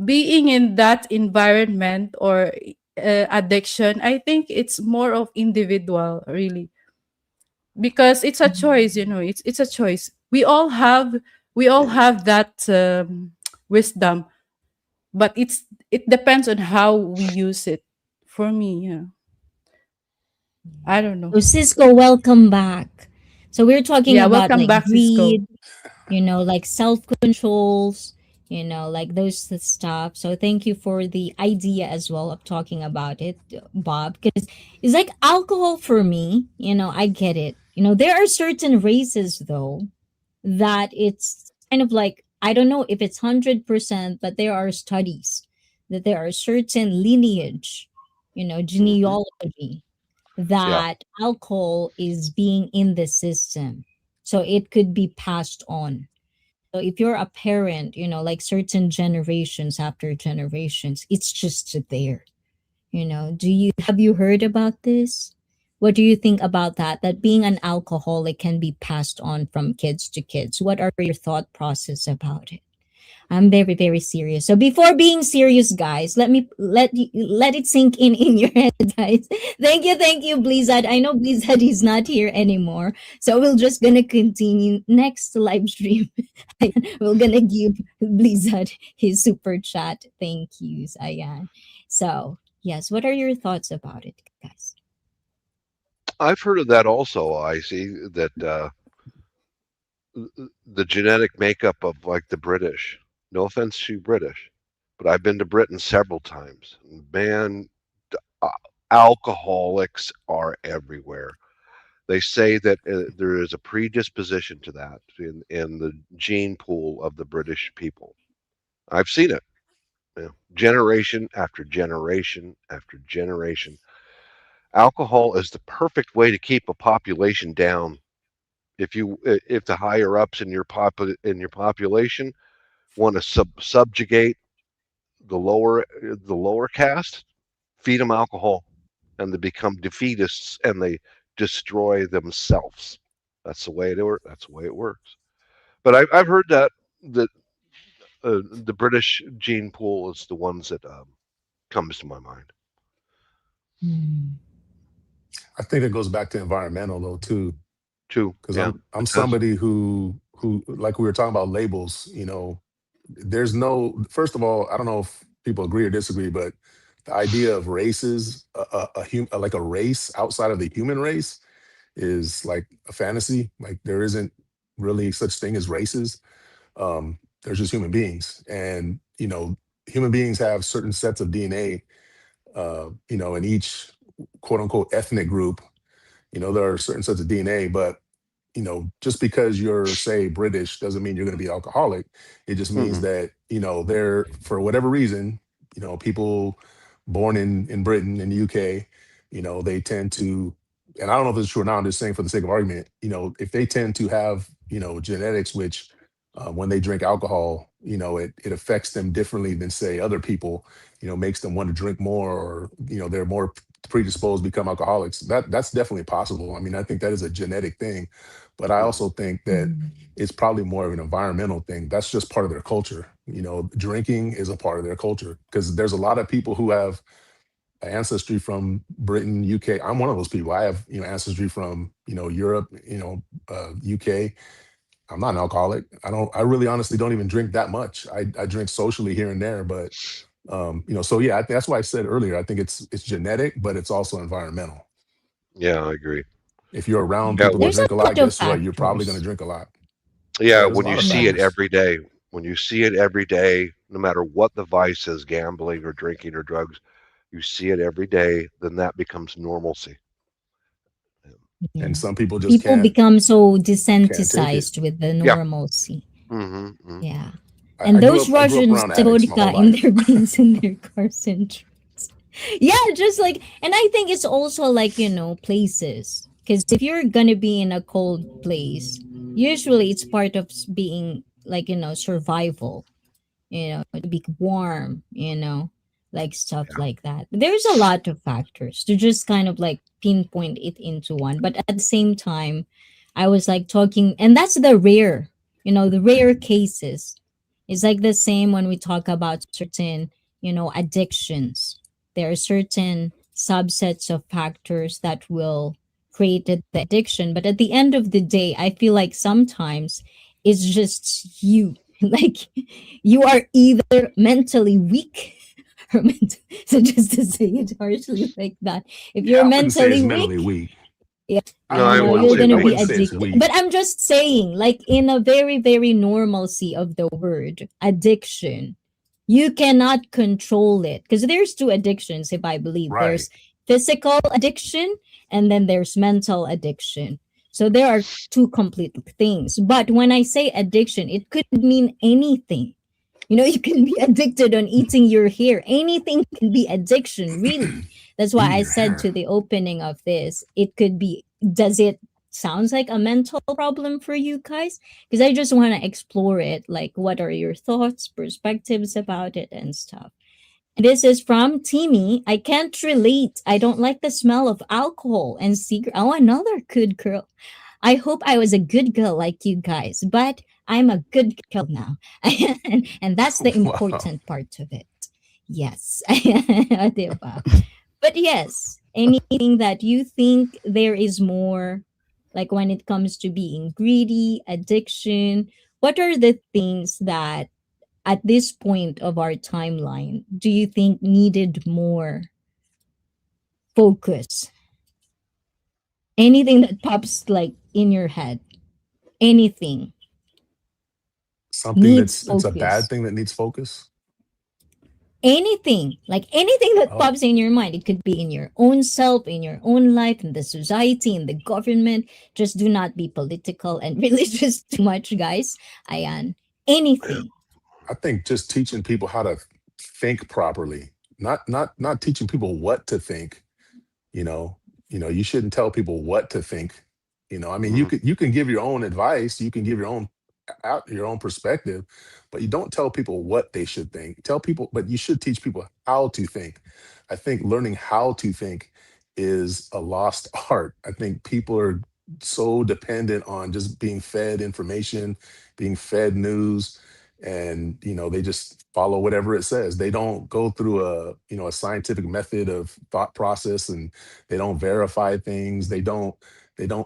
being in that environment, or addiction, I think it's more of individual, really, because it's a choice. It's a choice. We all have that wisdom, but it depends on how we use it. For me, yeah, I don't know. So Cisco, welcome back. So we're talking Yeah, about welcome like back, Cisco. greed, like self controls, like those stuff. So thank you for the idea as well of talking about it, Bob, because it's like alcohol for me. I get it. There are certain races though that it's kind of like, I don't know if it's 100%, but there are studies that there are certain lineage, Hmm. genealogy, Yeah. that alcohol is being in the system. So it could be passed on. So if you're a parent, like certain generations after generations, it's just there. Do you have you heard about this? What do you think about that? That being an alcoholic can be passed on from kids to kids. What are your thought process about it? I'm very, very serious. So before being serious, guys, let it sink in your head, guys. Thank you, Blizzard. I know Blizzard is not here anymore, so we're just gonna continue next live stream. We're gonna give Blizzard his super chat. Thank yous, Ayan. So yes, what are your thoughts about it, guys? I've heard of that also. I see that the genetic makeup of like the British. No offense to British, but I've been to Britain several times. Man, uh, alcoholics are everywhere. They say that there is a predisposition to that in the gene pool of the British people. I've seen it, generation after generation after generation. Alcohol is the perfect way to keep a population down. If the higher ups in your population want to subjugate the lower caste, feed them alcohol, and they become defeatists and they destroy themselves. That's the way it works. But I've heard that the British gene pool is the ones that comes to my mind. Hmm. I think it goes back to environmental though too, Too, because yeah, I'm it does. somebody who like we were talking about labels. There's no, first of all, I don't know if people agree or disagree, but the idea of races, like a race outside of the human race, is like a fantasy. Like there isn't really such thing as races. There's just human beings, and human beings have certain sets of DNA. In each quote unquote ethnic group, there are certain sets of DNA, but just because you're, say, British doesn't mean you're going to be alcoholic. It just means Hmm. that, they're, for whatever reason, people born in Britain, in the UK, they tend to, and I don't know if it's true or not, I'm just saying for the sake of argument, if they tend to have, genetics, which when they drink alcohol, it affects them differently than, say, other people, makes them want to drink more, or, they're more predisposed to become alcoholics. That's definitely possible. I mean, I think that is a genetic thing, but I also think that Mm. it's probably more of an environmental thing. That's just part of their culture. You know, drinking is a part of their culture because there's a lot of people who have ancestry from Britain, UK. I'm one of those people. I have, you know, ancestry from, you know, Europe, you know, UK. I'm not an alcoholic. I really honestly don't even drink that much. I drink socially here and there, but you know, so yeah, that's why I said earlier, I think it's genetic, but it's also environmental. Yeah, I agree. If you're around Yeah, people who when, There's a drink a lot, lot of guess what? You're probably going to factors. drink a lot. yeah, Yeah, there's a when lot you of see it factors. every day, when you see it every day, no matter what the vice is, gambling or drinking or drugs, you see it every day, then that becomes normalcy. Yeah. And some people just People become so can't take it. desensitized with the Yeah. normalcy. Hmm. Hmm. Yeah. I And grew those up Russians around the addicts my vodka whole in life. their veins in their cars and trucks. Yeah, just like, and I think it's also like, you know, places. Because if you're gonna be in a cold place, usually it's part of being like, you know, survival, you know, to be warm, you know, like stuff Yeah. like that. There's a lot of factors to just kind of like pinpoint it into one. But at the same time, I was like talking, and that's the rare, you know, the rare cases. It's like the same when we talk about certain, you know, addictions. There are certain subsets of factors that will create the addiction. But at the end of the day, I feel like sometimes it's just you. Like you are either mentally weak or so just to say it harshly like that. If you're Yeah, I wouldn't say it's mentally mentally weak, weak. yeah, No, you I know, wouldn't you're say gonna I be weak. wouldn't say it's addicted. weak. But I'm just saying, like in a very, very normalcy of the word, addiction, you cannot control it. Because there's two addictions, if I believe. Right. There's physical addiction and then there's mental addiction. So there are two complete things. But when I say addiction, it could mean anything. You know, you can be addicted on eating your hair. Anything can be addiction, really. That's why Eating I your said hair. to the opening of this, it could be, does it sounds like a mental problem for you guys? Because I just want to explore it. Like, what are your thoughts, perspectives about it, and stuff? And this is from Timmy. I can't relate. I don't like the smell of alcohol and secret. Oh, another good girl. I hope I was a good girl like you guys, but I'm a good girl now. And that's the Wow. important part of it. Yes. Diba? But yes, anything that you think there is more, like when it comes to being greedy, addiction, what are the things that at this point of our timeline do you think needed more focus? Anything that pops like in your head, anything Something needs that's it's a bad focus. thing that needs focus. Anything, like anything that Oh, pops in your mind. It could be in your own self, in your own life, in the society, in the government. Just do not be political and religious too much, guys. Ayan. Anything. I think just teaching people how to think properly, not teaching people what to think. You know, you shouldn't tell people what to think. You know, I mean, Hmm. you can give your own advice, you can give your own out your own perspective, but you don't tell people what they should think. Tell people, but you should teach people how to think. I think learning how to think is a lost art. I think people are so dependent on just being fed information, being fed news, and they just follow whatever it says. They don't go through a scientific method of thought process, and they don't verify things. They don't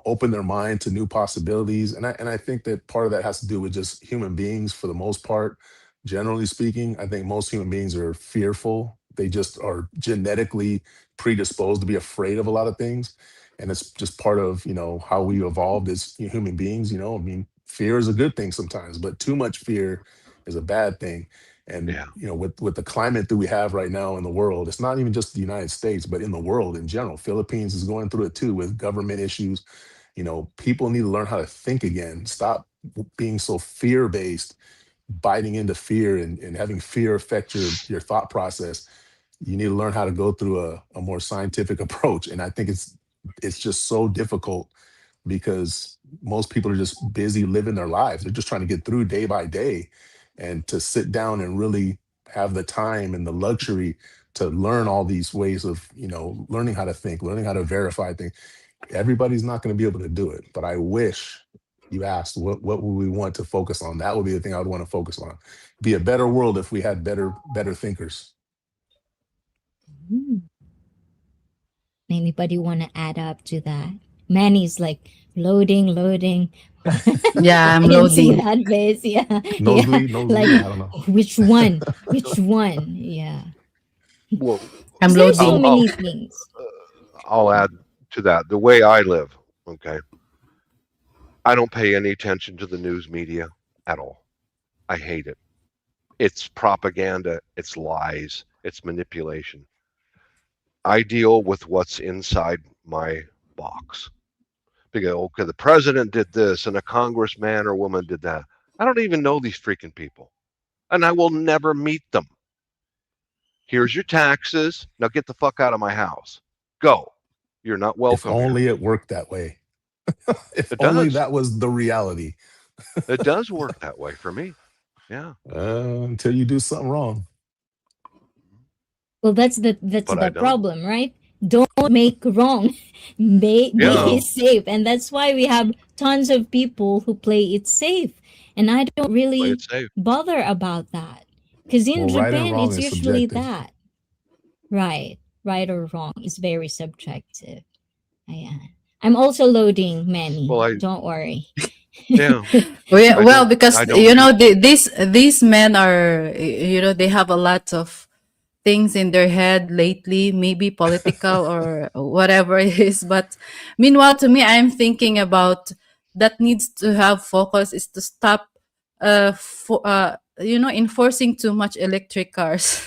open their mind to new possibilities. And I think that part of that has to do with just human beings for the most part. Generally speaking, I think most human beings are fearful. They just are genetically predisposed to be afraid of a lot of things. And it's just part of, how we evolved as human beings. I mean, fear is a good thing sometimes, but too much fear is a bad thing. And Yeah. with the climate that we have right now in the world, it's not even just the United States, but in the world in general. Philippines is going through it too with government issues. People need to learn how to think again. Stop being so fear based, biting into fear and having fear affect your thought process. You need to learn how to go through a more scientific approach. And I think it's just so difficult because most people are just busy living their lives. They're just trying to get through day by day, and to sit down and really have the time and the luxury to learn all these ways of, learning how to think, learning how to verify things. Everybody's not going to be able to do it, but I wish you asked what would we want to focus on. That would be the thing I would want to focus on. Be a better world if we had better thinkers. Anybody want to add up to that? Manny's like loading. Yeah, I'm Can see loading. that face. Yeah, Nosebleed, like I don't know. which one? Which one? Yeah, Well, I'm there's so loading. many things. I'll add to that. The way I live, okay, I don't pay any attention to the news media at all. I hate it. It's propaganda, it's lies, it's manipulation. I deal with what's inside my box. Because, okay, the president did this and a congressman or woman did that. I don't even know these freaking people. And I will never meet them. Here's your taxes. Now get the fuck out of my house. Go. You're not If welcome only here. it worked that way. If It only does. that was the reality. It does work that way for me. Yeah. Until you do something wrong. Well, that's the But I don't. problem, right? Don't make wrong. Be Yeah. safe, and that's why we have tons of people who play it safe. And I don't Play really it safe. bother about that, because in Well, right and Japan wrong it's is usually subjective. that. Right or wrong is very subjective. I'm also loading, Manny. Well, Don't worry. yeah. Well, I because don't these men are, they have a lot of things in their head lately, maybe political or whatever it is. But meanwhile, to me, I'm thinking about that needs to have focus is to stop, enforcing too much electric cars.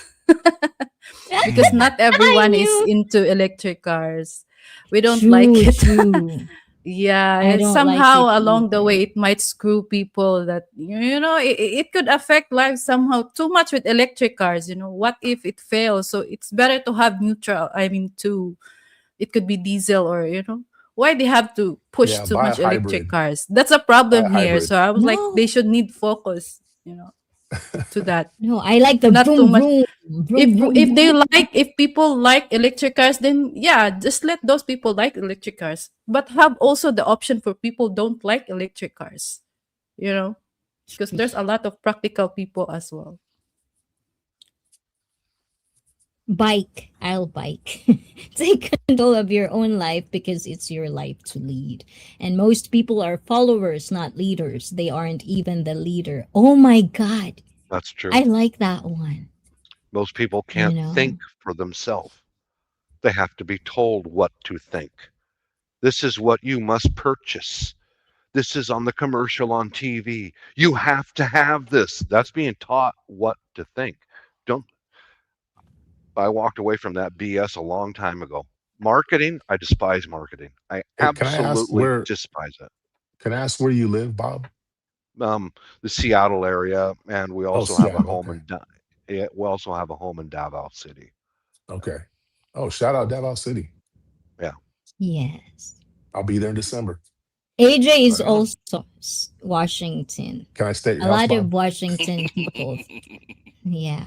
Because not everyone is knew. into electric cars. We don't like it. True. Yeah, I don't like somehow it along the either. way it might screw people that it could affect life somehow too much with electric cars. What if it fails? So it's better to have neutral. I mean, it could be diesel or why they have to push Yeah, too buy a much electric hybrid. cars. That's a Buy a problem here. hybrid. So I was like, they No, should need focus, to that. no, I like the Not too vroom much. vroom vroom vroom. If people like electric cars, then yeah, just let those people like electric cars, but have also the option for people don't like electric cars, because there's a lot of practical people as well. Bike. I'll bike. Take control of your own life because it's your life to lead. And most people are followers, not leaders. They aren't even the leader. Oh my God. That's true. I like that one. Most people You can't know, think for themselves. They have to be told what to think. This is what you must purchase. This is on the commercial on TV. You have to have this. That's being taught what to think. I walked away from that BS a long time ago. Marketing, I despise marketing. I Hey, can I ask absolutely where despise it. can I ask where you live, Bob? The Seattle area, and we Oh, also have a Seattle. home Okay. we also have a home in Davao City. Okay. Oh, shout out Davao City. Yeah. yes. I'll be there in December. AJ is Right on. also Washington. Can I stay at A your house, lot of Bob? Washington people. Yeah.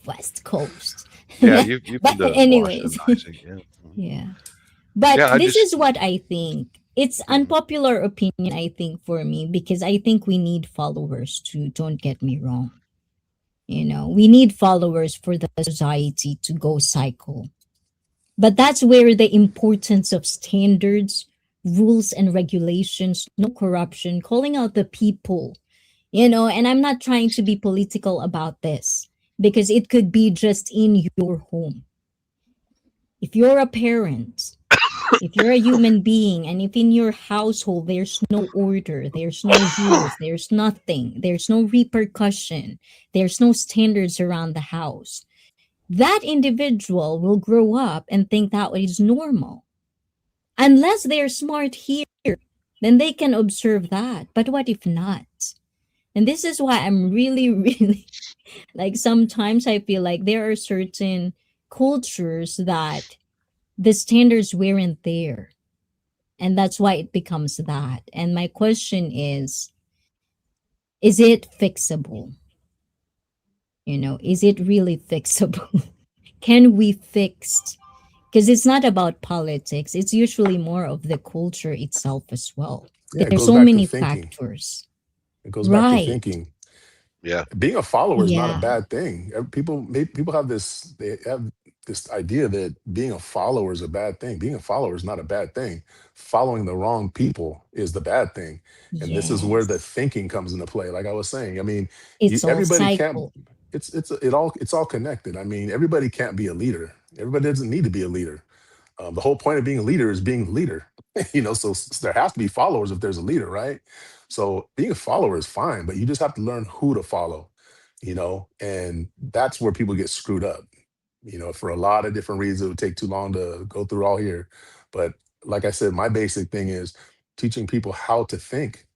West Coast. Yeah, you've But been to anyways. Washington, I see. Yeah. Yeah. But Yeah, I this just is what I think. It's unpopular opinion, I think, for me, because I think we need followers too. Don't get me wrong. We need followers for the society to go cycle. But that's where the importance of standards, rules, and regulations, no corruption, calling out the people, and I'm not trying to be political about this because it could be just in your home. If you're a parent, if you're a human being, and if in your household there's no order, there's no rules, there's nothing, there's no repercussion, there's no standards around the house, that individual will grow up and think that is normal. Unless they're smart here, then they can observe that. But what if not? And this is why I'm really, really like sometimes I feel like there are certain cultures that the standards weren't there. And that's why it becomes that. And my question is it fixable? Is it really fixable? can we fix? Because it's not about politics. It's usually more of the culture itself as well. Yeah, it There's goes so back to many thinking. factors. It goes back to Right. thinking. Yeah. Being a follower is not a Yeah. bad thing. People have this idea that being a follower is a bad thing. Being a follower is not a bad thing. Following the wrong people is the bad thing. And this is where the Yes. thinking comes into play. Like I was saying, I mean, It's all everybody can't. cycle. It's all connected. I mean, everybody can't be a leader. Everybody doesn't need to be a leader. The whole point of being a leader is being a leader. So there has to be followers if there's a leader, right? So being a follower is fine, but you just have to learn who to follow, and that's where people get screwed up, for a lot of different reasons. It would take too long to go through all here. But like I said, my basic thing is teaching people how to think,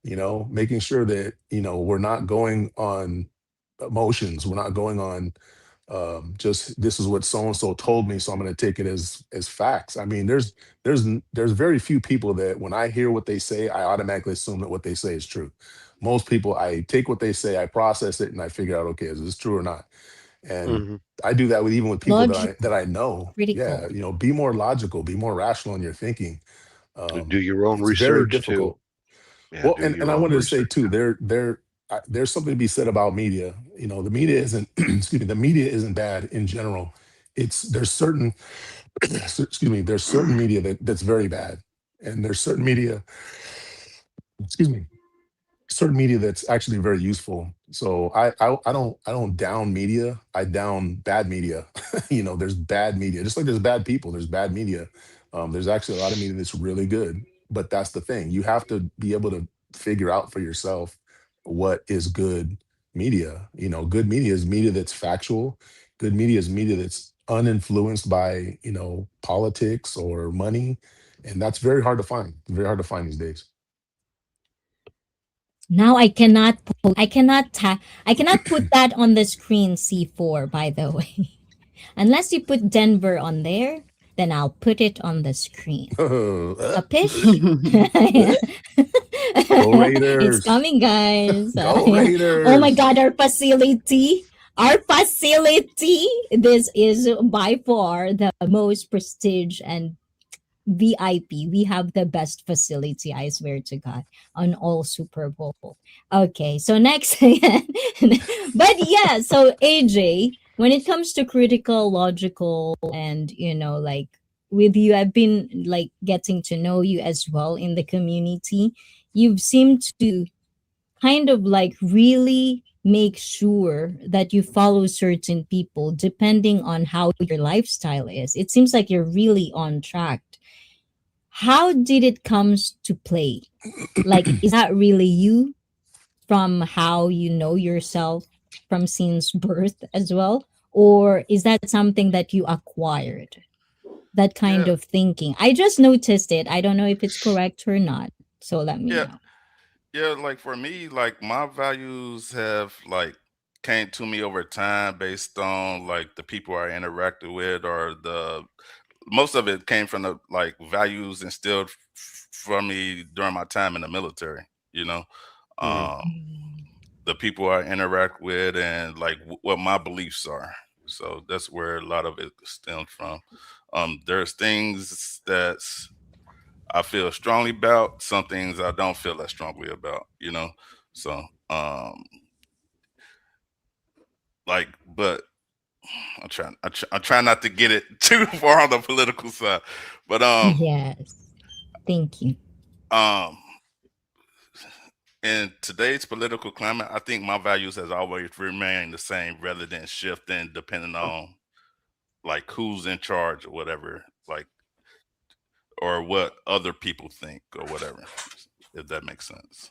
making sure that, we're not going on emotions. We're not going on just this is what so and so told me, so I'm going to take it as facts. I mean, there's very few people that when I hear what they say, I automatically assume that what they say is true. Most people, I take what they say, I process it, and I figure out, okay, is this true or not? And Hmm. I do that with even with people that Logic, I know. Yeah, critical. be more logical, be more rational in your thinking. Do your own It's very research too. difficult. Yeah, Well, do and your I own wanted to say research. too, there's something to be said about media. The media isn't excuse me, the media isn't bad in general. There's certain excuse me, there's certain media that's very bad, and there's certain media, excuse me, certain media that's actually very useful. So I don't down media. I down bad media. There's bad media, just like there's bad people. There's bad media. There's actually a lot of media that's really good. But that's the thing. You have to be able to figure out for yourself what is good media. Good media is media that's factual. Good media is media that's uninfluenced by politics or money, and that's very hard to find. Very hard to find these days. Now I cannot put that on the screen, C4, by the way. Unless you put Denver on there, then I'll put it on the screen. Capish? Go It's Raiders. coming, guys. Go Yeah. Oh my Raiders. God, our facility. Our facility. This is by far the most prestige and VIP. We have the best facility, I swear to God, on all Super Bowl. Okay, so next. But yeah, so AJ, when it comes to critical, logical, and like with you, I've been like getting to know you as well in the community. You've seemed to kind of like really make sure that you follow certain people depending on how your lifestyle is. It seems like you're really on track. How did it comes to play? Like, is that really you from how you know yourself from since birth as well? Or is that something that you acquired? That kind Yeah, of thinking. I just noticed it. I don't know if it's correct or not. So let me yeah, know. yeah. Like for me, like my values have like came to me over time based on like the people I interacted with, or the most of it came from the like values instilled from me during my time in the military. You know, Hmm. um, the people I interact with, and like what my beliefs are. So that's where a lot of it stems from. There's things that I feel strongly about, some things I don't feel that strongly about, So, but I'm trying not to get it too far on the political side, but Yes. Thank you. um, in today's political climate, I think my values has always remained the same, rather than shifting depending on like who's in charge or whatever, like or what other people think or whatever, if that makes sense.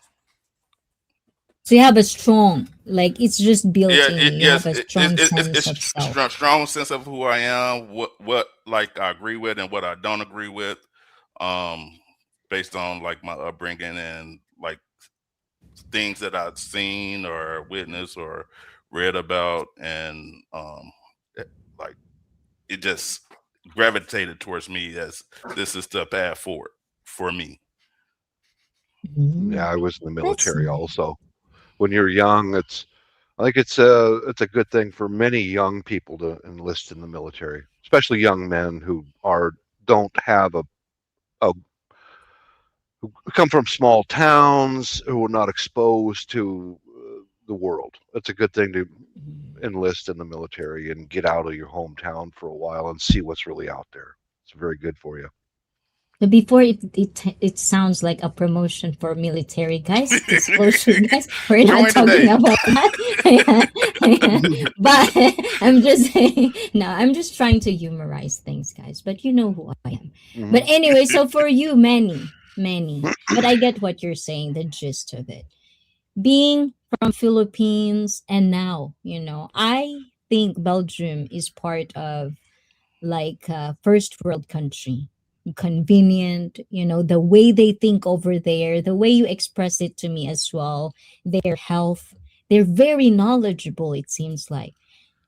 So you have a strong, like it's just built Yeah, in you. You have yes, a strong sense it's of self. strong sense of who I am, what like I agree with and what I don't agree with, um, based on like my upbringing and like things that I've seen or witnessed or read about, and like it just gravitated towards me as this is the path forward for me. Yeah, Mm, I was in the that's military nice. also. When you're young, it's I think it's a good thing for many young people to enlist in the military, especially young men who don't have a who come from small towns, who are not exposed to the world. It's a good thing to enlist in the military and get out of your hometown for a while and see what's really out there. It's very good for you. But before it sounds like a promotion for military guys, disclosure guys, we're not Join talking today. about that. But I'm just saying, no, I'm just trying to humorize things, guys. But you know who I am. But anyway, so for you, many, but I get what you're saying, the gist of it. Being from Philippines and now, I think Belgium is part of like a first world country, convenient, the way they think over there, the way you express it to me as well, their health, they're very knowledgeable, it seems like.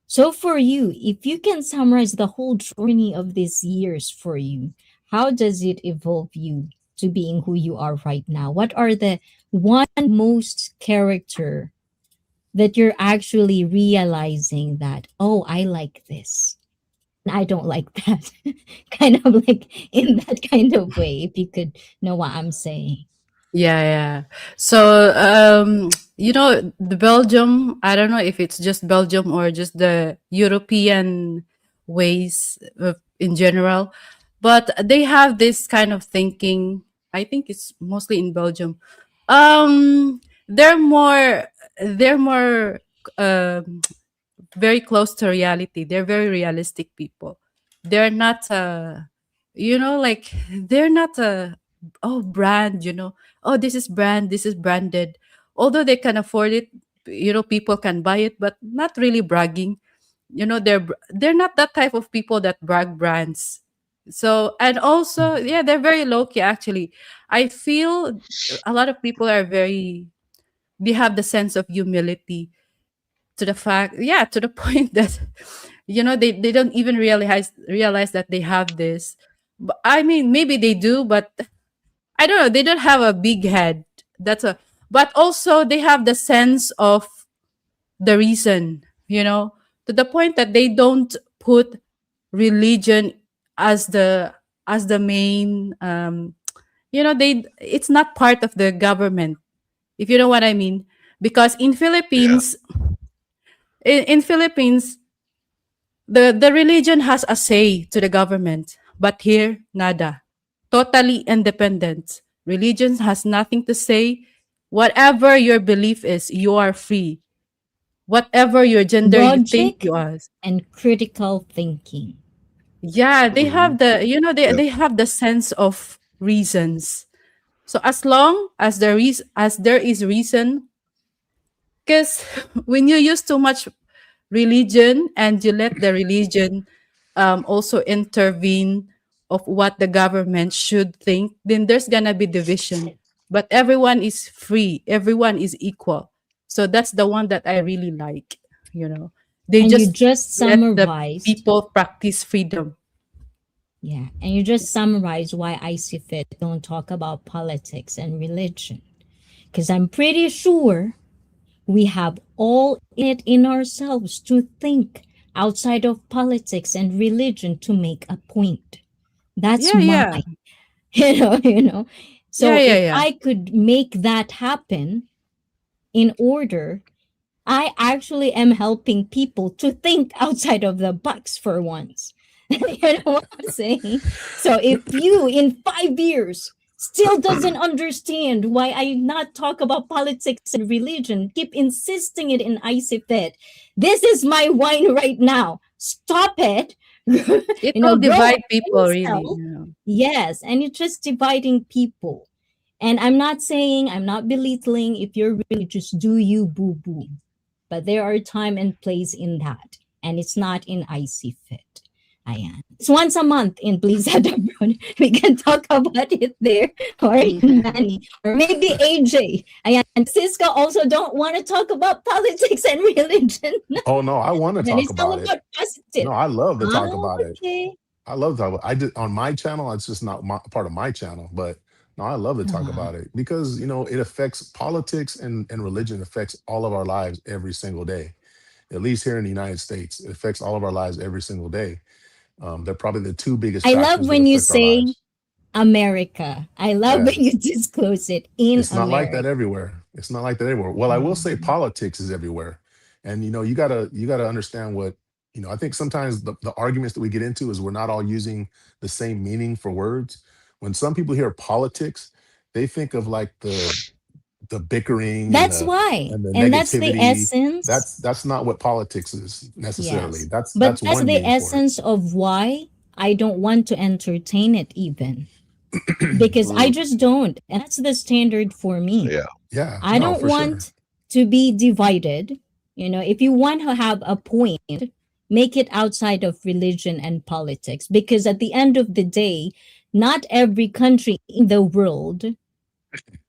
So for you, if you can summarize the whole journey of these years for you, how does it evolve you to being who you are right now? What are the one most character that you're actually realizing that, oh, I like this, I don't like that? Kind of like in that kind of way, if you could know what I'm saying. Yeah. So, the Belgium, I don't know if it's just Belgium or just the European ways in general, but they have this kind of thinking. I think it's mostly in Belgium. Um, they're more um very close to reality. They're very realistic people. They're not like they're not brand, oh, this is branded. Although they can afford it, people can buy it, but not really bragging. They're not that type of people that brag brands. So, and also, yeah, they're very low key actually. I feel a lot of people are very, they have the sense of humility, to the fact, yeah, to the point that they don't even realize that they have this. But I mean, maybe they do, but I don't know, they don't have a big head. That's a But also they have the sense of the reason, to the point that they don't put religion as the main, they it's not part of the government, if you know what I mean. Because in Yeah. Philippines, in Philippines, the religion has a say to the government, but here nada. Totally independent. Religion has nothing to say. Whatever your belief is, you are free. Whatever your gender you think Logic you are. and critical thinking. Yeah, they Hmm. have the Yeah. they have the sense of reasons. So as long as there is reason, because when you use too much religion and you let the religion also intervene of what the government should think, then there's gonna be division. But everyone is free, everyone is equal. So that's the one that I really like. You know, they And you just just let the summarized, people practice freedom. yeah, and you just summarized why ICEE FIT don't talk about politics and religion. Because I'm pretty sure we have all it in ourselves to think outside of politics and religion to make a point. That's Yeah, my, yeah, So yeah, if yeah. I could make that happen in order, I actually am helping people to think outside of the box for once. You know what I'm saying? So if you in 5 years still doesn't understand why I not talk about politics and religion, keep insisting it in ICEE FIT, this is my wine right now. Stop it. It will Grow up divide people, really. yourself. Yes, and you're just dividing people. And I'm not saying, I'm not belittling, if you're really just do you, boo boo. But there are time and place in that. And it's not in ICEE FIT. Ayan. It's once a month in Please Add Abroad. We can talk about it there. Or in Manny. Or maybe AJ. Ayan. Cisco also don't want to talk about politics and religion. Oh no, I want to And talk it's all about it. about positive. No, I love to talk Oh, about it. okay. I love to talk about I did on my channel. It's just not part of my channel, but No, I love to talk Uh-huh. about it because it affects politics and religion affects all of our lives every single day. At least here in the United States, it affects all of our lives every single day. They're probably the two biggest I love factors that when you affect our say lives. America. I love when Yeah, you disclose it in it's not like that America. everywhere. It's not like that everywhere. Well, I will say Mhm. politics is everywhere, and you gotta understand what I think sometimes the arguments that we get into is we're not all using the same meaning for words. When some people hear politics, they think of like the bickering and That's the why. and the And that's the negativity. essence. That's not what politics is necessarily. Yes. That's But that's that's one the name for essence of why I don't want to entertain it even. Because I Mm, just don't. And that's the standard for me. yeah. Yeah, I no, don't for sure. want to be divided. If you want to have a point, make it outside of religion and politics. Because at the end of the day, not every country in the world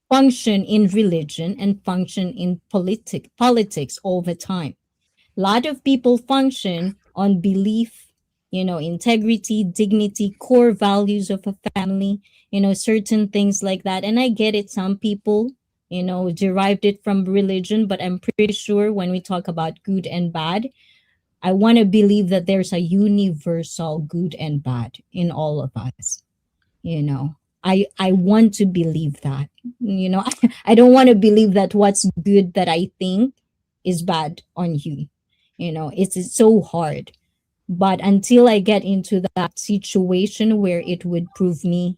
function in religion and function in politics all the time. A lot of people function on belief, integrity, dignity, core values of a family, certain things like that. And I get it, some people, derived it from religion, but I'm pretty sure when we talk about good and bad, I want to believe that there's a universal good and bad in all of us. you know I want to believe that. I don't want to believe that what's good that I think is bad on you. It's so hard, but until I get into that situation where it would prove me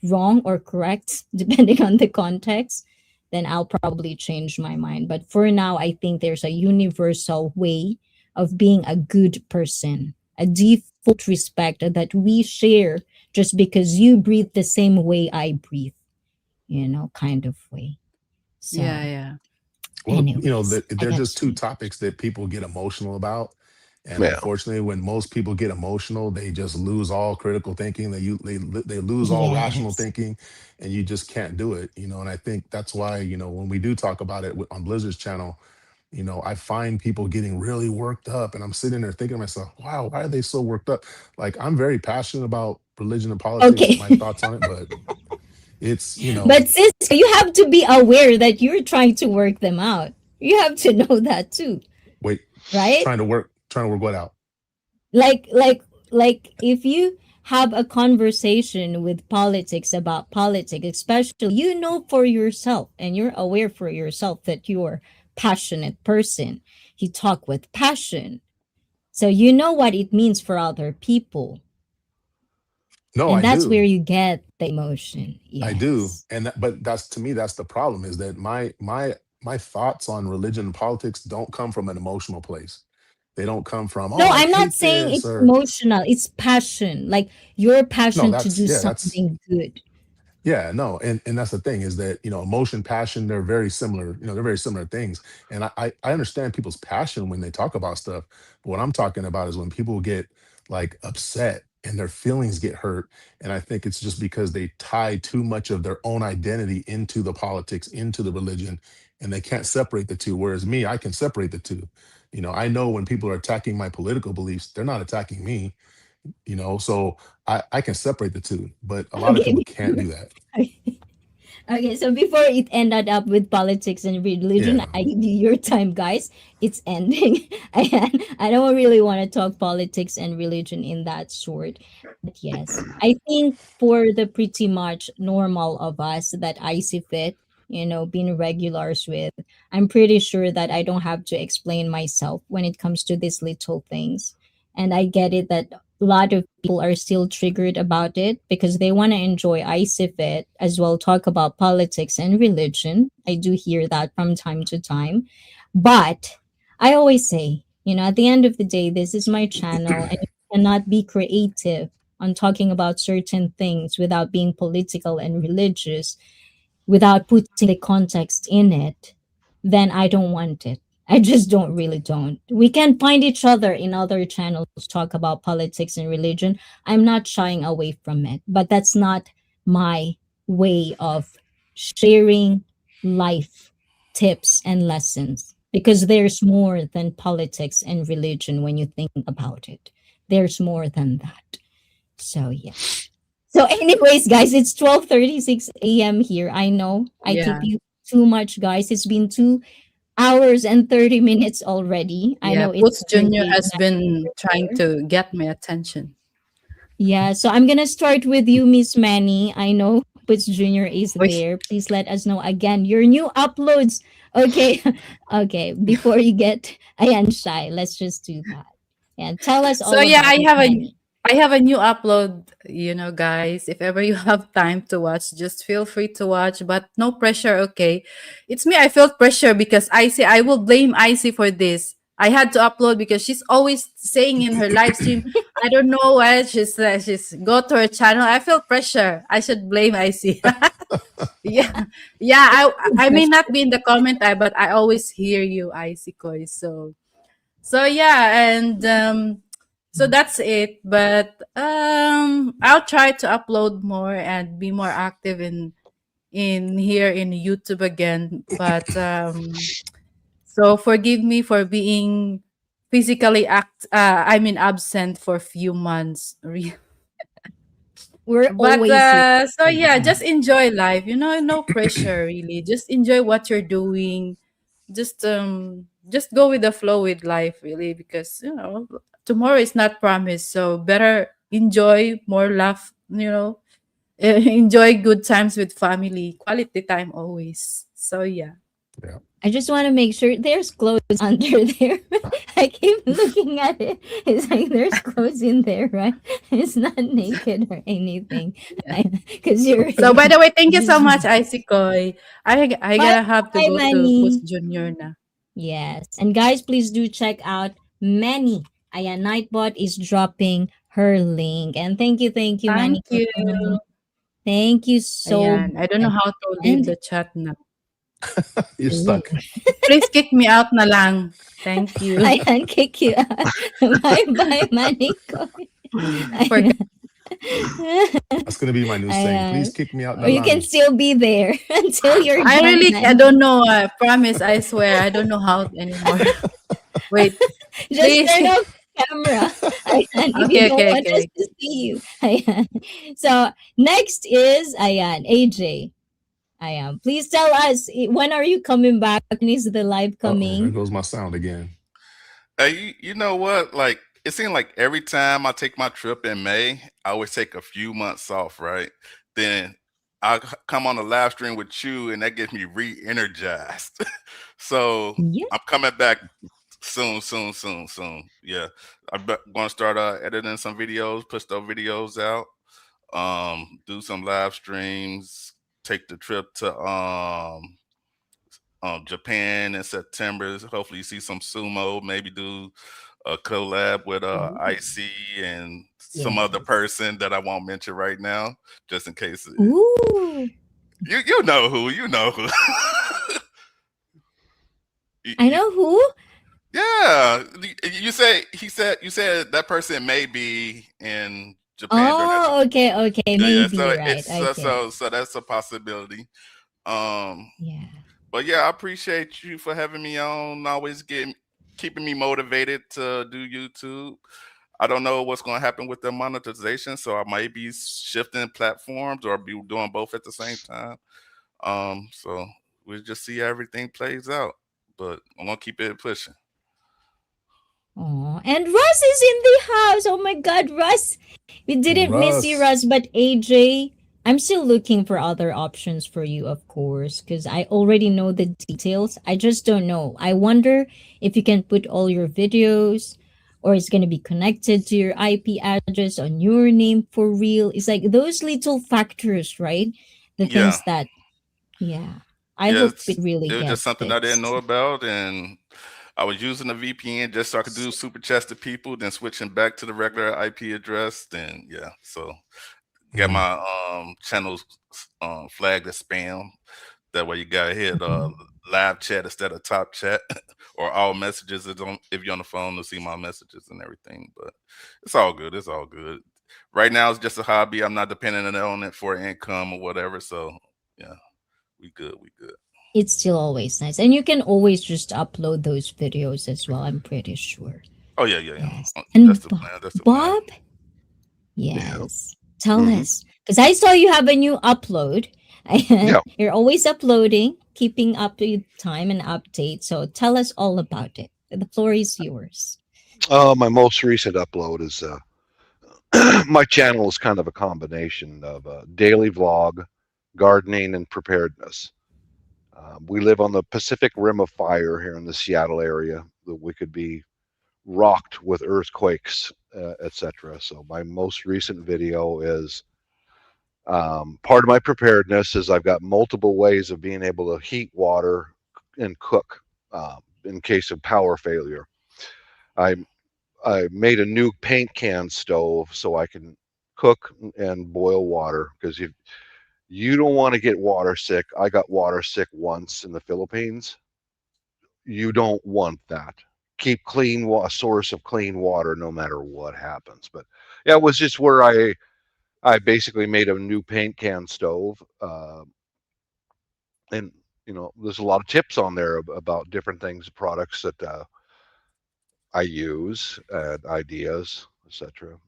wrong or correct depending on the context, then I'll probably change my mind. But for now, I think there's a universal way of being a good person, a default respect that we share just because you breathe the same way I breathe, kind of way. Yeah, So, yeah. Well, anyways, I they're got just two changed. topics that people get emotional about. And Yeah. unfortunately, when most people get emotional, they just lose all critical thinking. They lose all rational Yes. thinking, and you just can't do it. And I think that's why when we do talk about it on Blizzard's channel, I find people getting really worked up, and I'm sitting there thinking to myself, "Wow, why are they so worked up?" Like I'm very passionate about religion and politics, my Okay. thoughts on it, but it's But sister, you have to be aware that you're trying to work them out. You have to know that too, wait, right? trying to work what out. Like if you have a conversation with politics about politics, especially for yourself and you're aware for yourself that you're passionate person. You talk with passion. So you know what it means for other people. No, And I that's where do. you get the emotion. I do, Yes. but that's to me that's the problem is that my thoughts on religion and politics don't come from an emotional place. They don't come from No, oh I I'm not hate saying this it's or emotional. It's passion. Like your no passion to that's do yeah that's something good. yeah no and that's the thing is that emotion passion they're very similar they're very similar things and I understand people's passion when they talk about stuff, but what I'm talking about is when people get like upset and their feelings get hurt, and I think it's just because they tie too much of their own identity into the politics, into the religion, and they can't separate the two, whereas me, I can separate the two. I know when people are attacking my political beliefs, they're not attacking me. So I can separate the two, but a lot of Okay. people can't do that. Okay, so before it ended up with politics and religion, Yeah. I give you your time, guys. It's ending. I don't really want to talk politics and religion in that sort. But yes, I think for the pretty much normal of us that I see fit, being regulars with, I'm pretty sure that I don't have to explain myself when it comes to these little things. And I get it that a lot of people are still triggered about it because they want to enjoy ICEE as well, talk about politics and religion. I do hear that from time to time. But I always say, at the end of the day, this is my channel and you cannot be creative on talking about certain things without being political and religious, without putting the context in it, then I don't want it. I just don't. We can find each other in other channels, talk about politics and religion. I'm not shying away from it, but that's not my way of sharing life tips and lessons because there's more than politics and religion when you think about it. There's more than that. So, yes. So, anyways, guys, it's 12:36 a.m. here. I know I keep Yeah. you too much, guys. It's been 2 hours and 30 minutes already. I Yeah. know it's Puts Junior already has 9 been trying there. to get my attention. Yeah, so I'm gonna start with you, Miss Manny. I know Puts Junior is Wait. there. Please let us know again your new uploads. Okay, okay. Before you get Ayan shy, let's just do that. And tell us So all yeah, about it, Manny. I have a new upload, guys. If ever you have time to watch, just feel free to watch, but no pressure, okay? It's me, I felt pressure because I will blame Icy for this. I had to upload because she's always saying in her live stream, I don't know why she's go to her channel. I feel pressure. I should blame Icy. Yeah. Yeah, I may not be in the comment eye, but I always hear you, Icy Koy. So yeah, and so that's it. But I'll try to upload more and be more active in here in YouTube again. But so forgive me for being physically absent for a few months. We're But always here. so yeah, just enjoy life. No pressure really. Just enjoy what you're doing. Just go with the flow with life really, because tomorrow is not promised. So better enjoy, more laugh, enjoy good times with family, quality time always. So yeah. Yeah. I just want to make sure there's clothes under there. I keep looking at it. It's like there's clothes in there, right? It's not naked or anything. Because you're So by the way, thank you so just much, Icy Koy. I bye gotta have to bye, go to Puss Manny. Junior na. Yes. And guys, please do check out Manny. Aya Nightbot is dropping her link. And thank you, Thank Manny, for you. coming. Thank you so Ayan. I don't know much. how to leave And the chat na. You're ooh, stuck. Please kick me out na lang. Thank you. ayan, kick you out. Bye bye, Manny ko. For Ayan. That's gonna be my new saying. Please Ayan. kick me out Or you can Nalang. still be there until you're I done, really I Manny. don't know. I promise. I swear. I don't know how anymore. Wait. Just Please. turn off the camera. Ayan, if you Okay, don't okay, want us okay. to see you. Ayan. So next is Ayan, AJ. Ayan. Please tell us when are you coming back? When is the live Uh-oh, there coming? goes my sound again. You know what? Like it seemed like every time I take my trip in May, I always take a few months off, right? Then come on a live stream with you, and that gets me re-energized. So Yeah. I'm coming back soon. Yeah, I'm going to start editing some videos, push those videos out, do some live streams, take the trip to Japan in September. Hopefully, you see some sumo. Maybe do a collab with ICEE and some Yeah. other person that I won't mention right now, just in case. Ooh. You know who. You know who. I know who. Yeah, you said that person may be in Japan during that time. Oh, okay. Yeah, Maybe, so right. it's Okay. so that's a possibility. Um, Yeah. but yeah, I appreciate you for having me on. Always keeping me motivated to do YouTube. I don't know what's going to happen with the monetization, so I might be shifting platforms or be doing both at the same time. So we'll just see how everything plays out. But I'm gonna keep it pushing. Oh, and Russ is in the house. Oh my God, Russ. We didn't miss you, Russ. Russ, but AJ, I'm still looking for other options for you, of course, because I already know the details. I just don't know. I wonder if you can put all your videos or it's going to be connected to your IP address on your name for real. It's like those little factors, right? The Yeah, things that, yeah, I yeah. hope it really It was just gets something I didn't know fixed. about, and I was using a VPN just so I could do super chats to people, then switching back to the regular IP address. Then yeah, so got Mm. my channels flagged as spam. That way you gotta hit live chat instead of top chat or all messages is on if you're on the phone to see my messages and everything. But it's all good. It's all good. Right now it's just a hobby. I'm not dependent on it for income or whatever. So yeah, we good. We good. It's still always nice. And you can always just upload those videos as well, I'm pretty sure. Oh yeah. Yes. That's And the plan. That's the plan. Bob? Yeah. Yes. Tell Hmm. us, because I saw you have a new upload, and Yeah. you're always uploading, keeping up with time and update. So tell us all about it. The floor is yours. My most recent upload is my channel is kind of a combination of a daily vlog, gardening, and preparedness. We live on the Pacific Rim of Fire here in the Seattle area. We could be rocked with earthquakes, etc. So my most recent video is part of my preparedness is I've got multiple ways of being able to heat water and cook in case of power failure. I I made a new paint can stove so I can cook and boil water because you don't want to get water sick. I got water sick once in the Philippines. You don't want that. Keep a source of clean water no matter what happens. But yeah, it was just where I basically made a new paint can stove, and there's a lot of tips on there about different things, products that I use, and ideas, etc.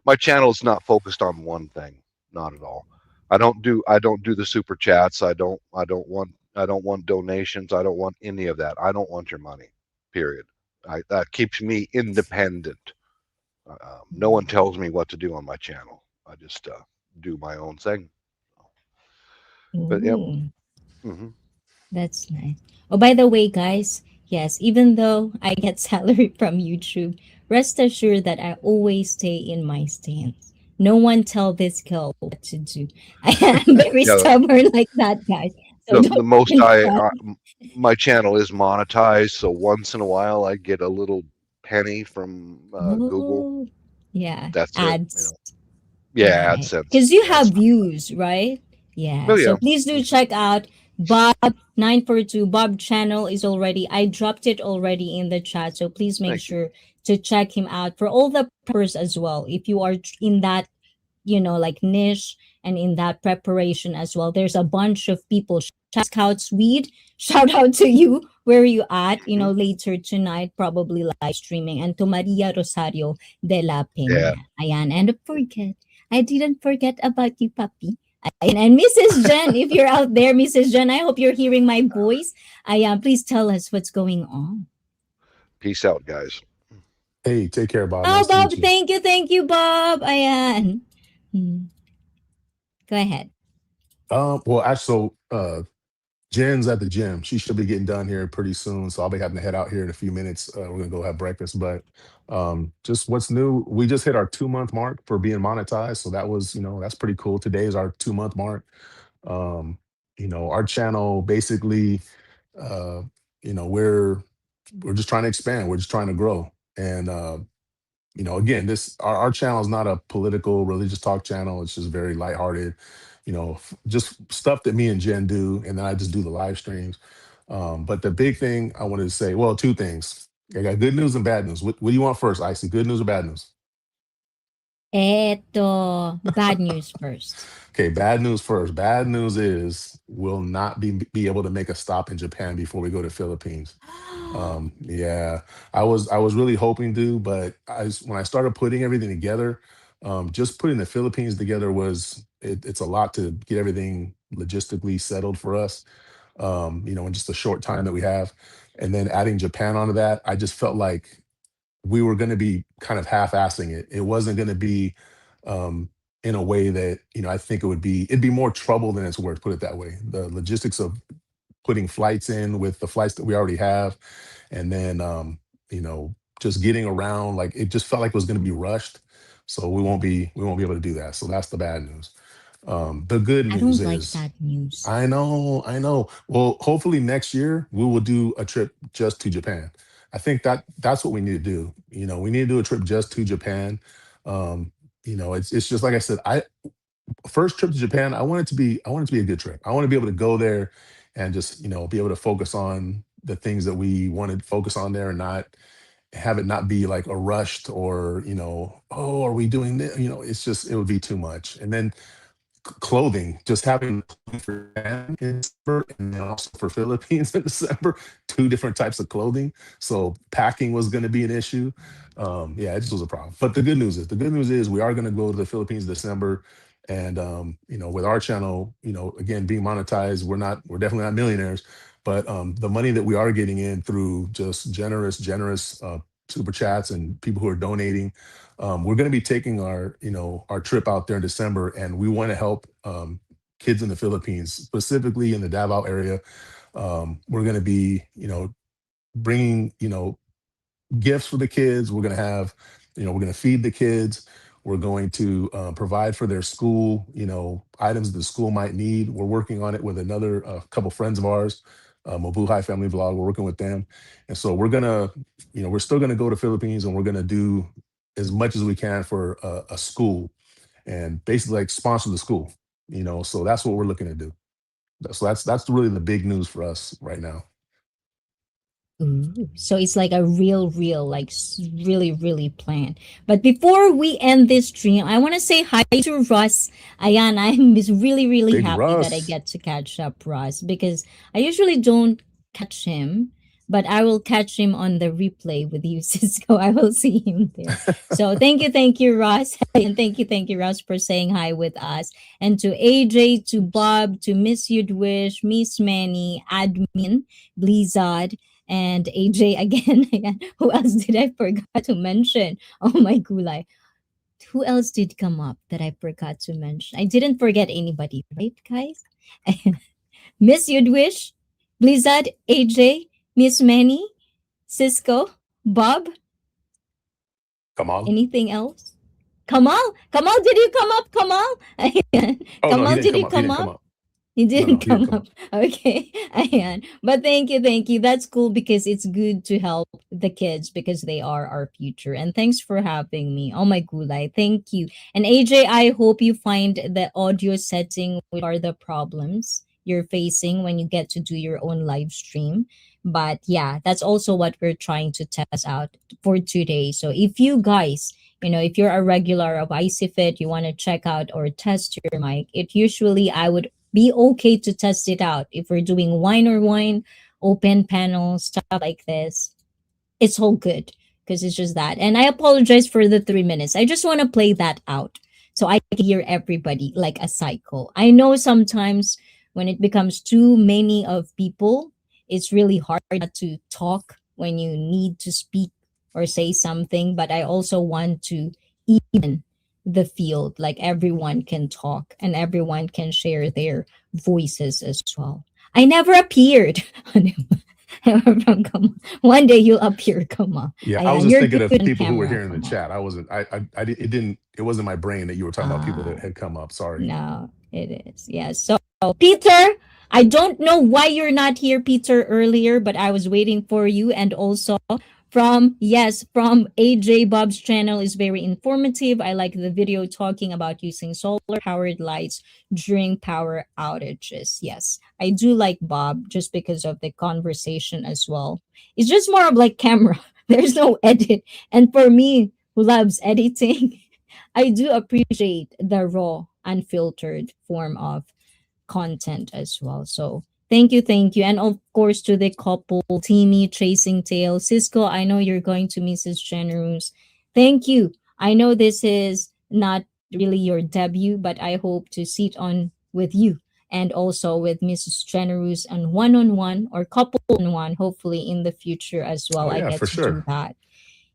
My channel is not focused on one thing, not at all. I don't do the super chats. I don't want donations. I don't want any of that. I don't want your money. Period. That keeps me independent. No one tells me what to do on my channel. I just do my own thing. But yep. Ooh. Hmm. That's nice. Oh, by the way, guys, yes, even though I get salary from YouTube, rest assured that I always stay in my stance. No one tell this girl what to do. I am very Yeah. stubborn like that, guys. So The don't most even try. my channel is monetized, so once in a while I get a little penny from Google. Oh, yeah, That's it. ads. Yeah, Right. AdSense. Because you Yeah, have it's not. views, right? Yeah. Oh So yeah. please do Hmm. check out Bob942. Bob channel is already, I dropped it already in the chat. So please make Thank you. sure to check him out for all the preppers as well. If you are in that, like niche and in that preparation as well, there's a bunch of people. Scouts Weed, shout out to you. Where are you at? Hmm. Later tonight, probably live streaming. And to Maria Rosario de la Yeah. Peña. Ayan. And don't forget, I didn't forget about you, puppy. Ayan. And Mrs. Jen, if you're out there, Mrs. Jen, I hope you're hearing my voice. Ayan, please tell us what's going on. Peace out, guys. Hey, take care, Bob. Oh, Nice to Bob, meet you. thank you, Bob. Ayan. Go ahead. Well, actually, Jen's at the gym. She should be getting done here pretty soon, so I'll be having to head out here in a few minutes. We're gonna go have breakfast. But just what's new? We just hit our 2 month mark for being monetized, so that was, that's pretty cool. Today is our 2 month mark. Um, our channel basically, uh, we're just trying to expand. We're just trying to grow, and again, this our channel is not a political religious talk channel. It's just very lighthearted, just stuff that me and Jen do, and then I just do the live streams. But the big thing I wanted to say, well, two things. I got good news and bad news. What do you want first, Icy? Good news or bad news? Eto, bad news first. Okay, bad news first. Bad news is we'll not be able to make a stop in Japan before we go to Philippines. Yeah, I was really hoping to, but when I started putting everything together, just putting the Philippines together it's a lot to get everything logistically settled for us. In just a short time that we have, and then adding Japan onto that, I just felt like we were going to be kind of half-assing it. It wasn't going to be um, in a way that I think it'd be more trouble than it's worth. Put it that way. The logistics of putting flights in with the flights that we already have, and then just getting around, like it just felt like it was going to be rushed. So we won't be able to do that. So that's the bad news. The good I news don't like is that news. I know. Well, hopefully next year we will do a trip just to Japan. I think that's what we need to do. We need to do a trip just to Japan. Um, it's just like I said, first trip to Japan, I want it to be a good trip. I want to be able to go there and just, be able to focus on the things that we want to focus on there and not have it not be like a rushed or, oh, are we doing this? It's just it would be too much. And then clothing, just having clothing for Japan in December and then also for Philippines in December, two different types of clothing. So packing was going to be an issue. Yeah, it just was a problem. But the good news is we are going to go to the Philippines December. And with our channel, again, being monetized, we're definitely not millionaires, but the money that we are getting in through just generous super chats and people who are donating, we're going to be taking our trip out there in December, and we want to help kids in the Philippines, specifically in the Davao area. We're going to be bringing gifts for the kids. We're going to have, we're going to feed the kids. We're going to provide for their school, items the school might need. We're working on it with another couple friends of ours, Mabuhay Family Vlog. We're working with them. And so we're going to, we're still going to go to Philippines, and we're going to do as much as we can for a school and basically like sponsor the school, so that's what we're looking to do. So that's really the big news for us right now. Ooh, so it's like a real, like really, really planned. But before we end this stream, I want to say hi to Russ. Ayan, I'm just really, really Big happy that I Russ. get to catch up Russ, because I usually don't catch him, but I will catch him on the replay with you, Cisco. I will see him there. So thank you, Russ. And thank you, Russ, for saying hi with us. And to AJ, to Bob, to Miss Yudwish, Miss Manny, Admin, Blizzard, and AJ again. Ayan. Who else did I forgot to mention? Oh my gulay. Who else did come up that I forgot to mention? I didn't forget anybody, right, guys? Miss Yudwish, Blizzard, AJ, Miss Manny, Cisco, Bob. Kamal. Anything else? Kamal, did you come up? Kamal, Oh, Kamal, no, he did didn't you come come up. up? He didn't He come didn't come up. Okay. Ayan. But thank you. That's cool, because it's good to help the kids, because they are our future. And thanks for having me. Oh my gulay. Thank you. And AJ, I hope you find the audio setting, which are the problems you're facing when you get to do your own live stream. But yeah, that's also what we're trying to test out for today. So if you guys, if you're a regular of ICEE FIT, you want to check out or test your mic, it usually I would be okay to test it out. If we're doing wine or wine, open panel, stuff like this, it's all good, because it's just that. And I apologize for the 3 minutes. I just want to play that out so I can hear everybody like a cycle. I know sometimes when it becomes too many of people, it's really hard not to talk when you need to speak or say something. But I also want to even the field, like everyone can talk and everyone can share their voices as well. I never appeared. From Kamal. One day you'll appear, Kamal. Yeah, I was Ayan, just you're thinking good of on people who were camera, here in the Kamal. chat. I wasn't. It wasn't my brain that you were talking about people that had come up. Sorry. No, it is. Yeah. So, Peter, I don't know why you're not here, Peter, earlier, but I was waiting for you. And also from AJ, Bob's channel is very informative. I like the video talking about using solar powered lights during power outages. Yes, I do like Bob just because of the conversation as well. It's just more of like camera. There's no edit. And for me, who loves editing, I do appreciate the raw, unfiltered form of content as well. So thank you. And of course to the couple, Timmy, Chasing Tail, Cisco, I know you're going to Mrs. Generous. Thank you. I know this is not really your debut, but I hope to sit on with you and also with Mrs. Generous and one-on-one or couple-on-one, hopefully in the future as well. Oh I yeah, get for to do sure. that.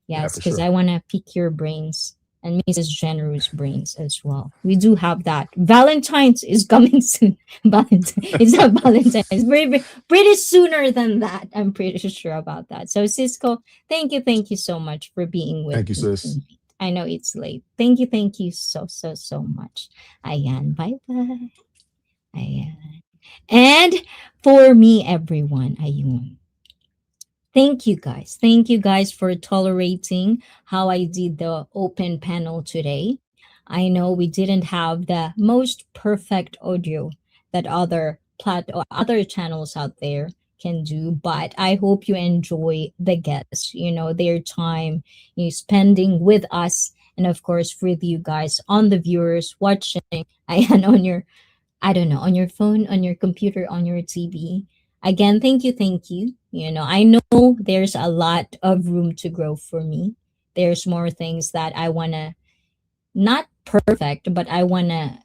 Yeah, Yes, for because sure. I want to pick your brains and Mrs. Generous brains as well. We do have that. Valentine's is coming soon. Valentine. It's not Valentine's. It's pretty sooner than that. I'm pretty sure about that. So Cisco, thank you so much for being with Thank you, me sis. tonight. I know it's late. Thank you so much. Ayan, bye-bye. Ayan. And for me, everyone, ayun. Thank you guys. Thank you guys for tolerating how I did the open panel today. I know we didn't have the most perfect audio that other channels out there can do, but I hope you enjoy the guests, their time you spending with us And of course, for you guys, on the viewers watching, ayan, on your, I don't know, on your phone, on your computer, on your TV. Again, thank you, thank you. I know there's a lot of room to grow for me. There's more things that I want to, not perfect, but I want to,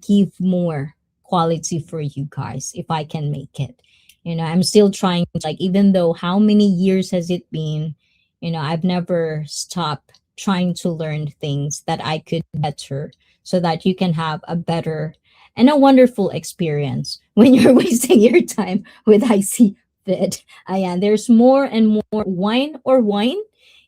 give more quality for you guys if I can make it. I'm still trying, like, even though how many years has it been, I've never stopped trying to learn things that I could better so that you can have a better and a wonderful experience when you're wasting your time with IC Fit. And there's more and more wine or wine.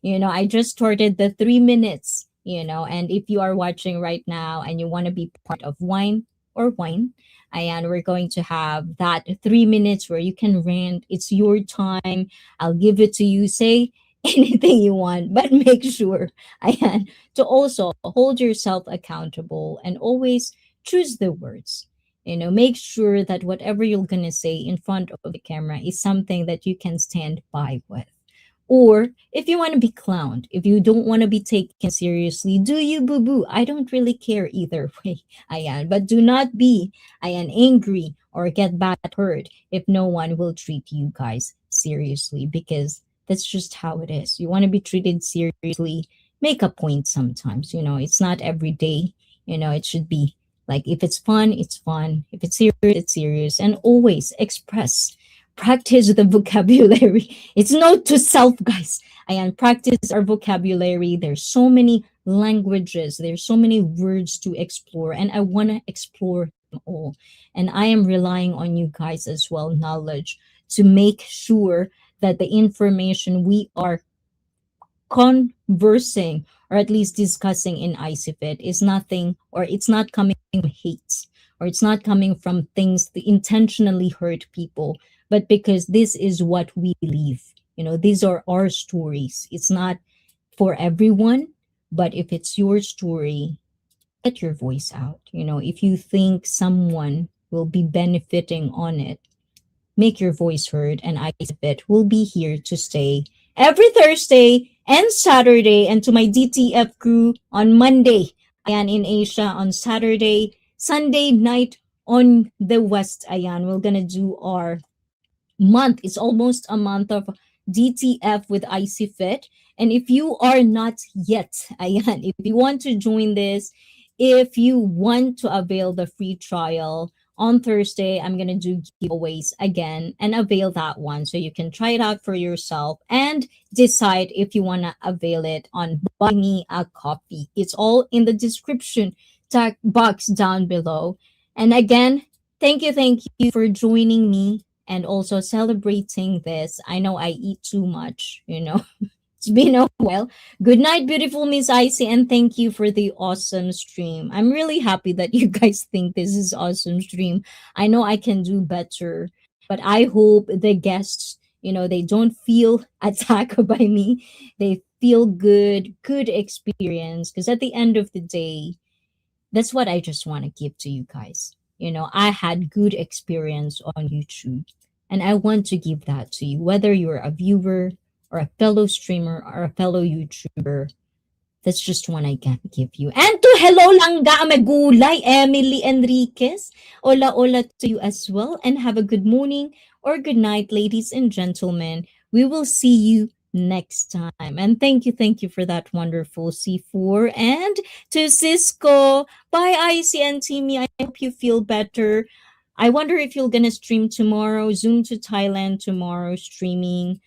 I just started the 3 minutes, and if you are watching right now and you want to be part of wine or wine, and we're going to have that 3 minutes where you can rant. It's your time. I'll give it to you. Say anything you want, but make sure, ayan, to also hold yourself accountable and always choose the words. Make sure that whatever you're going to say in front of the camera is something that you can stand by with. Or if you want to be clowned, if you don't want to be taken seriously, do you, boo boo? I don't really care either way, ayan. But do not be, ayan, angry or get bad hurt if no one will treat you guys seriously, because that's just how it is. You want to be treated seriously, make a point sometimes. It's not every day. It should be like, if it's fun, it's fun. If it's serious, it's serious. And always express. Practice the vocabulary. It's note to self, guys. And practice our vocabulary. There's so many languages. There's so many words to explore. And I want to explore them all. And I am relying on you guys as well, knowledge, to make sure that the information we are conversing or at least discussing in ICEE FIT is nothing, or it's not coming from hate, or it's not coming from things that intentionally hurt people, but because this is what we live. These are our stories. It's not for everyone, but if it's your story, get your voice out. If you think someone will be benefiting on it, make your voice heard, and ICEE FIT will be here to stay every Thursday and Saturday, and to my DTF crew on Monday, ayan, in Asia, on Saturday, Sunday night on the West, ayan, we're gonna do our month. It's almost a month of DTF with ICEE FIT. And if you are not yet, ayan, if you want to join this, if you want to avail the free trial, on Thursday, I'm going to do giveaways again and avail that one so you can try it out for yourself and decide if you want to avail it on Buy Me a Coffee. It's all in the description box down below. And again, thank you for joining me and also celebrating this. I know I eat too much, It's been a while. Good night, beautiful Miss Icy, and thank you for the awesome stream. I'm really happy that you guys think this is awesome stream. I know I can do better, but I hope the guests, they don't feel attacked by me. They feel good experience, because at the end of the day, that's what I just want to give to you guys. I had good experience on YouTube, and I want to give that to you, whether you're a viewer or a fellow streamer or a fellow YouTuber. That's just one I can give you. And to hello Langga Megulay, Emily Enriquez. Hola to you as well. And have a good morning or good night, ladies and gentlemen. We will see you next time. And thank you for that wonderful C4. And to Cisco, bye IC and Timmy. I hope you feel better. I wonder if you're gonna stream tomorrow. Zoom to Thailand tomorrow streaming.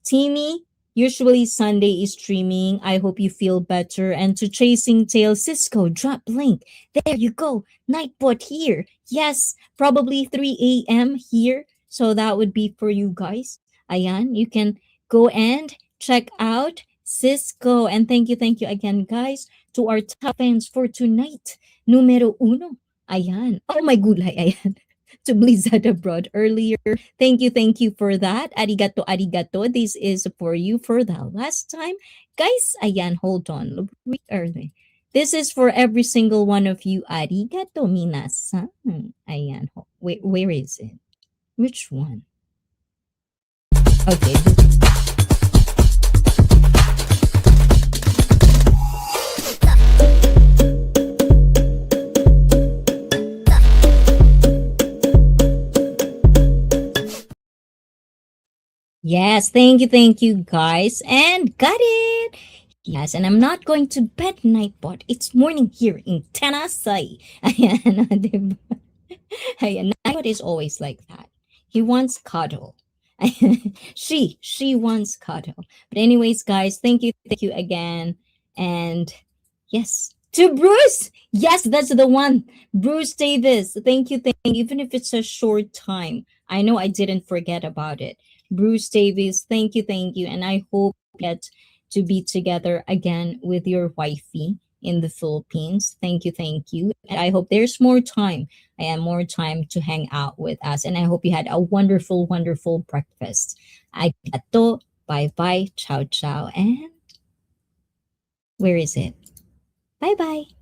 Timmy, usually Sunday is streaming. I hope you feel better. And to Chasing Tail, Cisco, drop link. There you go. Nightbot here. Yes, probably 3 a.m. here. So that would be for you guys. Ayan, you can go and check out Cisco. And thank you again, guys, to our top fans for tonight. Numero uno. Ayan. Oh my gulay, ayan. To Blizzard Abroad earlier. Thank you for that. Arigato. This is for you for the last time. Guys, ayan, hold on. Wait early. This is for every single one of you. Arigato minasan. Ayan. Wait, where is it? Which one? Okay. Yes, thank you, guys. And got it. Yes, and I'm not going to bed, Nightbot. It's morning here in Tennessee. Ayan, diba? Ayan, Nightbot is always like that. He wants cuddle. she wants cuddle. But anyways, guys, thank you again. And yes, to Bruce. Yes, that's the one. Bruce Davis. Thank you. Even if it's a short time. I know I didn't forget about it. Bruce Davis, thank you. And I hope you get to be together again with your wifey in the Philippines. Thank you. And I hope there's more time. I have more time to hang out with us. And I hope you had a wonderful, wonderful breakfast. Arigato, bye-bye, ciao, and where is it? Bye-bye.